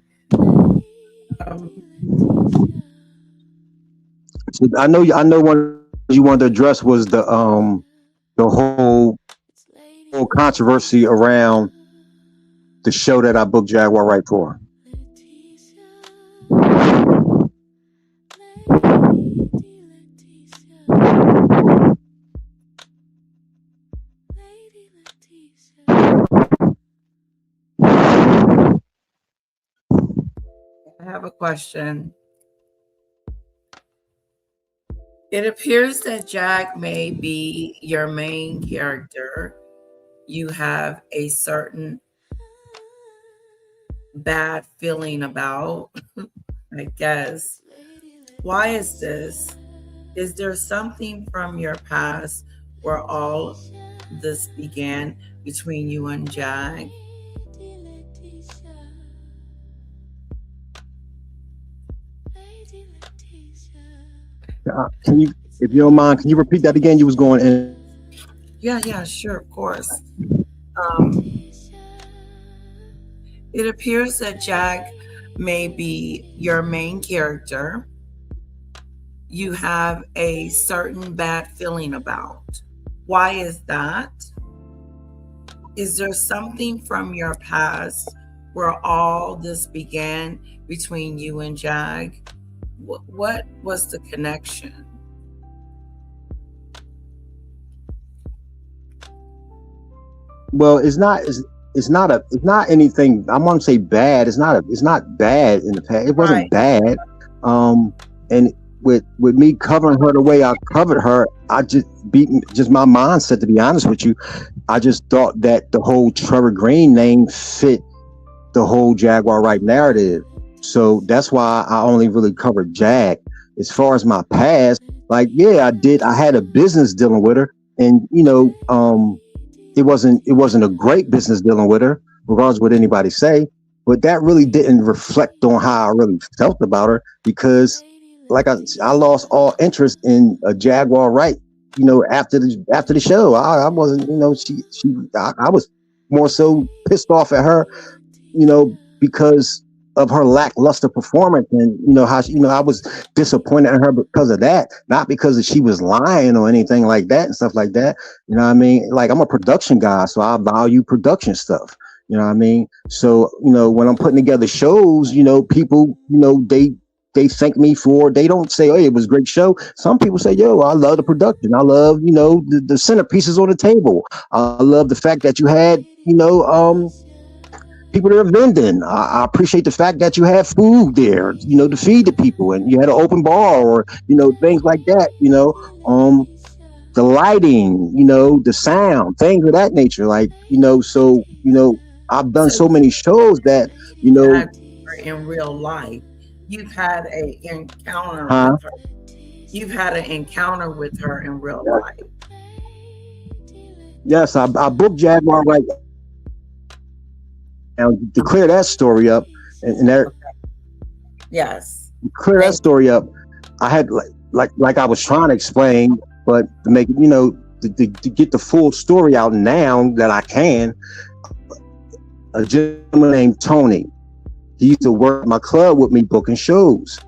I know one you wanted to address was the whole whole controversy around the show that I booked Jaguar Wright for. I have a question. It appears that Jack may be your main character. You have a certain bad feeling about, I guess. Why is this? Is there something from your past where all this began between you and Jack? Can you, if you don't mind, can you repeat that again? You was going in. Yeah, sure, of course. It appears that Jack may be your main character. You have a certain bad feeling about. Why is that? Is there something from your past where all this began between you and Jack? What was the connection? Well, it's not anything. I want to say bad. It's not bad in the past. It wasn't bad. And with me covering her the way I covered her, I just my mindset, to be honest with you. I just thought that the whole Trevor Green name fit the whole Jaguar Wright narrative. So that's why I only really covered Jag. As far as my past, like, yeah, I had a business dealing with her, and it wasn't a great business dealing with her, regardless of what anybody say. But that really didn't reflect on how I really felt about her, because like I lost all interest in a Jaguar Wright. After the show, I wasn't. I was more so pissed off at her, because of her lackluster performance, and how I was disappointed in her because of that, not because she was lying or anything like that and stuff like that. You know what I mean? Like, I'm a production guy, so I value production stuff. You know what I mean? So when I'm putting together shows, people, they thank me for. They don't say, "Oh, it was a great show." Some people say, "Yo, I love the production. I love the centerpieces on the table. I love the fact that you had people that are vending. I appreciate the fact that you have food there, to feed the people, and you had an open bar, or things like that. The lighting, the sound, things of that nature. Like, so I've done so many shows that in real life, you've had a encounter huh? with her. You've had an encounter with her in real life. Yes, I booked Jaguar Wright. Now, to clear that story up, and there, Yes. clear that story up, I had like I was trying to explain, but to make it, to get the full story out now that I can. A gentleman named Tony, he used to work at my club with me booking shows.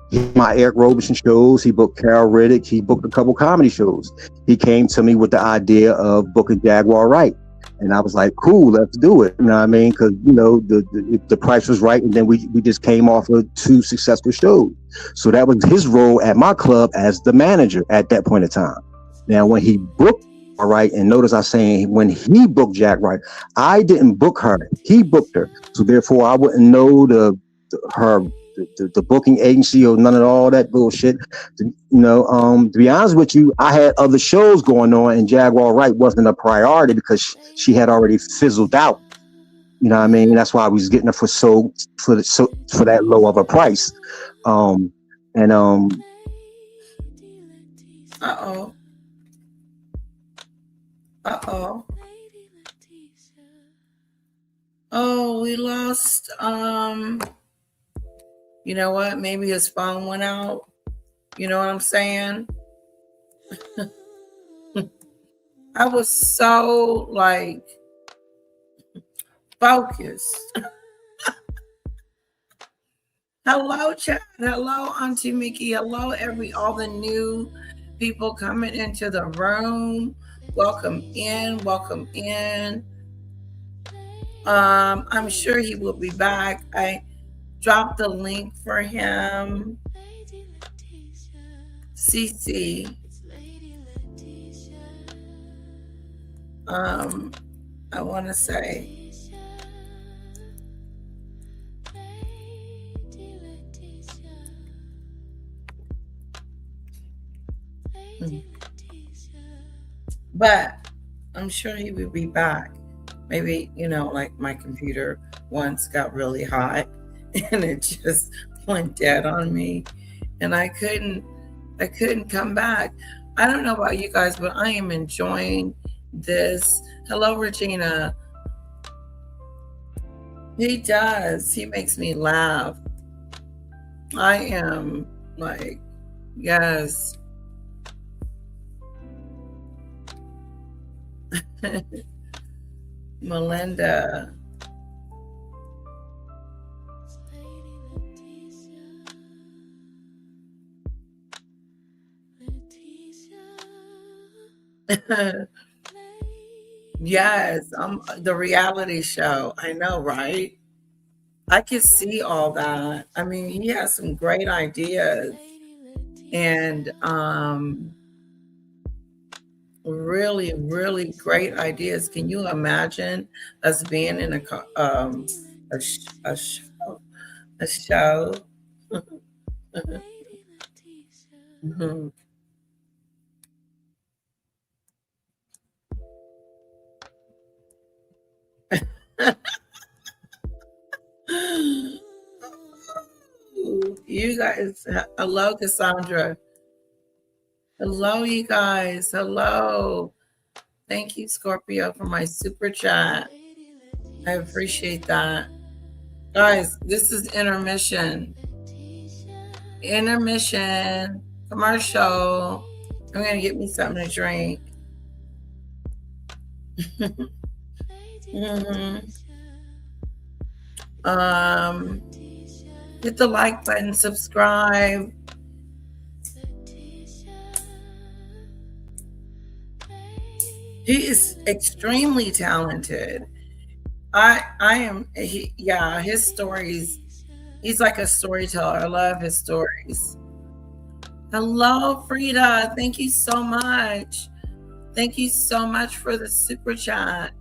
He booked my Eric Roberson shows. He booked Carol Riddick. He booked a couple comedy shows. He came to me with the idea of booking Jaguar Wright. And I was like, cool, let's do it. You know what I mean? Because, the price was right. And then we just came off of 2 successful shows. So that was his role at my club as the manager at that point in time. Now, when he booked Jack Wright, and notice I saying when he booked Jack Wright, I didn't book her. He booked her. So therefore, I wouldn't know the booking agency or none of all that bullshit. To be honest with you, I had other shows going on, and Jaguar Wright wasn't a priority because she had already fizzled out. You know what I mean? That's why I was getting her for that low of a price. Uh-oh. Oh, we lost. You know what? Maybe his phone went out. You know what I'm saying? I was so focused. Hello, chat. Hello, Auntie Mickey. Hello, all the new people coming into the room. Welcome in. Welcome in. I'm sure he will be back. I dropped the link for him. CC. I want to say. But I'm sure he will be back. Maybe, like my computer once got really hot and it just went dead on me and I couldn't come back. I don't know about you guys, but I am enjoying this. Hello, Regina. He does. He makes me laugh. I am like, yes. Melinda. Yes, the reality show. I know, right? I can see all that. I mean, he has some great ideas and really, really great ideas. Can you imagine us being in a show? A show? Mhm. You guys, hello, Cassandra. Hello, you guys. Hello. Thank you, Scorpio, for my super chat. I appreciate that. Guys, this is intermission. Intermission. Commercial. I'm going to get me something to drink. Hit the like button, subscribe. He is extremely talented. His stories, he's like a storyteller. I love his stories. Hello, Frida. Thank you so much. Thank you so much for the super chat.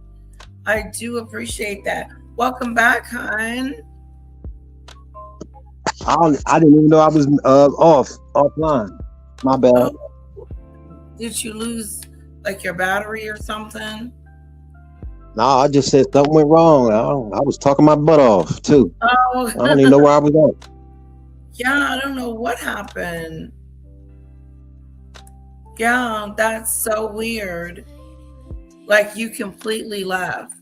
I do appreciate that. Welcome back, hon. I didn't even know I was offline. My bad. Oh, did you lose like your battery or something? No, I just said something went wrong. I was talking my butt off too. Oh, I don't even know where I was at. Yeah, I don't know what happened. Yeah, that's so weird. Like you completely left.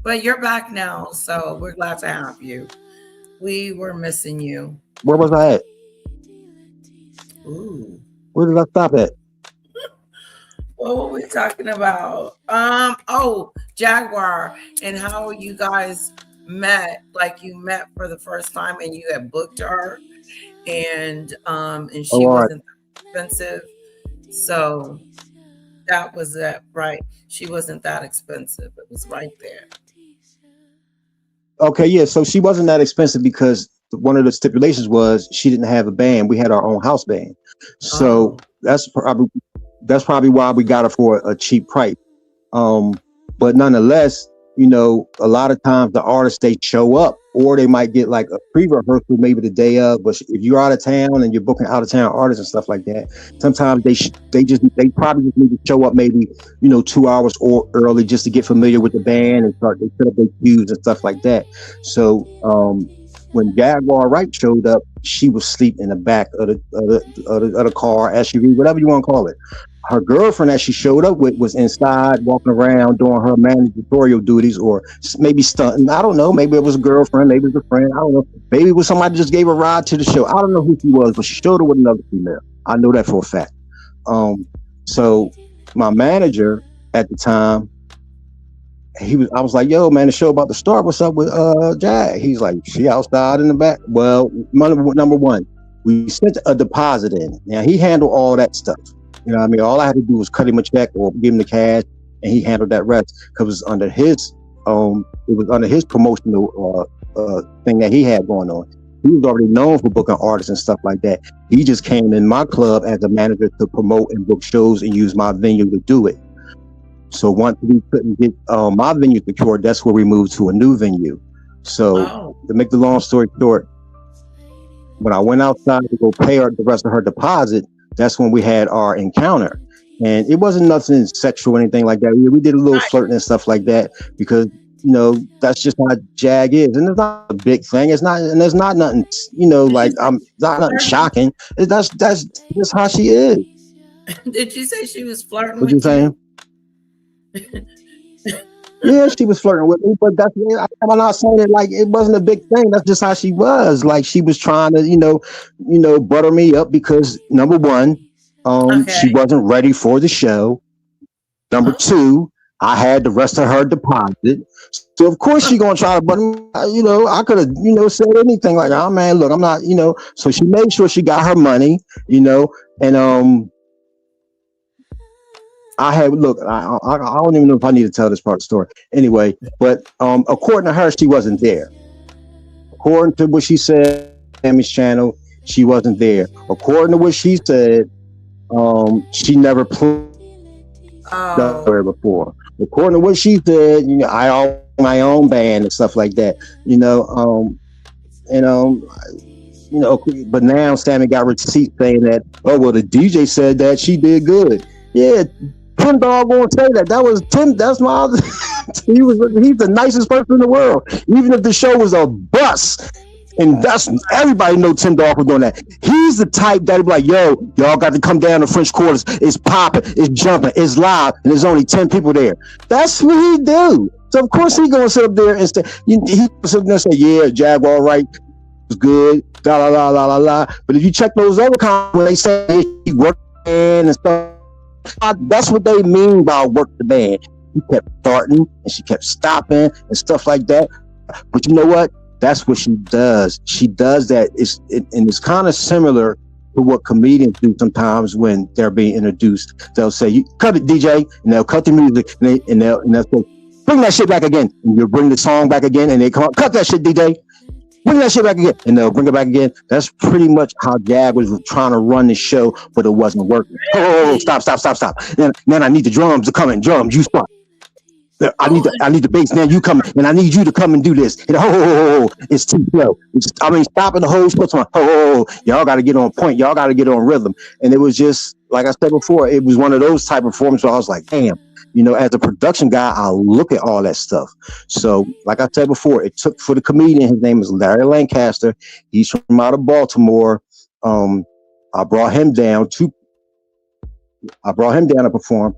But you're back now, so we're glad to have you. We were missing you. Where was I at? Ooh. Where did I stop at? What were we talking about? Jaguar and how you guys met. Like you met for the first time and you had booked her and she wasn't expensive. So that was it, right? She wasn't that expensive. It was right there. Okay, yeah. So she wasn't that expensive because one of the stipulations was she didn't have a band. We had our own house band. So that's probably why we got her for a cheap price. But nonetheless, a lot of times the artists, they show up or they might get like a pre-rehearsal maybe the day of. But if you're out of town and you're booking out of town artists and stuff like that, sometimes they probably just need to show up maybe 2 hours or early just to get familiar with the band and they set up their cues and stuff like that. So when Jaguar Wright showed up, she was asleep in the back of the car, SUV, whatever you want to call it. Her girlfriend that she showed up with was inside walking around doing her managerial duties or maybe stunting. I don't know. Maybe it was a girlfriend. Maybe it was a friend. I don't know. Maybe it was somebody just gave a ride to the show. I don't know who she was, but she showed up with another female. I know that for a fact. So my manager at the time, I was like, yo, man, the show about to start. What's up with Jag? He's like, she outside in the back. Well, number one, we sent a deposit in. Now he handled all that stuff. You know what I mean? All I had to do was cut him a check or give him the cash, and he handled that rest because it was under his promotional thing that he had going on. He was already known for booking artists and stuff like that. He just came in my club as a manager to promote and book shows and use my venue to do it. So once we couldn't get my venue secured, that's where we moved to a new venue. So to make the long story short, when I went outside to go pay her the rest of her deposit, that's when we had our encounter. And it wasn't nothing sexual or anything like that. We did a little flirting and stuff like that because, you know, that's just how Jag is. And it's not a big thing. It's not, and there's not nothing, you know, like not nothing shocking. That's just how she is. Did you say she was flirting what with you saying? Yeah, she was flirting with me, but I'm not saying it like it wasn't a big thing. That's just how she was. Like she was trying to, you know, butter me up because number one, she wasn't ready for the show. Number two, I had the rest of her deposit. So of course she gonna try to butter me. You know, I could have, you know, said anything like, "Oh man, look, I'm not," you know. So she made sure she got her money, you know, and I had I don't even know if I need to tell this part of the story anyway. But according to her, she wasn't there. According to what she said, Sammy's channel, she wasn't there. According to what she said, she never played there before. According to what she said, you know, I own my own band and stuff like that. You know, you know, but now Sammy got receipts saying that, oh well, the DJ said that she did good. Yeah. Tim Dog won't say that. That was Tim. That's my. He's the nicest person in the world. Even if the show was a bust, and that's everybody know Tim Dog was doing that. He's the type that'd be like, "Yo, y'all got to come down to French Quarters. It's popping, it's jumping, it's live, and there's only 10 people there." That's what he do. So of course he gonna sit up there and say, he sit up there and say, "Yeah, Jaguar, right." Good, la la la la la la. But if you check those other comments, when they say he worked and stuff, that's what they mean by work the band. She kept starting and she kept stopping and stuff like that. But you know what? That's what she does. She does that. And it's kind of similar to what comedians do sometimes when they're being introduced. They'll say, "You cut it, DJ," and they'll cut the music and they'll say, "Bring that shit back again." And you'll bring the song back again, and they come, "Cut that shit, DJ. Bring that shit back again," and they'll bring it back again. That's pretty much how Jag was trying to run the show, but it wasn't working. Oh, stop. Then I need the drums to come in. Drums, you start. I need the bass. Now you come, and I need you to come and do this. And it's too slow. Stopping the whole show. Y'all got to get on point. Y'all got to get on rhythm. And it was just like I said before. It was one of those type of performances where I was like, damn. You know, as a production guy, I look at all that stuff. So, like I said before, it took for the comedian. His name is Larry Lancaster. He's from out of Baltimore. I brought him down to perform.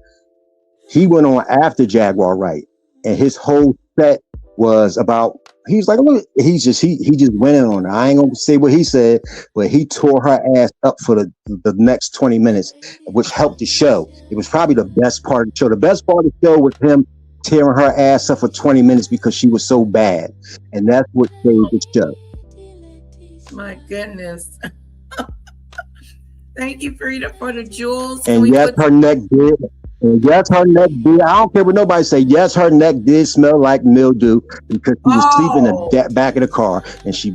He went on after Jaguar Wright, and his whole set was about. He's like, look, he just went in on her. I ain't gonna say what he said, but he tore her ass up for the next 20 minutes, which helped the show. It was probably the best part of the show. The best part of the show was him tearing her ass up for 20 minutes because she was so bad, and that's what saved the show. My goodness. Thank you, Frida, for the jewels. And yes, her neck did. And yes, her neck did. I don't care what nobody say. Yes, her neck did smell like mildew because she was sleeping in the back of the car, and she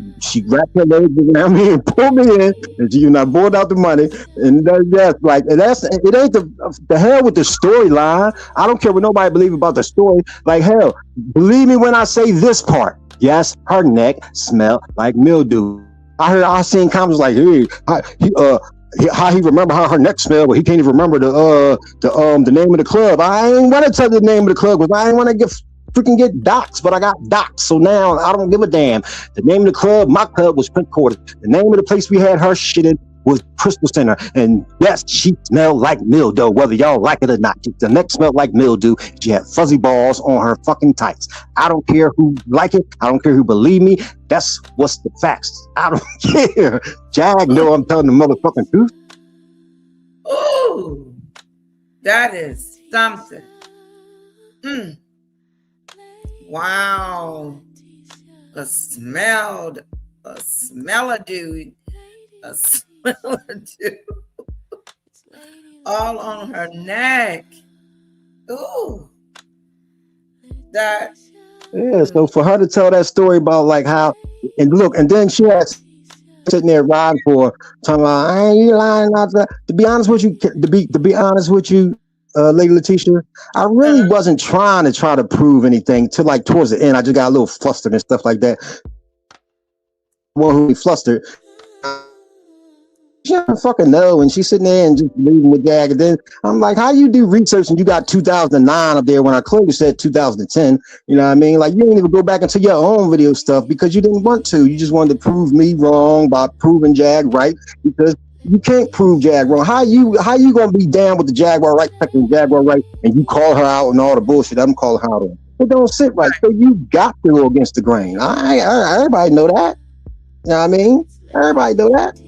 wrapped her legs around me and pulled me in, and she pulled out the money. And yes, like and it ain't the hell with the storyline. I don't care what nobody believe about the story. Like hell, believe me when I say this part. Yes, her neck smelled like mildew. I seen comments like, "Hey, how he remember how her neck smelled, but he can't even remember the name of the club." I ain't want to tell the name of the club because I ain't want to get doxxed, but I got doxxed, so now I don't give a damn. The name of the club, my club, was Prince Quarters. The name of the place we had her shit in was Crystal Center, and yes, she smelled like mildew, whether y'all like it or not. The neck smelled like mildew. She had fuzzy balls on her fucking tights. I don't care who like it. I don't care who believe me. That's what's the facts. I don't care. Jag know I'm telling the motherfucking truth. Oh, that is something. Wow. A smell of dew. all on her neck. Ooh, that. Yeah, so for her to tell that story about like how, and look, and then she had sitting there riding for talking about, ain't you lying out there? To be honest with you, to be honest with you, Lady Latesha, I really wasn't try to prove anything till like towards the end. I just got a little flustered and stuff like that. One who flustered. She don't fucking know, and she's sitting there and just leaving with Jag. And then I'm like, how you do research and you got 2009 up there when I clearly said 2010? You know what I mean? Like, you didn't even go back into your own video stuff because you didn't want to. You just wanted to prove me wrong by proving Jag right, because you can't prove Jag wrong. How you gonna be down with the Jaguar right, checking Jaguar right, and you call her out and all the bullshit I'm calling her out on? It don't sit right. So you got to go against the grain. Everybody know that. You know what I mean? Everybody know that.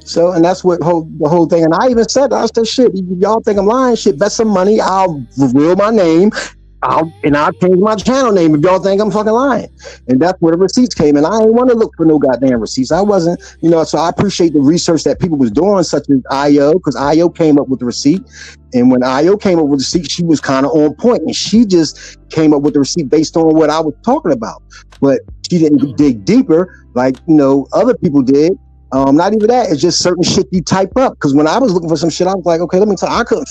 So, and that's what the whole thing. And I even said, I said, shit, y'all think I'm lying? Shit, bet some money I'll reveal my name. I'll change my channel name if y'all think I'm fucking lying. And that's where the receipts came. And I didn't want to look for no goddamn receipts. I wasn't, so I appreciate the research that people was doing, such as IO, because IO came up with the receipt. And when IO came up with the receipt, she was kind of on point. And she just came up with the receipt based on what I was talking about. But she didn't dig deeper like, other people did. Not even that. It's just certain shit you type up. Because when I was looking for some shit, I was like, okay, let me tell. I can't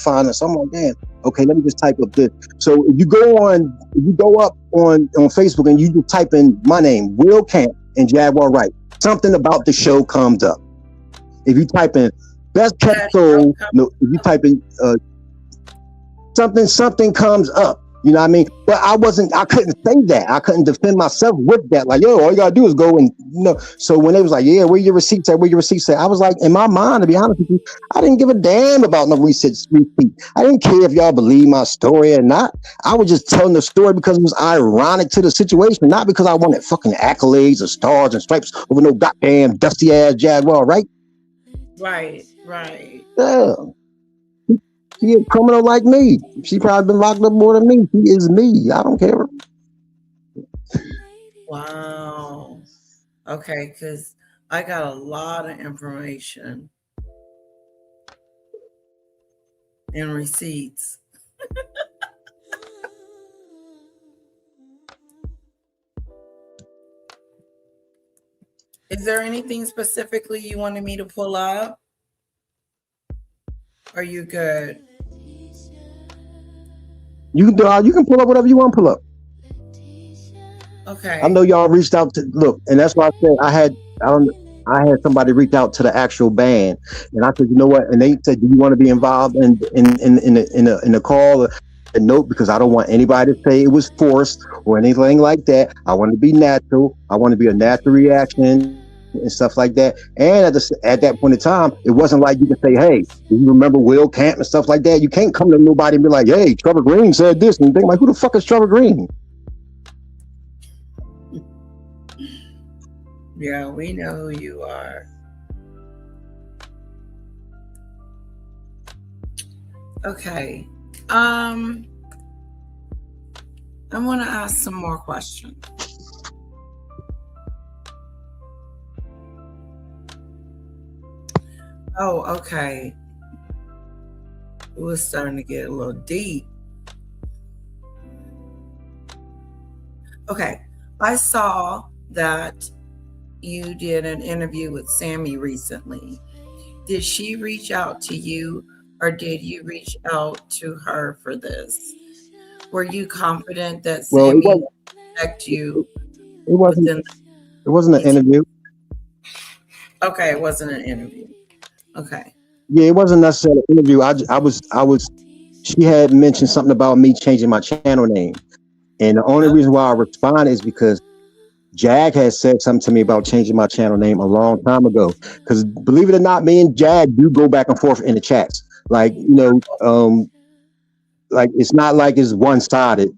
find this. So I'm like, damn. Okay, let me just type up this. So if you go up on Facebook and you just type in my name, Will Camp and Jaguar Wright, something about the show comes up. If you type in best kept soul, if you type in something comes up. You know what I mean? But I couldn't say that. I couldn't defend myself with that. Like, yo, all you gotta do is go and, So when they was like, yeah, where your receipts at? Where your receipts at? I was like, in my mind, to be honest with you, I didn't give a damn about no receipt. I didn't care if y'all believe my story or not. I was just telling the story because it was ironic to the situation, not because I wanted fucking accolades or stars and stripes over no goddamn dusty ass Jaguar, right? Right. Yeah. She a criminal like me. She probably been locked up more than me. She is me. I don't care. Wow. Okay, because I got a lot of information and receipts. Is there anything specifically you wanted me to pull up? Are you good? You can pull up whatever you want to pull up. Okay. I know y'all reached out to look, and that's why I said I had somebody reach out to the actual band, and I said, you know what? And they said, do you want to be involved in the call? And nope, because I don't want anybody to say it was forced or anything like that. I want to be natural. I want to be a natural reaction and stuff like that. And at that point in time, it wasn't like you can say, hey, do you remember Will Camp and stuff like that? You can't come to nobody and be like, hey, Trevor Green said this, and think like, who the fuck is Trevor Green? Yeah, we know who you are. Okay. I want to ask some more questions. Oh, okay. It was starting to get a little deep. Okay. I saw that you did an interview with Sammy recently. Did she reach out to you, or did you reach out to her for this? Were you confident that Sammy would protect you? It wasn't an interview. Okay, it wasn't an interview. Okay. Yeah, it wasn't necessarily an interview. I was. She had mentioned something about me changing my channel name, and the only reason why I responded is because Jag had said something to me about changing my channel name a long time ago. Because believe it or not, me and Jag do go back and forth in the chats. Like, like it's not like it's one-sided.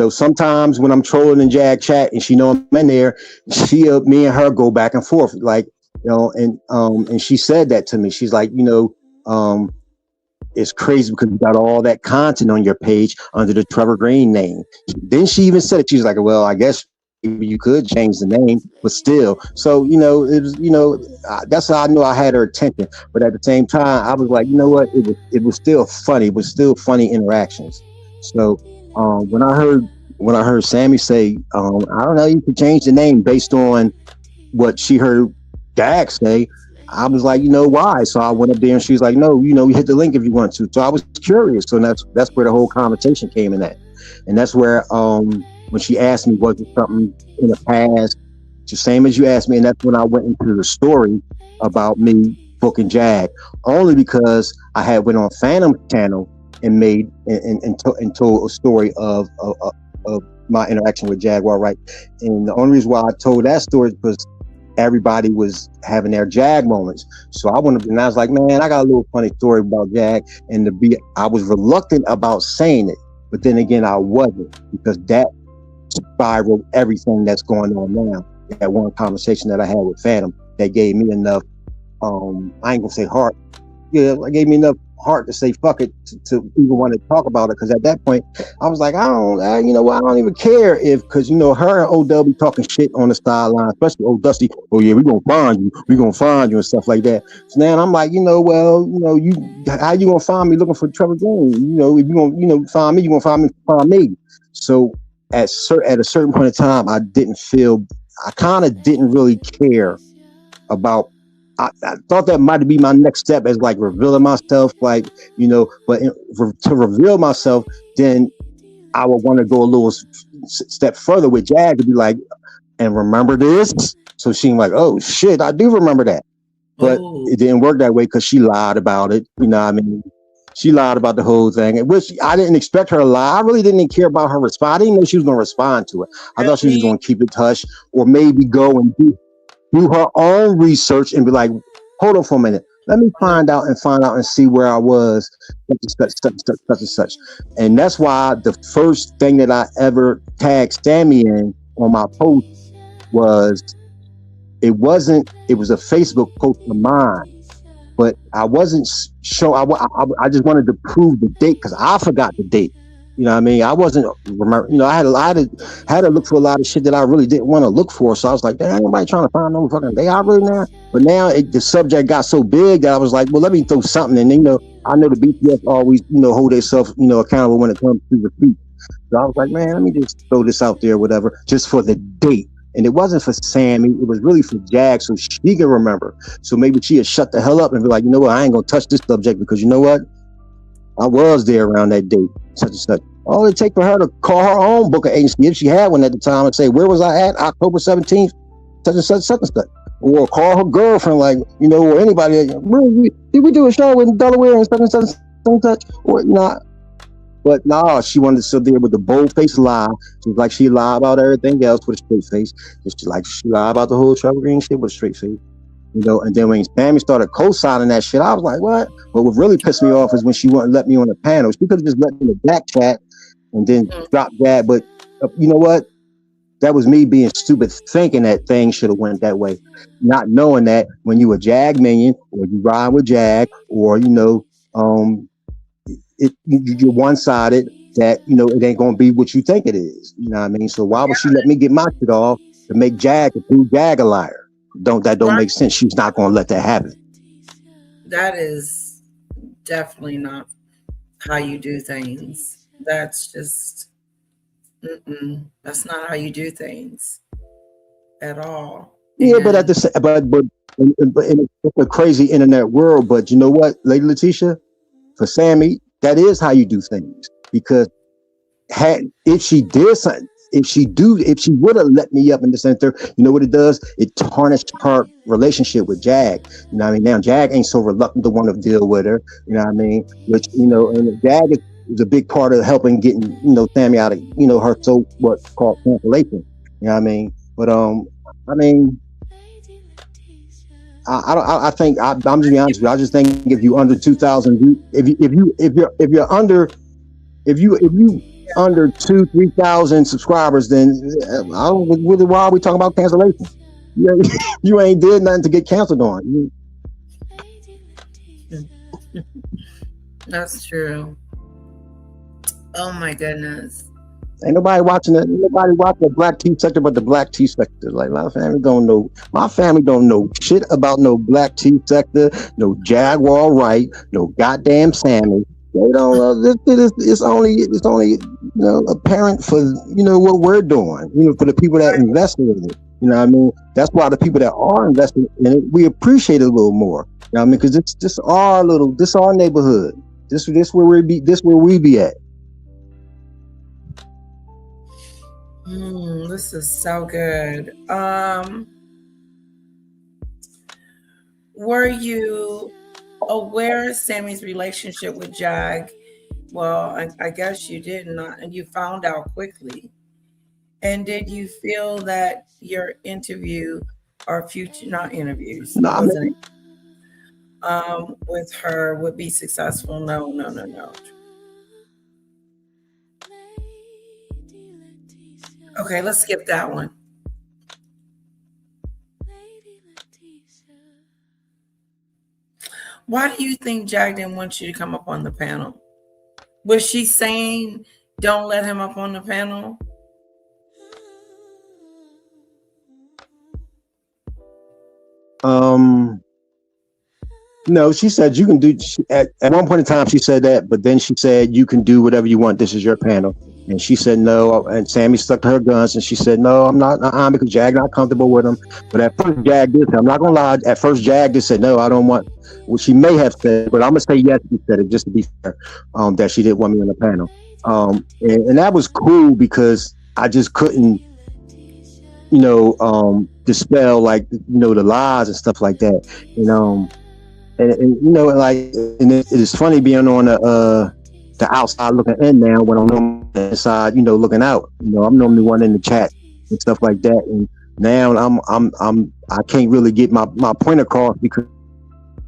Sometimes when I'm trolling in Jag chat and she know I'm in there, me and her go back and forth. Like, and she said that to me. She's like, it's crazy because you got all that content on your page under the Trevor Green name. Then she even said it. She's like, well, I guess maybe you could change the name, but still. So, it was, that's how I knew I had her attention. But at the same time, I was like, you know what? It was still funny. It was still funny interactions. So, when I heard Sammy say, I don't know, you could change the name based on what she heard Dag say, I was like, why? So I went up there and she was like, no, you hit the link if you want to. So I was curious. So that's where the whole conversation came in at. And that's where when she asked me, was it something in the past, the same as you asked me, and that's when I went into the story about me booking Jag, only because I had went on Phantom channel and made and told a story of my interaction with Jaguar, right? And the only reason why I told that story is because everybody was having their Jag moments. So I went up and I was like, man, I got a little funny story about Jag, and I was reluctant about saying it, but then again, I wasn't, because that spiraled everything that's going on now. That one conversation that I had with Phantom that gave me enough, I ain't gonna say heart. Yeah, it gave me enough heart to say fuck it to even want to talk about it, because at that point I was like, I don't even care if, because her and Odell be talking shit on the sideline, especially old Dusty. Oh yeah, we're gonna find you and stuff like that. So now I'm like, how you gonna find me looking for Trevor Green? If you gonna find me, you gonna find me. So at a certain point in time, I kind of didn't really care about. I thought that might be my next step, as like revealing myself, but to reveal myself, then I would want to go a little step further with Jag to be like, and remember this? So she's like, oh shit, I do remember that. But it didn't work that way because she lied about it. You know what I mean? She lied about the whole thing, which I didn't expect her to lie. I really didn't care about her response. I didn't know she was going to respond to it. I thought she was going to keep it hush, or maybe go and do her own research and be like, hold on for a minute. Let me find out and see where I was, such and such. And that's why the first thing that I ever tagged Sammy in on my post was, it was a Facebook post of mine, but I wasn't sure. I just wanted to prove the date because I forgot the date. You know what I mean? I wasn't remember. I had to look for a lot of shit that I really didn't want to look for. So I was like, ain't nobody trying to find no fucking day. I really now. But now the subject got so big that I was like, well, let me throw something. And I know the BTS always hold themselves accountable when it comes to the feet. So I was like, man, let me just throw this out there, whatever, just for the date. And it wasn't for Sammy. It was really for Jag, so she can remember. So maybe she had shut the hell up and be like, you know what? I ain't gonna touch this subject because you know what? I was there around that date, such and such. All it take for her to call her own booking agency, if she had one at the time, and say, where was I at? October 17th, such and such. Or call her girlfriend, like, or anybody. Did we do a show in Delaware and such? Or not. But no, she wanted to sit there with the bold-faced lie. She was like, she lied about everything else with a straight face. She lied about the whole Trevor Green shit with a straight face. And then when Sammy started co-signing that shit, I was like, what? But what really pissed me off is when she wouldn't let me on the panel. She could have just let me in the back chat and then drop that. But you know what? That was me being stupid, thinking that things should have went that way. Not knowing that when you a Jag minion, or you ride with Jag, or, you're one-sided, that, it ain't going to be what you think it is. You know what I mean? So why would she let me get my shit off to make Jag, to prove Jag a liar? Don't make sense. She's not going to let that happen. That is definitely not how you do things. That's just, that's not how you do things at all. Yeah, but at it's a crazy internet world. But you know what, Lady Latesha, for Sammy, that is how you do things. Because if she did something, if she would have let me up in the center, you know what it does? It tarnished her relationship with Jag. You know what I mean? Now Jag ain't so reluctant to want to deal with her. You know what I mean? Which, and Jag is a big part of helping getting, Sammy out of, her what's called cancellation. You know what I mean? But I think I'm just be honest with you. I just think if you under 2,000, if you're under 2,000-3,000 subscribers, then why are we talking about cancellation? You ain't did nothing to get canceled on. That's true. Oh my goodness. Ain't nobody watching it. Ain't nobody watching the black tea sector but the black tea sector. Like my family don't know. My family don't know shit about no black tea sector, no Jaguar Wright, no goddamn Sammy. They don't. It's only apparent for what we're doing. For the people that invest in it. You know what I mean? That's why the people that are investing in it, we appreciate it a little more. You know what I mean? Because it's just this our neighborhood. This where we be at. This is so good. Were you aware of Sammy's relationship with Jag? Well, I guess you did not, and you found out quickly. And did you feel that your interview or future, not interviews, wasn't it? With her would be successful? No. Okay, let's skip that one. Why do you think Jag didn't want you to come up on the panel? Was she saying, don't let him up on the panel? No, she said you can do. At one point in time, she said that, but then she said you can do whatever you want. This is your panel, and she said no. And Sammy stuck to her guns, and she said no, I'm not. Because Jag not comfortable with him. But at first, Jag did. I'm not gonna lie. At first, Jag just said no, I don't want. Well, she may have said, but I'm gonna say yes. She said it just to be fair. That she didn't want me on the panel. And that was cool because I just couldn't, dispel the lies and stuff like that. And it is funny being on the outside looking in now when I'm on the inside, looking out. I'm normally one in the chat and stuff like that. And now I can't really get my point across because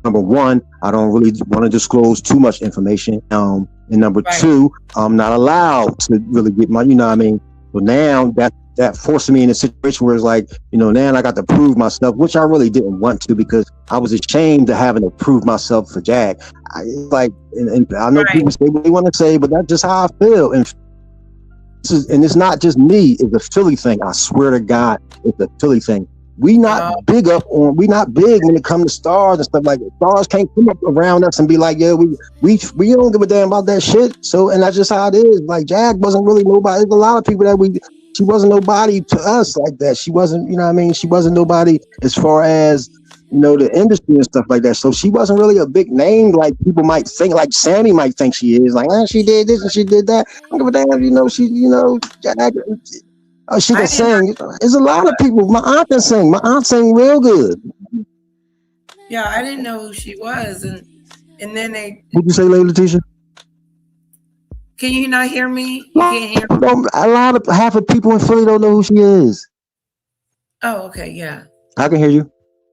number one, I don't really want to disclose too much information. And number two, I'm not allowed to really get my, So now that forced me in a situation where it's like, now I got to prove myself, which I really didn't want to because I was ashamed of having to prove myself for Jag. And I know people say what they want to say, but that's just how I feel. And it's not just me, it's a Philly thing. I swear to God, it's a Philly thing. We not big when it comes to stars and stuff like that. Stars can't come up around us and be like, yeah, we don't give a damn about that shit. So, and that's just how it is. Like Jag wasn't really nobody. There's a lot of people that she wasn't nobody to us like that. She wasn't, she wasn't nobody as far as, the industry and stuff like that. So she wasn't really a big name like people might think, like Sammy might think she is. Like, she did this and she did that. I don't give a damn, Jag. She can sing. There's a lot of people. My aunt can sing. My aunt sang real good. Yeah, I didn't know who she was, and then they. What'd you say, Lady Latesha? Can you not hear me? You can't hear me? Half of people in Philly don't know who she is. Oh, okay, yeah. I can hear you.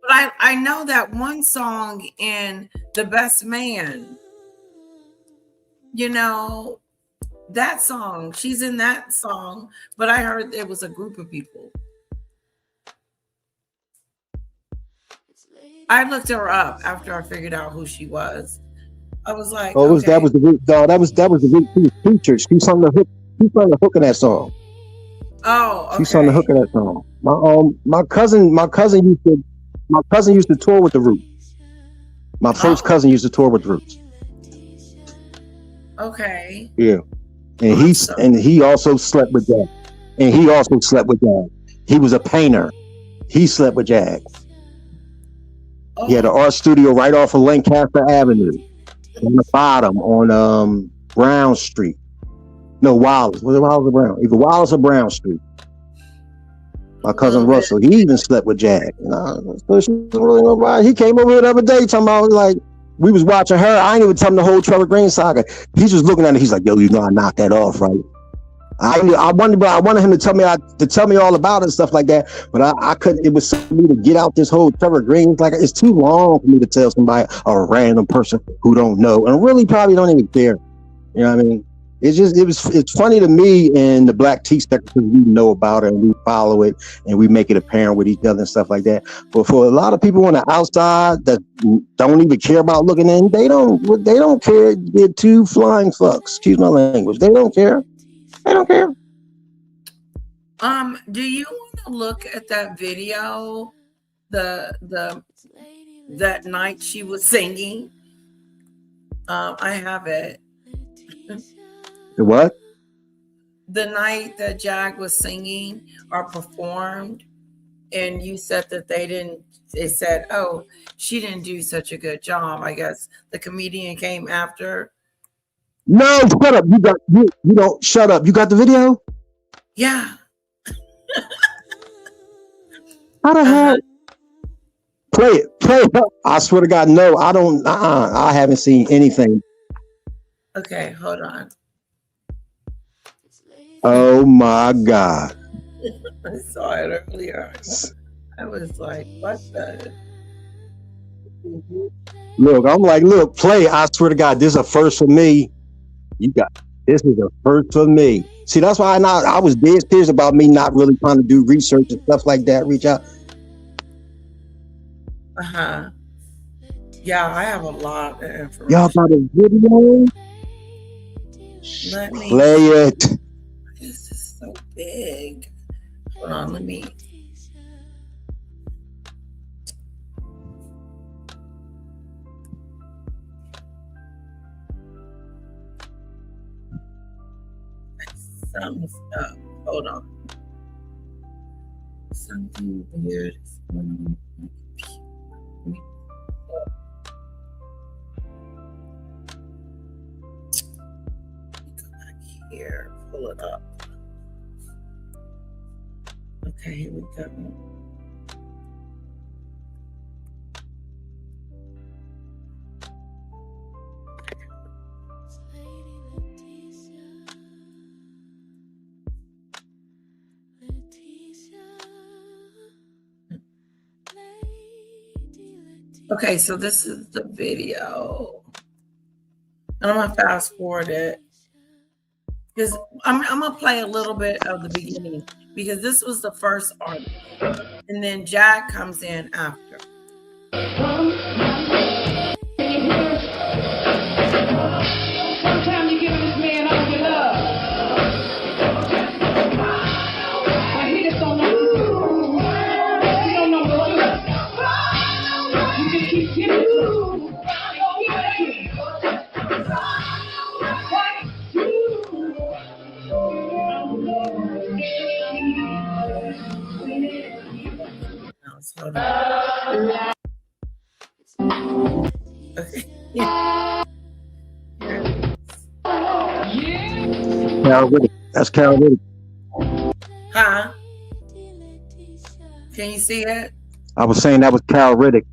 But I know that one song in The Best Man. That song, she's in that song, but I heard it was a group of people. I looked her up after I figured out who she was. I was like, that was the group. No, that was the group she was featured. She sung the hook. She sung the hook of that song. Oh, okay. She sung the hook of that song. My cousin used to tour with the Roots. My first cousin used to tour with the Roots. Okay. Yeah. And he also slept with Jag. He was a painter. He slept with Jag. Oh. He had an art studio right off of Lancaster Avenue. On the bottom on Brown Street. No, Wallace. Was it Wallace or Brown? Either Wallace or Brown Street. My cousin Russell, he even slept with Jag. So she wasn't really nobody. He came over here the other day talking about like we was watching her. I ain't even tell him the whole Trevor Green saga. He's just looking at it. He's like, yo, I knocked that off, right? I wanted him to tell me all about it and stuff like that, but I couldn't. It was for me to get out this whole Trevor Green. It's like it's too long for me to tell somebody, a random person who don't know and really probably don't even care. You know what I mean? It's funny to me in the black tea sector because we know about it and we follow it and we make it apparent with each other and stuff like that. But for a lot of people on the outside that don't even care about looking in, they don't care. They're two flying fucks. Excuse my language. They don't care. They don't care. Do you want to look at that video? That night she was singing. I have it. The what? The night that Jag was singing or performed, and you said that they said, oh, she didn't do such a good job. I guess the comedian came after. No, shut up. You don't shut up. You got the video? Yeah. How the hell? Play it. I swear to God, no, I don't. I haven't seen anything. Okay, hold on. Oh my God. I saw it earlier. I was like, what the? Look, I'm like, look, play. I swear to God, this is a first for me. This is a first for me. See, that's why I was dead serious about me not really trying to do research and stuff like that. Reach out. Yeah, I have a lot of information. Y'all got a video? Let me play it. This is so big. Hold on, let me. Some stuff. Hold on. Something weird is going on. Go back here. Pull it up. Okay, here we go. Okay, so this is the video. And I'm gonna fast forward it because I'm gonna play a little bit of the beginning because this was the first artist, and then Jack comes in after. Sometimes you give this man all your love, but he just don't know. He don't know what you just keep giving it to him. Okay. Carol Riddick. That's Carol Riddick. Huh? Can you see it? I was saying that was Carol Riddick.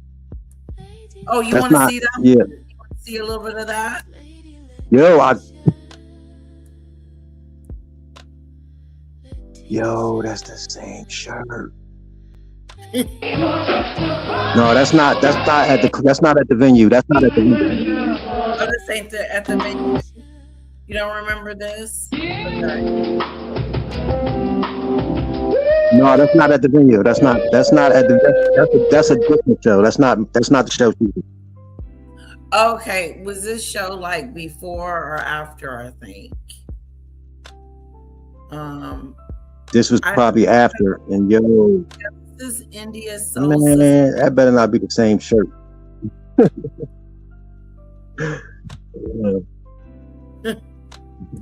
Oh, you want to see that? Yeah. You want to see a little bit of that? Yo, that's the same shirt. No, that's not at the venue. That's not at the venue. Oh, this ain't at the venue. You don't remember this? Okay. No, that's not at the venue. That's not at the. That's a different show. That's not the show. Okay, was this show like before or after? I think. This was probably after. And yo, this is India Soul man, Sister. that better not be the same shirt.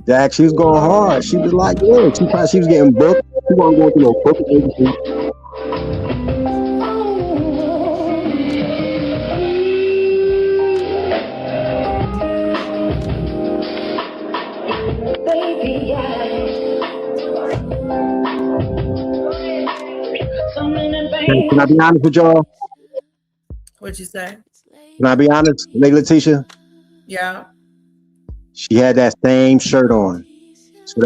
Jack, she was going hard. She was like, yeah, she was getting booked. She wasn't going to no booking agency. Can I be honest with y'all? What'd you say? Can I be honest, Lady Latesha? Yeah. She had that same shirt on. So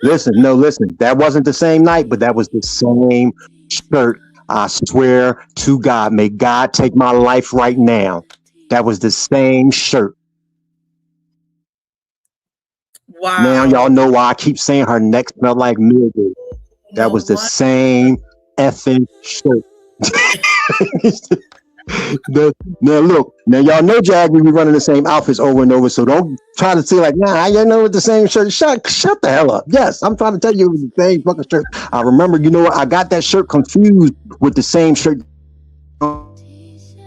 listen, that wasn't the same night, but that was the same shirt. I swear to God, may God take my life right now. That was the same shirt. Wow. Now y'all know why I keep saying her neck smelled like mildew. That was the same effing shirt. Now look, now y'all know Jag, we be running the same outfits over and over, so don't try to say like, nah, you know, with the same shirt. Shut the hell up. Yes, I'm trying to tell you it was the same fucking shirt. I remember, you know what? I got that shirt confused with the same shirt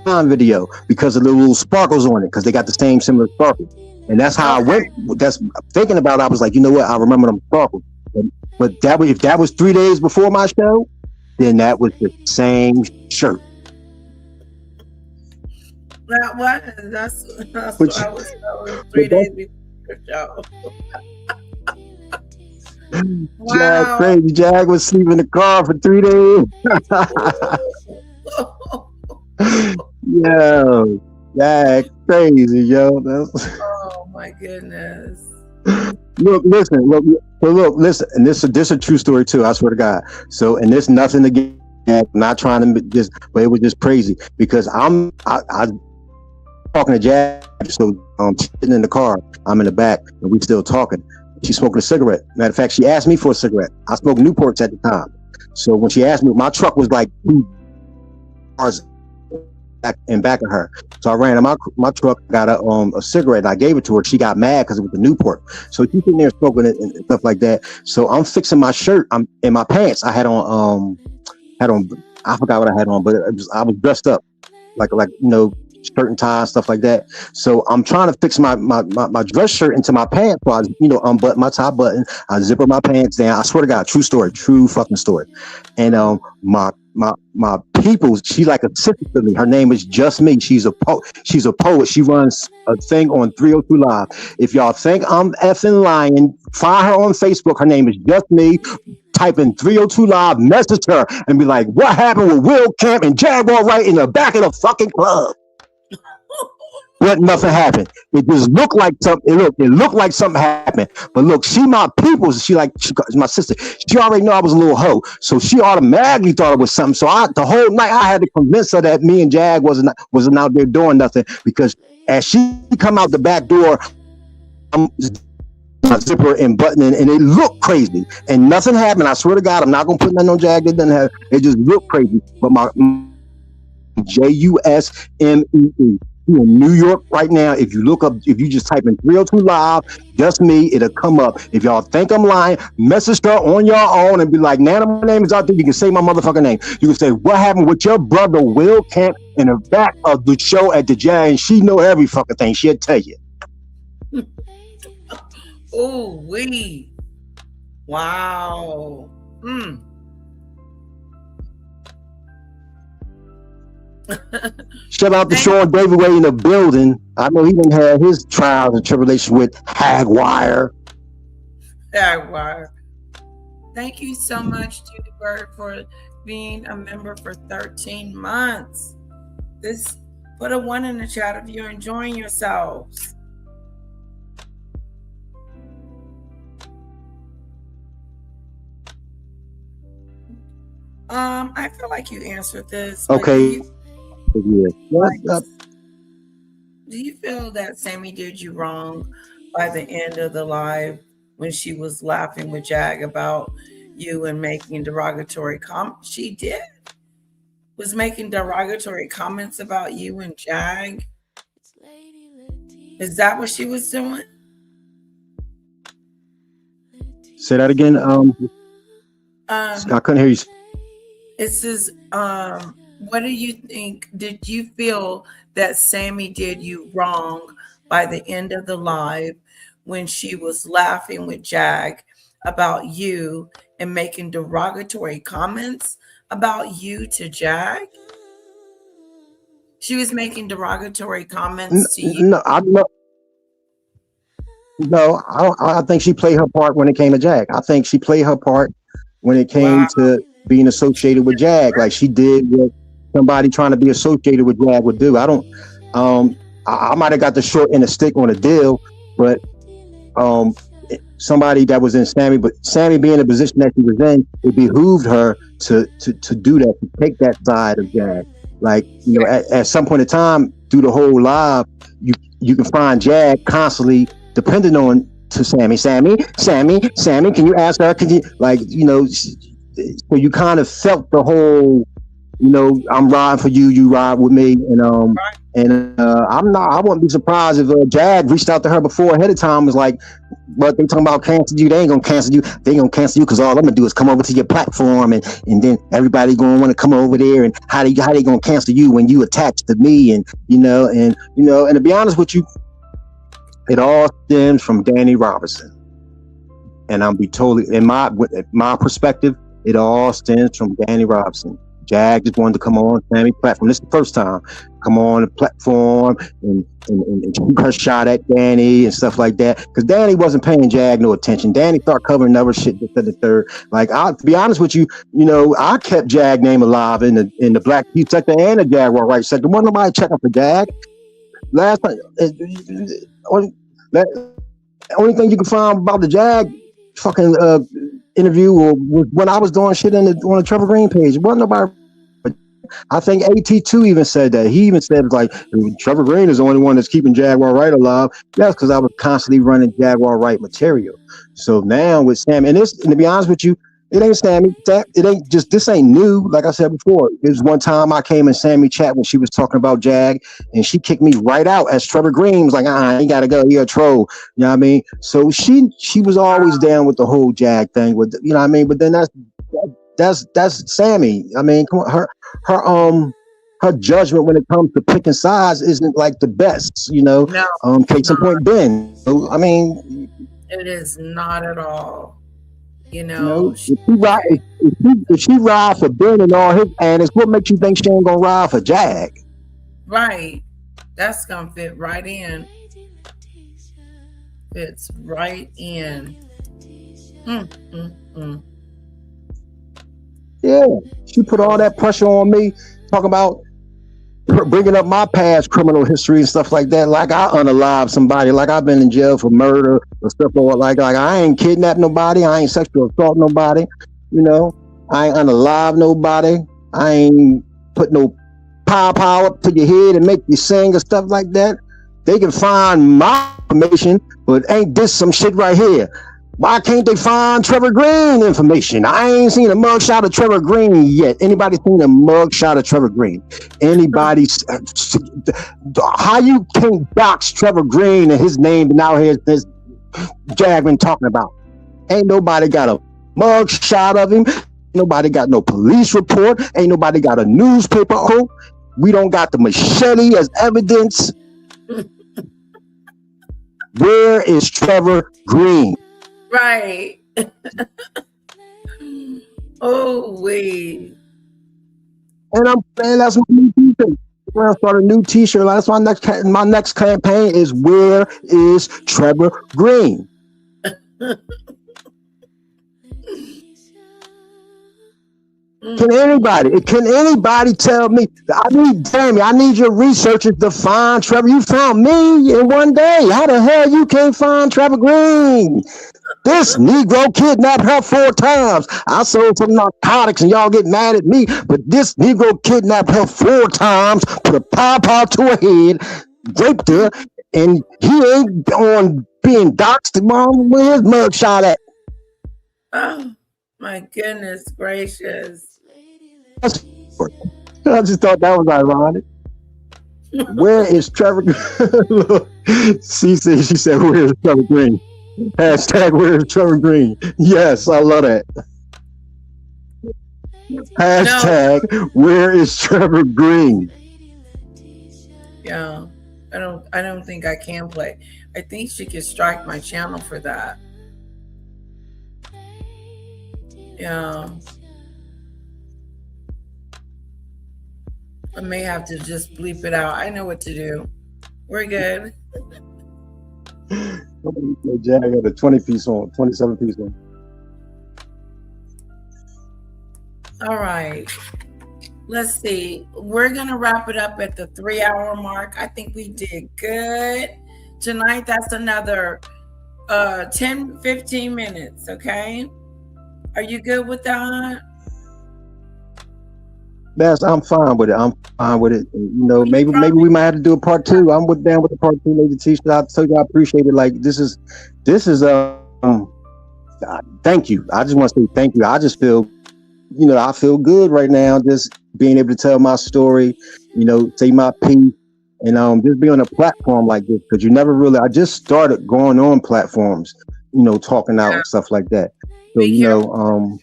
video because of the little sparkles on it, because they got the same similar sparkles, and that's how I went. That's thinking about it, I was like, you know what? I remember them sparkles, but if that was 3 days before my show, then that was the same shirt. That was that's what I was 3 days before the show. Wow. Jag crazy. Jag was sleeping in the car for 3 days. Yo, Jag crazy, yo. Oh my goodness. Look, listen, and this is a true story too. I swear to God. So, and this nothing again. Not trying to just, but it was just crazy because I talking to Jag. So sitting in the car, I'm in the back, and we still talking. She's smoking a cigarette. Matter of fact, she asked me for a cigarette. I smoked Newports at the time. So when she asked me, my truck was like 2 cars in back of her. So I ran in my truck, got a cigarette, and I gave it to her. She got mad because it was the Newport. So she's sitting there smoking it and stuff like that. So I'm fixing my shirt. I'm in my pants. I had on I forgot what I had on, but I was dressed up like you know, shirt and tie and stuff like that. So I'm trying to fix my dress shirt into my pants. So I, you know, unbutton my top button. I zipper my pants down. I swear to God, true story, true fucking story. And my people, she like a sister to me. Her name is Just Me. She's a poet. She runs a thing on 302 Live. If y'all think I'm effing lying, find her on Facebook. Her name is Just Me. Type in 302 Live, message her, and be like, what happened with Will Camp and Jaguar right in the back of the fucking club? But nothing happened. It just looked like something. It looked like something happened. But look, she my people. She my sister. She already know I was a little hoe, so she automatically thought it was something. So the whole night I had to convince her that me and Jag wasn't out there doing nothing, because as she come out the back door, I'm zipper and buttoning, and it looked crazy, and nothing happened. I swear to God, I'm not gonna put nothing on Jag. It doesn't have. It just looked crazy. But my JUSMEE. In New York right now, if you just type in 302 Live, Just Me, it'll come up. If y'all think I'm lying, message her on your own and be like, Nana, my name is out there. You can say my motherfucking name. You can say, what happened with your brother Will Camp in the back of the show at the Jag? And she know every fucking thing. She'll tell you. Oh, wee. Wow. Shout out to Sean David Way in the building. I know he done had his trials and tribulations with Hagwire. Thank you so much, Judy Bird, for being a member for 13 months. Put a 1 in the chat if you're enjoying yourselves. I feel like you answered this. Okay. Do you feel that Sammy did you wrong by the end of the live when she was laughing with Jag about you and making derogatory comments? She was making derogatory comments about you and Jag. Is that what she was doing? Say that again. I couldn't hear you. It says, what do you think? Did you feel that Sammy did you wrong by the end of the live when she was laughing with Jag about you and making derogatory comments about you to Jag? She was making derogatory comments to you. No, I think she played her part when it came to Jag. I think she played her part when it came to being associated with Jag, like she did what somebody trying to be associated with Jag would do. I might have got the short end of stick on a deal, but somebody that was in Sammy being in the position that she was in, it behooved her to do that, to take that side of Jag. Like, you know, at some point in time through the whole live, you can find Jag constantly depending on to Sammy, can you ask her? Can you, like, you know, so you kind of felt the whole I'm riding for you, you ride with me, I wouldn't be surprised if Jag reached out to her before ahead of time, was like, but they talking about cancel you. They ain't gonna cancel you. They ain't gonna cancel you because all I'm gonna do is come over to your platform, and then everybody gonna want to come over there. And how they gonna cancel you when you attached to me? And to be honest with you, it all stems from Danny Robinson. And I'm be totally in my perspective, it all stems from Danny Robinson. Jag just wanted to come on Sammy's platform. This is the first time. Come on the platform and shoot her shot at Danny and stuff like that. Because Danny wasn't paying Jag no attention. Danny started covering other shit to the third. Like, to be honest with you, I kept Jag name alive in the Black Youth sector and the Jaguar right sector. Wasn't nobody checking for Jag. Last time, only thing you can find about the Jag fucking interview was when I was doing shit on the Trevor Green page. It wasn't nobody. I think AT2 even said that. He even said, like, Trevor Green is the only one that's keeping Jaguar Right alive. That's because I was constantly running Jaguar Right material. So now with Sammy, and to be honest with you, it ain't Sammy. This ain't new. Like I said before, there's one time I came in Sammy chat when she was talking about Jag, and she kicked me right out as Trevor Green was like, you gotta go, you're a troll. You know what I mean? So she was always down with the whole Jag thing. With you know what I mean? But then that's Sammy. I mean, come on, her judgment when it comes to picking sides isn't like the best. No, case in point, Ben. So, I mean, it is not at all. If she ride for Ben and all his antics, what makes you think she ain't gonna ride for Jag? Right. That's gonna fit right in. Fits right in. Yeah, she put all that pressure on me, talking about bringing up my past criminal history and stuff like that. Like I unalived somebody, like I've been in jail for murder or stuff like I ain't kidnapped nobody, I ain't sexual assault nobody, I ain't unalived nobody, I ain't put no power up to your head and make you sing or stuff like that. They can find my information, but ain't this some shit right here? Why can't they find Trevor Green information? I ain't seen a mugshot of Trevor Green yet. Anybody seen a mugshot of Trevor Green? Anybody? How you can't dox Trevor Green and his name and out here this Jag been talking about? Ain't nobody got a mugshot of him. Nobody got no police report. Ain't nobody got a newspaper. We don't got the machete as evidence. Where is Trevor Green? Right. Oh, wait. And I'm saying that's my new t-shirt. We're gonna start a new t-shirt. That's my next campaign is where is Trevor Green? Can anybody tell me? I need your researchers to find Trevor. You found me in one day. How the hell you can't find Trevor Green? This Negro kidnapped her 4 times. I sold some narcotics and y'all get mad at me, but this Negro kidnapped her 4 times, put a pow to her head, raped her, and he ain't on being doxxed. Mom, where his mugshot at? Oh, my goodness gracious. I just thought that was ironic. Where is Trevor? She said, where is Trevor Green? Hashtag where is Trevor Green? Yes, I love that. Hashtag where is Trevor Green? Yeah, I don't think I can play. I think she could strike my channel for that. Yeah. I may have to just bleep it out. I know what to do. We're good. Jag got a 20-piece on, 27-piece on. All right. Let's see. We're going to wrap it up at the 3-hour mark. I think we did good tonight. That's another 10, 15 minutes. Okay. Are you good with that? Yes, I'm fine with it. Maybe we might have to do a part 2. I'm down with the part 2, Lady Latesha. I tell you, I appreciate it. Like this is thank you. I just want to say thank you. I just feel I feel good right now, just being able to tell my story, say my piece, and just be on a platform like this because you never really. I just started going on platforms, talking out and stuff like that. So Be careful.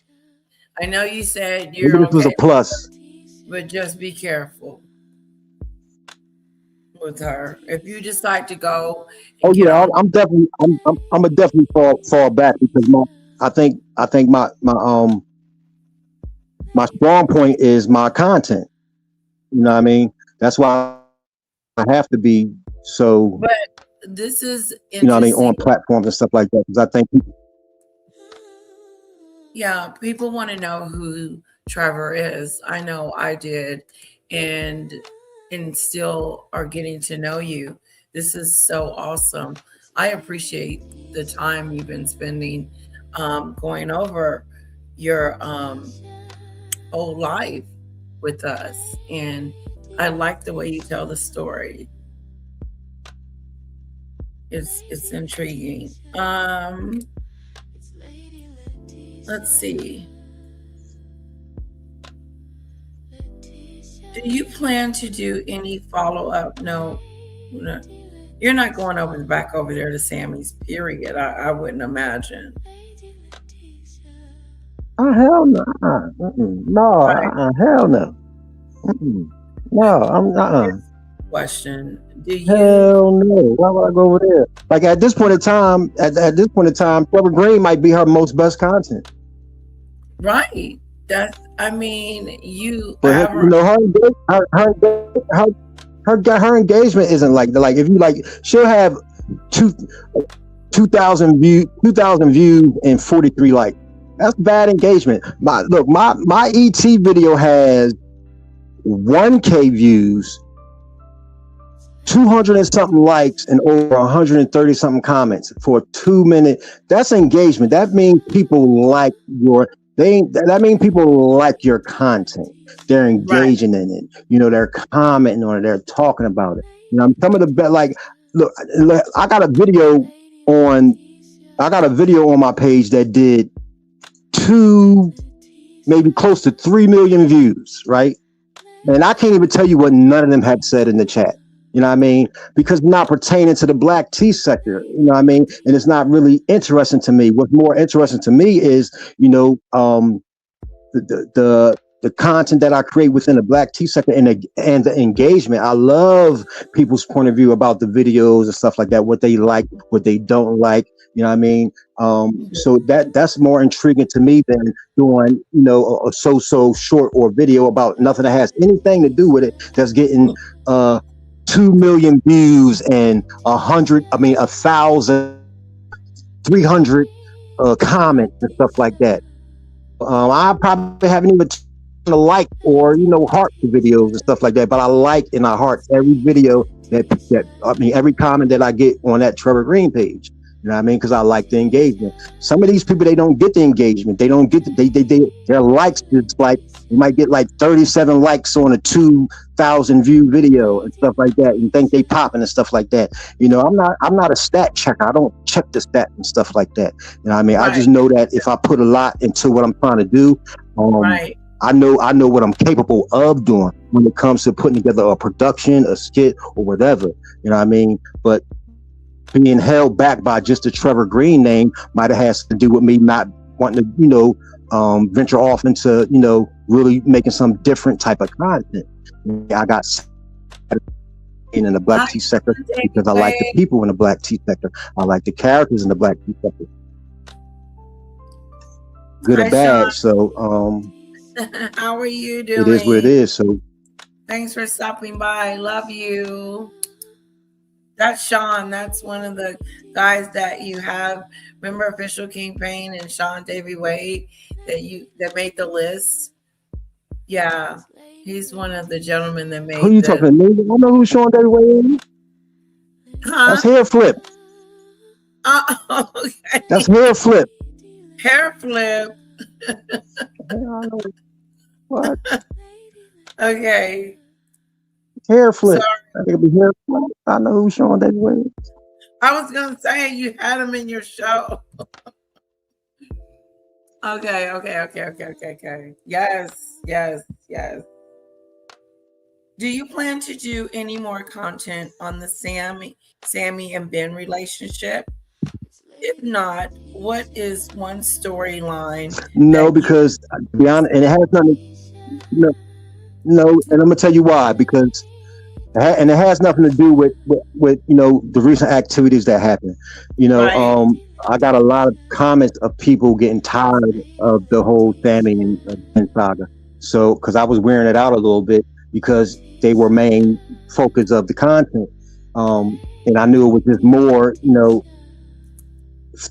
I know you said maybe you're this was a okay, plus. but just be careful with her. If you decide to go and Oh get yeah, on, I'm a definitely fall back because I think my strong point is my content. You know what I mean? That's why I have to be so, but this is on interesting. platforms and stuff like that because I think Yeah, people want to know who Trevor is. I know I did, and still are getting to know you. This is so awesome. I appreciate the time you've been spending going over your whole life with us, and I like the way you tell the story. It's intriguing. Let's see. Do you plan to do any follow up? No, no, you're not going over back over there to Sammy's. Period. I wouldn't imagine. oh hell no, no, Right. hell no, mm-mm. No, I'm Question. Do you? hell no. Why would I go over there? Like at this point in time, Trevor Green might be her most best content. Right. That's. I mean, you But have. her engagement isn't like if you like she'll have two 2,000 views and 43 likes. That's bad engagement. My ET video has 1K views, 200 and something likes, and over 130 something comments for a 2 minute. That's engagement. That means people like that means people like your content. They're Right. engaging in it. They're commenting on it. They're talking about it. Some of the best. Like, look, I got a video on. I got a video on my page that did two, maybe close to 3 million views, right? And I can't even tell you what none of them have said in the chat. You know what I mean? Because it's not pertaining to the black tea sector. You know what I mean? And it's not really interesting to me. What's more interesting to me is, the content that I create within the black tea sector and the engagement. I love people's point of view about the videos and stuff like that, what they like, what they don't like. You know what I mean? So that's more intriguing to me than doing, a so short or video about nothing that has anything to do with it that's getting 2 million views and 1,300 comments and stuff like that. I probably haven't even like or heart the videos and stuff like that, but I like and I heart every video every comment that I get on that Trevor Green page. You know what I mean? Because I like the engagement. Some of these people, they don't get the engagement. They don't get their likes. It's like you might get like 37 likes on a 2,000 view video and stuff like that, and think they popping and stuff like that. I'm not a stat checker. I don't check the stat and stuff like that. You know what I mean? Right. I just know that if I put a lot into what I'm trying to do, Right. I know what I'm capable of doing when it comes to putting together a production, a skit, or whatever. You know what I mean? But being held back by just the Trevor Green name might have has to do with me not wanting to, venture off into, really making some different type of content. I got in the black tea sector because I like the people in the black tea sector. I like the characters in the black tea sector. Good or bad. So, how are you doing? It is what it is. So, thanks for stopping by. Love you. That's Sean. That's one of the guys that you have. Remember Official King Payne and Sean Davy Wade that made the list? Yeah. He's one of the gentlemen that made. Who are you talking to? I don't know who Sean Davy Wade is. Huh? That's Hair Flip. Okay. That's Hair Flip. Hair Flip. What? Okay. Hair Flip. I think it'll be Hair Flip. I know who Sean Davy Wade is. I was gonna say you had him in your show. Okay. Yes. Do you plan to do any more content on the Sammy and Ben relationship? If not, what is one storyline No, that you because to be honest, and it has nothing. No, no, and I'm gonna tell you why. Because and it has nothing to do with the recent activities that happened. right? I got a lot of comments of people getting tired of the whole Sammy and Ben saga. So because I was wearing it out a little bit because they were main focus of the content, and I knew it was just more.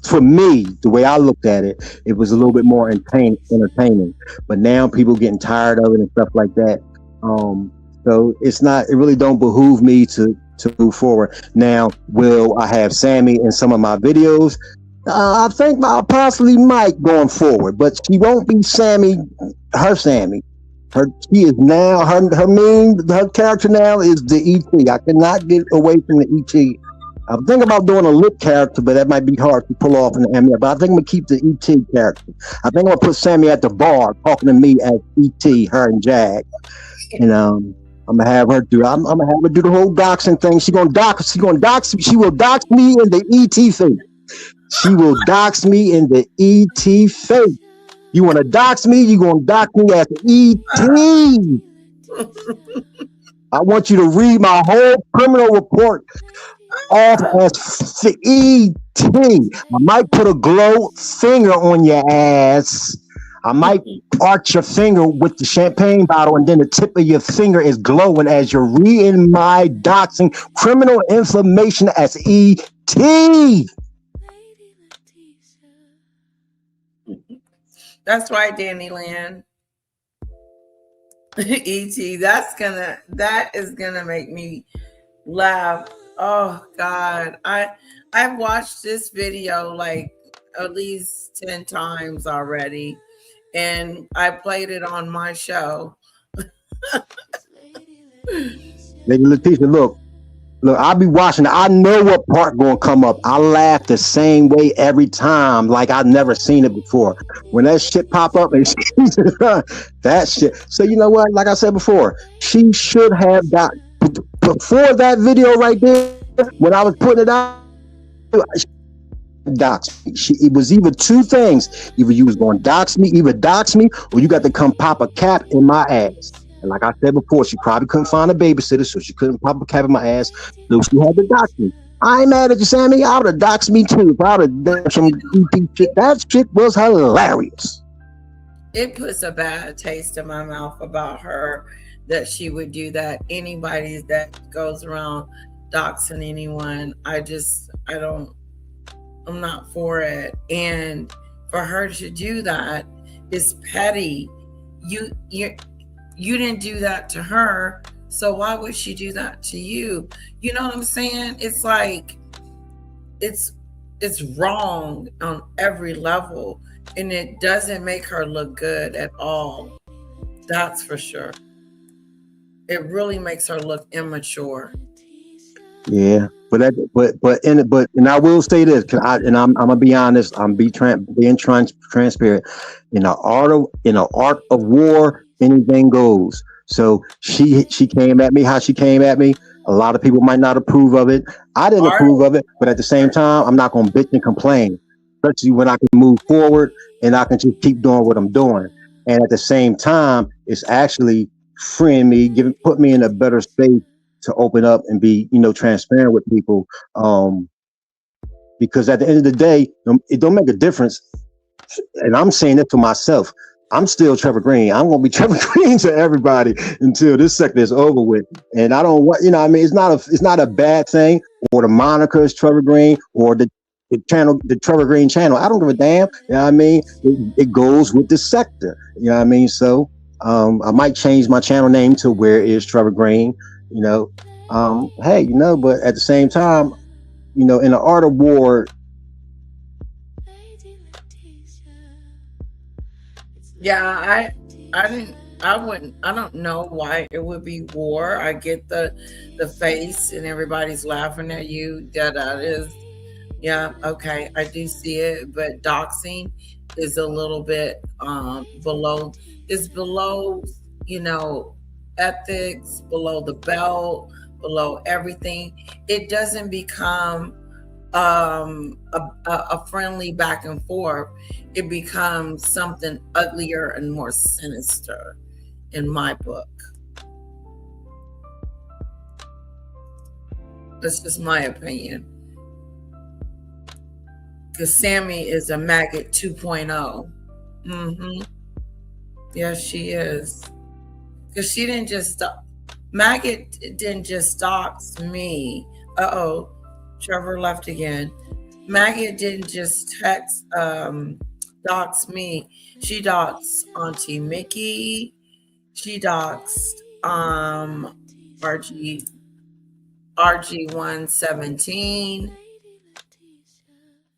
For me, the way I looked at it, it was a little bit more entertaining. But now people getting tired of it and stuff like that. Um, so it's not. It really don't behoove me to move forward. Now, will I have Sammy in some of my videos? I think I possibly might going forward, but she won't be Sammy. Her Sammy. She is now her character now is the ET. I cannot get away from the ET. I'm thinking about doing a lip character, but that might be hard to pull off in the Emmy. But I think I'm gonna keep the ET character. I think I'm gonna put Sammy at the bar talking to me as ET, her and Jag. And I'm gonna have her do. I'm gonna have her do the whole doxing thing. She gonna dox me. She will dox me in the ET face. She will dox me in the ET face. You want to dox me? You gonna dox me as ET. I want you to read my whole criminal report off as ET. I might put a glow finger on your ass. I might arch your finger with the champagne bottle, and then the tip of your finger is glowing as you're reading my doxing criminal information as ET. That's right, Danny Land. ET. That is gonna make me laugh. Oh God. I've watched this video like at least 10 times already. And I played it on my show. Lady Latesha, look, I'll be watching it. I know what part gonna come up. I laugh the same way every time, like I've never seen it before. When that shit pop up, and that shit. So you know what? Like I said before, she should have got before that video right there. When I was putting it out, dox me. It was either two things: either you was gonna dox me, or you got to come pop a cap in my ass. And like I said before, she probably couldn't find a babysitter, so she couldn't pop a cap in my ass. So she had to dox me. I ain't mad at you, Sammy. I would have doxed me too. If I would have done some EP shit. That shit was hilarious. It puts a bad taste in my mouth about her that she would do that. Anybody that goes around doxing anyone, I'm not for it. And for her to do that is petty. You didn't do that to her, so why would she do that to you? You know what I'm saying? It's like it's wrong on every level, and it doesn't make her look good at all. That's for sure. It really makes her look immature. Yeah, but I will say this, I'm gonna be honest. I'm being transparent. In the art of war, anything goes. So she came at me how she came at me. A lot of people might not approve of it. I didn't approve of it, but at the same time, I'm not gonna bitch and complain. Especially when I can move forward and I can just keep doing what I'm doing. And at the same time, it's actually freeing me, put me in a better space to open up and be, transparent with people. Because at the end of the day, it don't make a difference. And I'm saying it to myself. I'm still Trevor Green. I'm going to be Trevor Green to everybody until this sector is over with. And I don't want, it's not a bad thing, or the moniker is Trevor Green, or the channel, the Trevor Green channel. I don't give a damn. You know what I mean? It goes with the sector. You know what I mean? So I might change my channel name to Where Is Trevor Green? Hey, but at the same time, in the art of war. Yeah, I don't know why it would be war. I get the face and everybody's laughing at you. That is, yeah, okay, I do see it. But doxing is a little bit below, is below, ethics, below the belt, below everything. It doesn't become a friendly back and forth. It becomes something uglier and more sinister in my book. That's just my opinion. Because Sammy is a maggot 2.0. Mm-hmm. Yes, she is. Because she didn't just Maggot didn't just dox me. Uh-oh. Trevor left again. Maggot didn't just dox me. She doxed Auntie Mickey. She doxed RG117.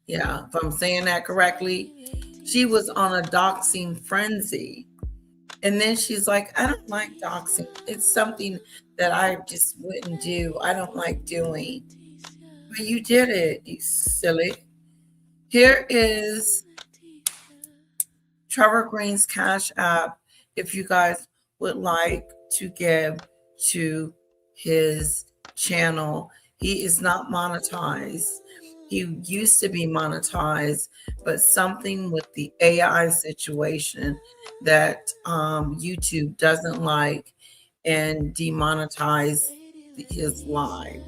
Yeah, if I'm saying that correctly. She was on a doxing frenzy. And then she's like, I don't like doxing. It's something that I just wouldn't do. I don't like doing. But you did it, you silly. Here is Trevor Green's Cash App if you guys would like to give to his channel. He is not monetized. He used to be monetized, but something with the AI situation that YouTube doesn't like and demonetize his live.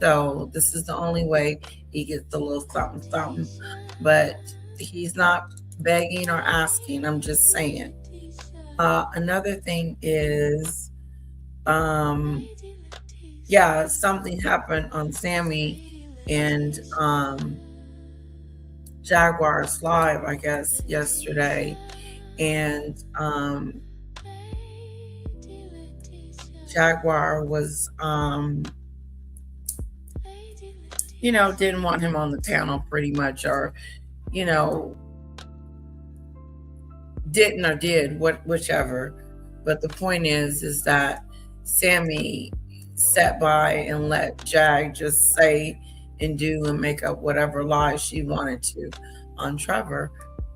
So this is the only way he gets a little something, something. But he's not begging or asking. I'm just saying. Another thing is, something happened on Sammy and Jaguar's live, I guess, yesterday. And Jaguar was, didn't want him on the panel pretty much, or, didn't or did, whichever. But the point is that Sammy sat by and let Jag just say and do and make up whatever lies she wanted to on Trevor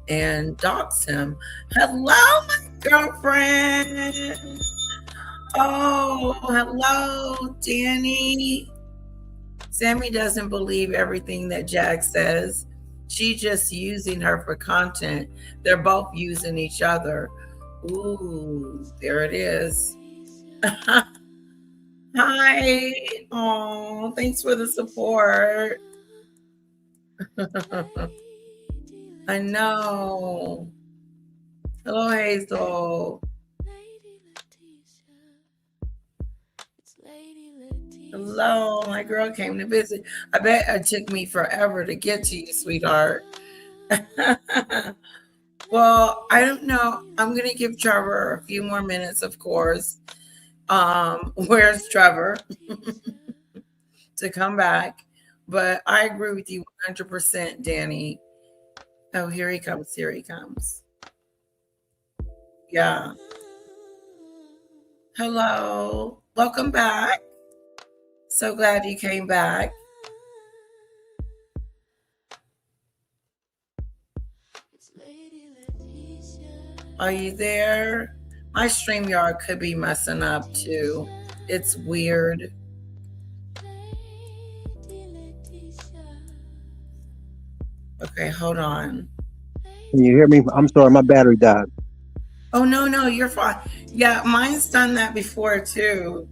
and dox him. Hello, my girlfriend. Oh, hello, Danny. Sammy doesn't believe everything that Jag says. She's just using her for content. They're both using each other. Ooh, there it is. Hi. Oh, thanks for the support. I know. Hello, Hazel. Hello, my girl came to visit. I bet it took me forever to get to you, sweetheart. Well, I don't know. I'm going to give Trevor a few more minutes, of course. Where's Trevor? To come back. But I agree with you 100%, Danny. Oh, here he comes. Here he comes. Yeah. Hello. Welcome back. So glad you came back. Are you there? My StreamYard could be messing up too. It's weird. Okay, hold on. Can you hear me? I'm sorry, my battery died. Oh, no, you're fine. Yeah, mine's done that before too.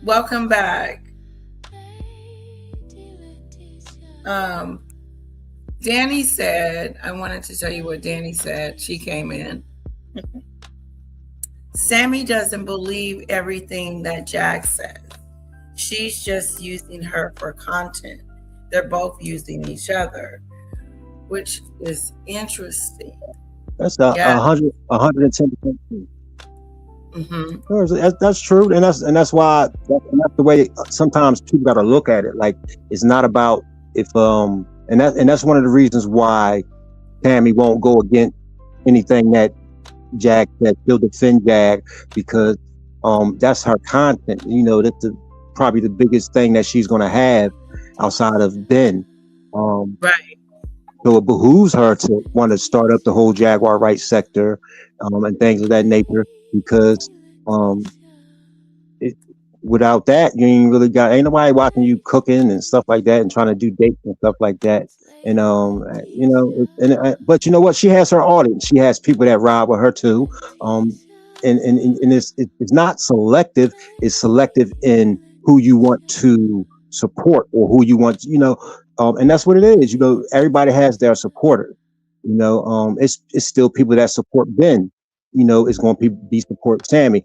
Welcome back. Danny said, I wanted to tell you what Danny said. She came in. Sammy doesn't believe everything that Jag says. She's just using her for content. They're both using each other, which is interesting. That's 110%. Mm-hmm. That's true, and that's why that's the way sometimes people got to look at it. Like, it's not about if and that's one of the reasons why Tammy won't go against anything that Jag said. She'll defend Jag because that's her content. That's probably the biggest thing that she's going to have outside of Ben. Right. So it behooves her to want to start up the whole Jaguar rights sector, and things of that nature, because um, it, without that, you ain't really got ain't nobody watching you cooking and stuff like that, and trying to do dates and stuff like that. And but you know what? She has her audience. She has people that ride with her too. Um, and it's not selective. It's selective in who you want to support or who you want. And that's what it is. Everybody has their supporters. It's still people that support Ben. It's going to be support Sammy.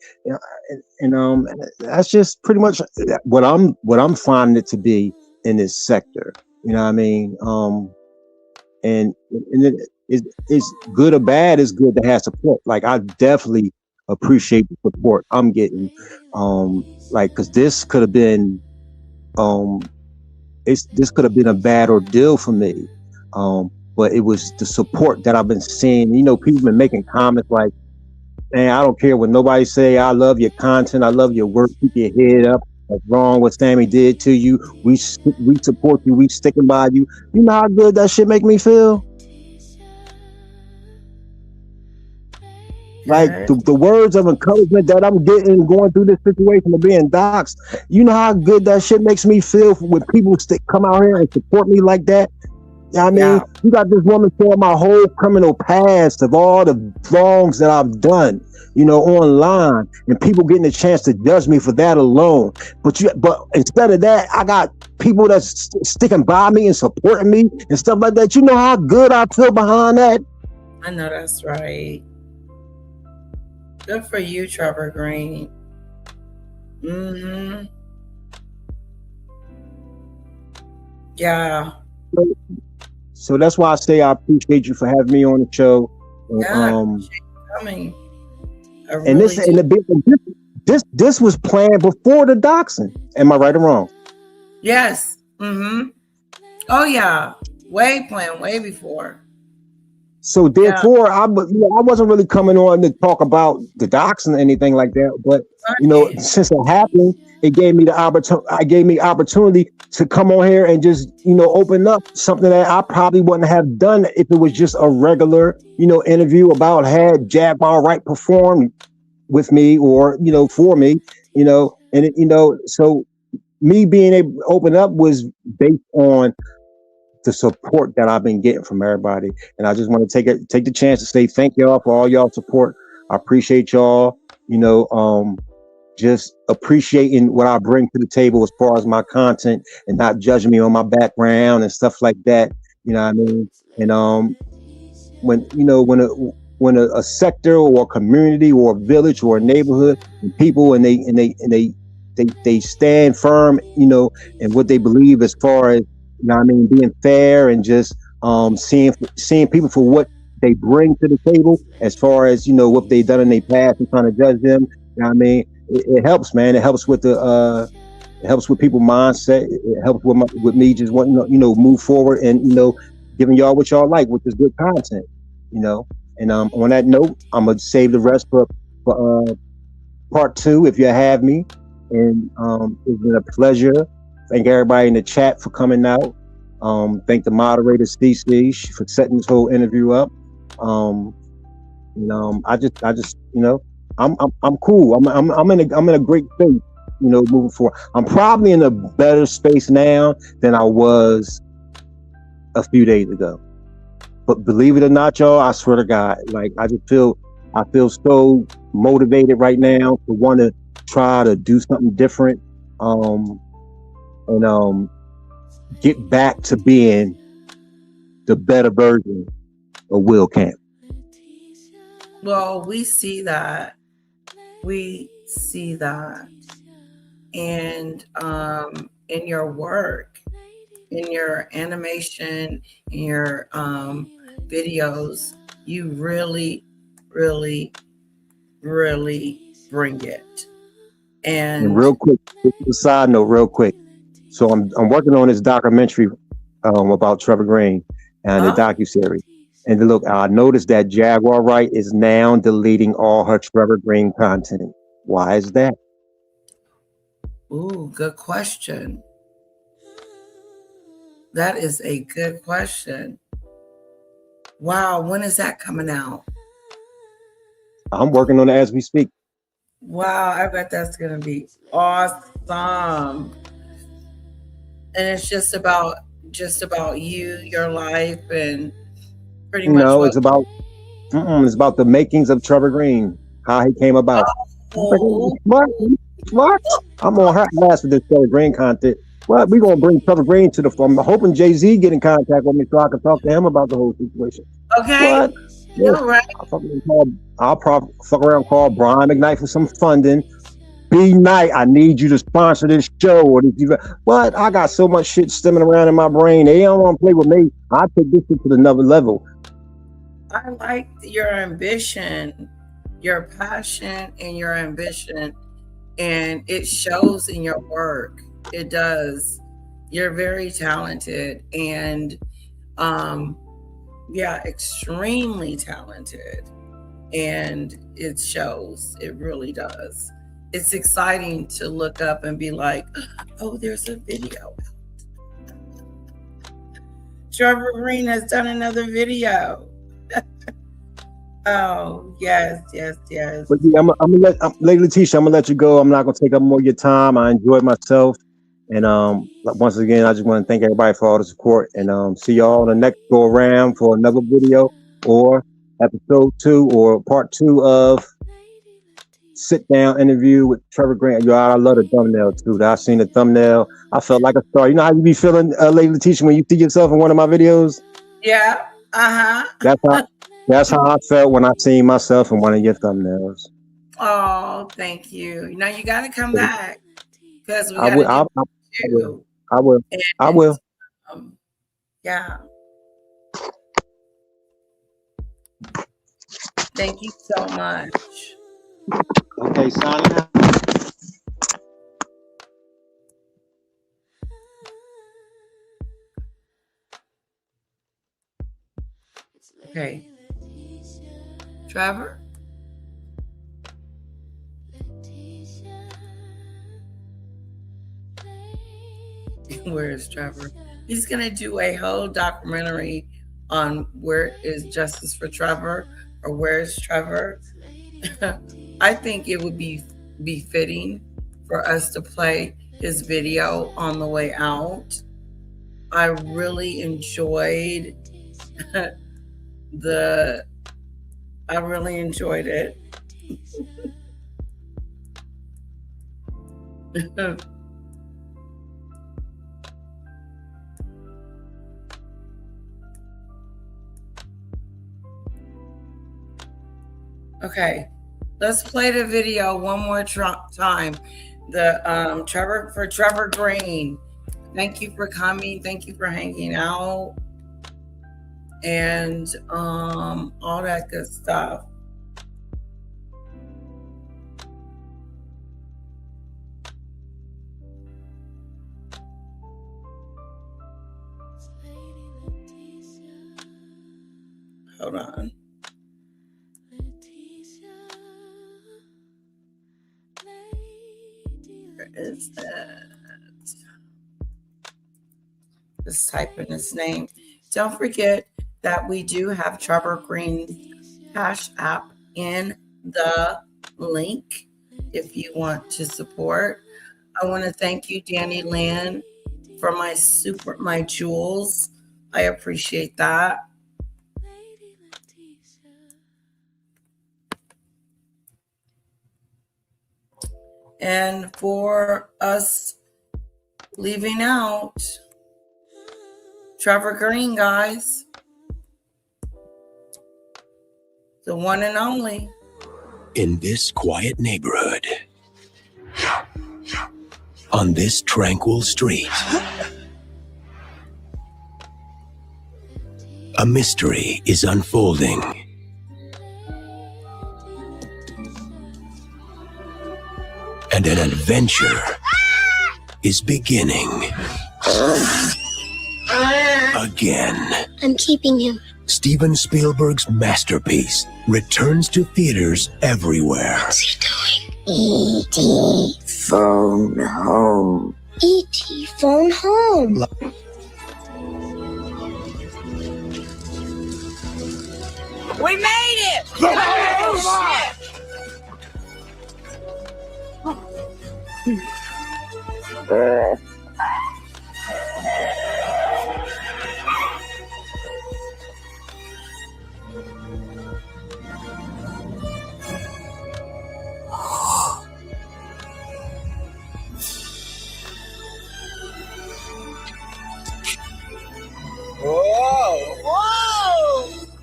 And that's just pretty much what I'm finding it to be in this sector. You know what I mean? And it's good or bad. It's good to have support. Like, I definitely appreciate the support I'm getting. Because this could have been this could have been a bad ordeal for me. But it was the support that I've been seeing. People been making comments like, man, I don't care what nobody say. I love your content. I love your work. Keep your head up. That's wrong what Sammy did to you. We support you. We sticking by you. You know how good that shit make me feel? Like, the words of encouragement that I'm getting going through this situation of being doxxed. You know how good that shit makes me feel when people come out here and support me like that? I mean, you got this woman showing my whole criminal past of all the wrongs that I've done, online, and people getting a chance to judge me for that alone. But instead of that, I got people that's sticking by me and supporting me and stuff like that. You know how good I feel behind that? I know that's right. Good for you, Trevor Green. Mm-hmm. Yeah. So that's why I say I appreciate you for having me on the show. Coming. This was planned before the doxing. Am I right or wrong? Yes. Mm-hmm. Oh yeah. Way planned, way before. So therefore, I wasn't really coming on to talk about the doxing or anything like that. But since it happened, it gave me the opportunity to come on here and just open up something that I probably wouldn't have done if it was just a regular interview about had Jaguar Wright perform with me or for me, so me being able to open up was based on the support that I've been getting from everybody. And I just want to take the chance to say thank y'all for all y'all support. I appreciate y'all, just appreciating what I bring to the table as far as my content and not judging me on my background and stuff like that. You know what I mean? And when a sector or a community or a village or a neighborhood and people and they stand firm, in what they believe as far as being fair and just seeing people for what they bring to the table as far as what they've done in their past and trying to judge them. It helps, man. It helps with it helps with people's mindset. It helps with me just wanting to move forward and giving y'all what y'all like, which is good content. And on that note, I'm gonna save the rest for part 2 if you have me. And it's been a pleasure. Thank everybody in the chat for coming out. Thank the moderator CC for setting this whole interview up. I just I'm cool. I'm in a great space. Moving forward. I'm probably in a better space now than I was a few days ago. But believe it or not, y'all, I swear to God, like I feel so motivated right now to want to try to do something different. And get back to being the better version of Will Camp. Well, we see that. And in your work, in your animation, in your videos, you really, really, really bring it. And real quick, side note, real quick. So I'm working on this documentary about Trevor Green and the docuseries. And look, I noticed that Jaguar Wright is now deleting all her Trevor Green content. Why is that? Ooh, good question. That is a good question. Wow, when is that coming out? I'm working on it as we speak. Wow, I bet that's gonna be awesome. And it's just about you, your life, and pretty much No, what. it's about the makings of Trevor Green, how he came about. Oh, What? I'm on hot blast with this Trevor Green content. What? We gonna bring Trevor Green to the phone. I'm hoping Jay-Z get in contact with me so I can talk to him about the whole situation. okay. What? You're right. I'll probably fuck around, call Brian McKnight for some funding. B Night, I need you to sponsor this show. Or what? I got so much shit stemming around in my brain. They don't want to play with me. I take this shit to another level. I like your ambition, your passion, and your ambition, and it shows in your work. It does. You're very talented, and yeah, extremely talented, and it shows. It really does. It's exciting to look up and be like, oh, there's a video. Trevor Green has done another video. Oh, yes. But yeah, I'm gonna let Lady Latesha, I'm gonna let you go. I'm not gonna take up more of your time. I enjoyed myself. And once again, I just want to thank everybody for all the support. And see y'all on the next go around for another video or episode 2 or part 2 of sit down interview with Trevor Green. Yo, I love the thumbnail too. I seen the thumbnail. I felt like a star. You know how you be feeling, Lady Latesha, when you see yourself in one of my videos? Yeah. That's how I felt when I seen myself in one of your thumbnails. Oh, thank you. Now you got to come back because we I got will. I will. Yeah. Thank you so much. Okay, signing out. Okay. Trevor? Where is Trevor? He's going to do a whole documentary on where is justice for Trevor or where is Trevor. I think it would be fitting for us to play his video on the way out. I really enjoyed I really enjoyed it. Okay, let's play the video one more time. The Trevor Green. Thank you for coming. Thank you for hanging out. And all that good stuff. Hold on. Where is that? Just type in his name. Don't forget that we do have Trevor Green's Cash App in the link if you want to support. I want to thank you, Danny Lynn, for my jewels. I appreciate that. And for us leaving out Trevor Green, guys. The one and only. In this quiet neighborhood, on this tranquil street, a mystery is unfolding. And an adventure is beginning. Again. I'm keeping him. Steven Spielberg's masterpiece returns to theaters everywhere. What's he doing? E.T. Phone home. E.T. Phone home. We made it!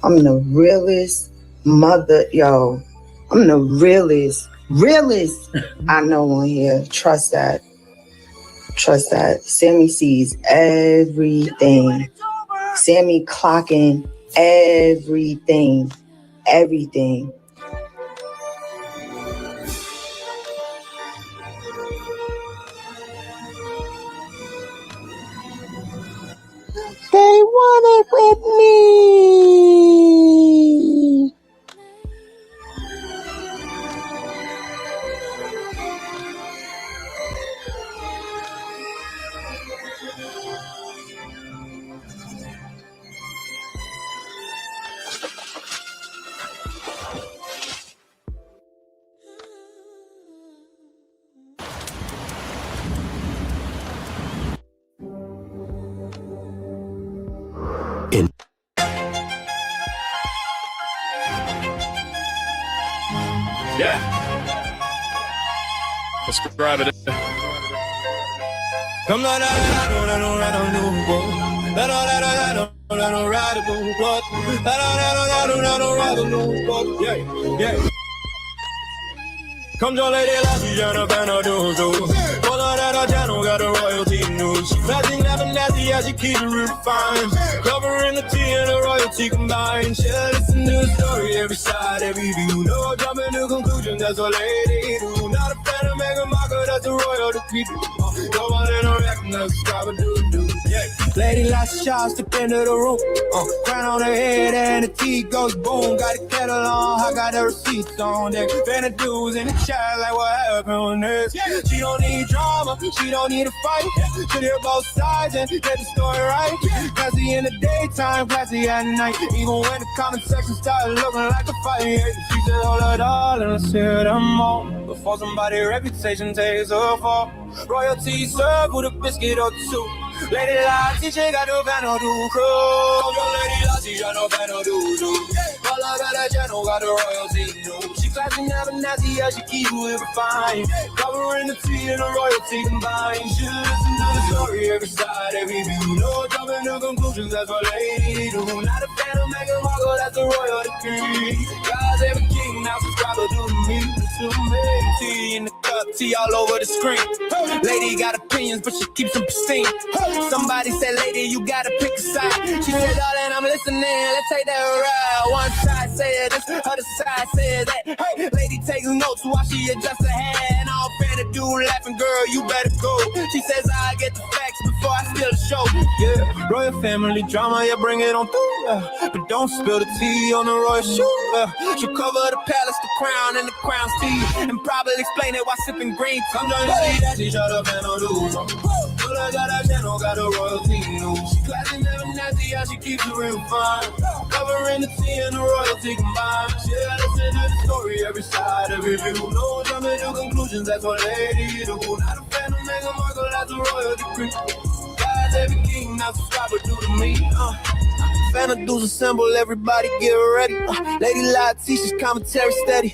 I'm the realest mother, yo. I'm the realest I know on here. Trust that. Trust that. Sammy sees everything. Sammy clocking everything. Everything. They want it with me. Yeah. Let's grab it. Come on, come on, Lady Latesha, no fan of do. All of that channel got the royalty news. She flashing up and nasty as she keeps it refined. Covering the tea and the royalty combined. She'll listen to the story, every side, every view. No jumping to conclusions, that's what Lady do. Not a fan of Meghan Markle, that's the royalty. Go on and recognize, subscribe and do. Yeah. Lady Latesha step into the room. Crown on her head and the tea goes boom. Got a kettle on, I got the receipts on deck. Fan of dudes in the chat like what happened next. She don't need drama, she don't need a fight. She hear both sides and get the story right. Classy in the daytime, classy at night. Even when the comment section started looking like a fight. She said, hold it all and let's hear them all. Before somebody's reputation takes a fall. Royalty served with a biscuit or two. Lady Latesha got no fan of do crew. Lady Latesha no fan of do. All I got that channel got the royalty news. She classy, never nasty, yeah, she keep it refined. Covering the tea and the royalty combined. She listen to the story, every side, every view. No jumping to conclusions, that's what Lady do. Not a fan of Meghan Markle, that's the royal decree. God's every king, now subscribe to me. Tea in the cup, tea all over the screen. Lady got opinions, but she keeps them pristine. Somebody said, lady, you gotta pick a side. She said, darling, I'm listening, let's take that ride. One side said this, other side said that. Hey, lady takes notes while she adjusts her hair. And all fan of dude laughing, girl, you better go. She says, I'll get the facts before I steal the show. Yeah, royal family drama, yeah, bring it on through. But don't spill the tea on the royal shoe. She'll cover the palace, the crown, and the crown's tea. And probably explain it while sipping green. Come join Lady Latesha, shut up and don't lose. All I got that channel, got the royalty news. She classy, never nasty, how she keeps it real fine. Covering the tea and the royalty combined. She'll listen to the story, every side, every view. No jumping to conclusions, that's what Lady do. Not a fan of Meghan Markle, that's a royal decree. God's every king, now subscribe or do to me. Fan of dudes assemble, everybody get ready. Lady Latesha's commentary steady.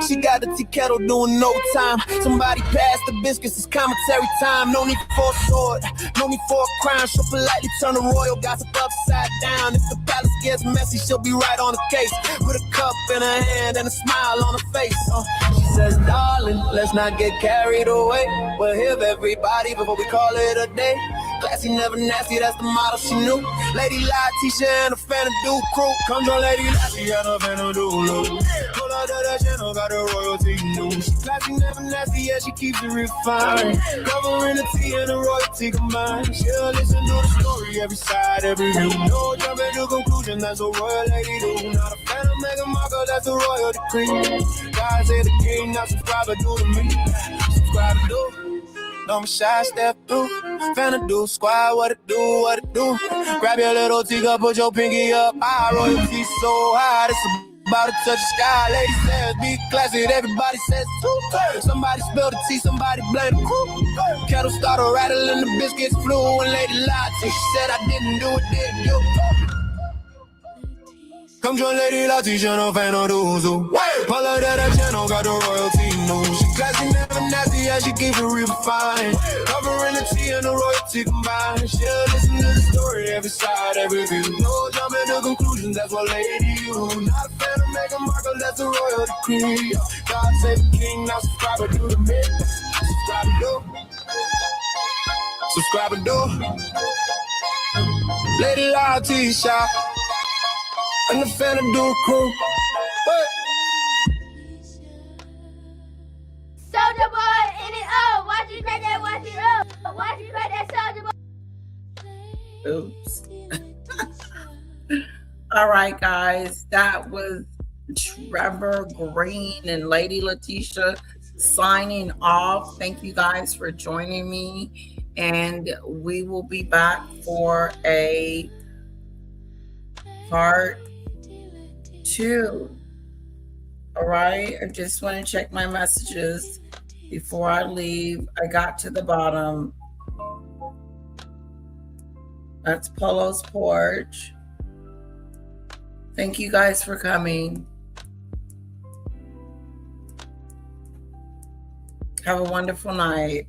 She got the tea kettle doing overtime. Somebody pass the biscuits, it's commentary time. No need for a sword, no need for a crown. She'll politely turn the royal gossip upside down. If the palace gets messy, she'll be right on the case. With a cup in her hand and a smile on her face. She says, darling, let's not get carried away. We'll hear everybody before we call it a day. Classy, never nasty, that's the motto she knew. Lady Latesha and a fan of Duke crew. Come on, Lady Latesha and a fan of Duke. Pull out that channel, got the royalty news. She classy, never nasty, yeah, she keeps it refined. Covering the tea and the royalty combined. She'll listen to the story, every side, every view. No jumping to conclusion, that's a royal lady do. Not a fan of Meghan Markle, that's a royal decree. God say the king, now subscribe or do to me. Subscribe or do. know me shy, step through. Finna do squad, what it do. Grab your little teacup, put your pinky up. High royalty so high, this about to touch the sky. Lady says, be classy, everybody says too. Somebody spilled the tea, somebody blame the crew. Kettle started rattling, the biscuits flew. And Lady Latesha, she said I didn't do it, did you? Come join Lady Latesha, no fan of Duzu. Pull her to the channel, got the royalty news. She classy, never nasty, yeah, she keep it real fine. Covering the tea and the royalty combined. She'll listen to the story, every side, every view. No jumping to conclusions, that's what Lady you. Not a fan of Meghan Markle, that's the royal decree. God save the king, now subscribe or do the mid. Subscribe and do. Subscribe and do. Lady Latesha. And the fan of do crew. Soldier Boy in it up. Watch you make that, watch it up. Watch you make that Soldier Boy. Oops. All right, guys. That was Trevor Green and Lady Latesha signing off. Thank you guys for joining me. And we will be back for a part 2. All right, I just want to check my messages before I leave. I got to the bottom. That's Polo's porch. Thank you guys for coming. Have a wonderful night.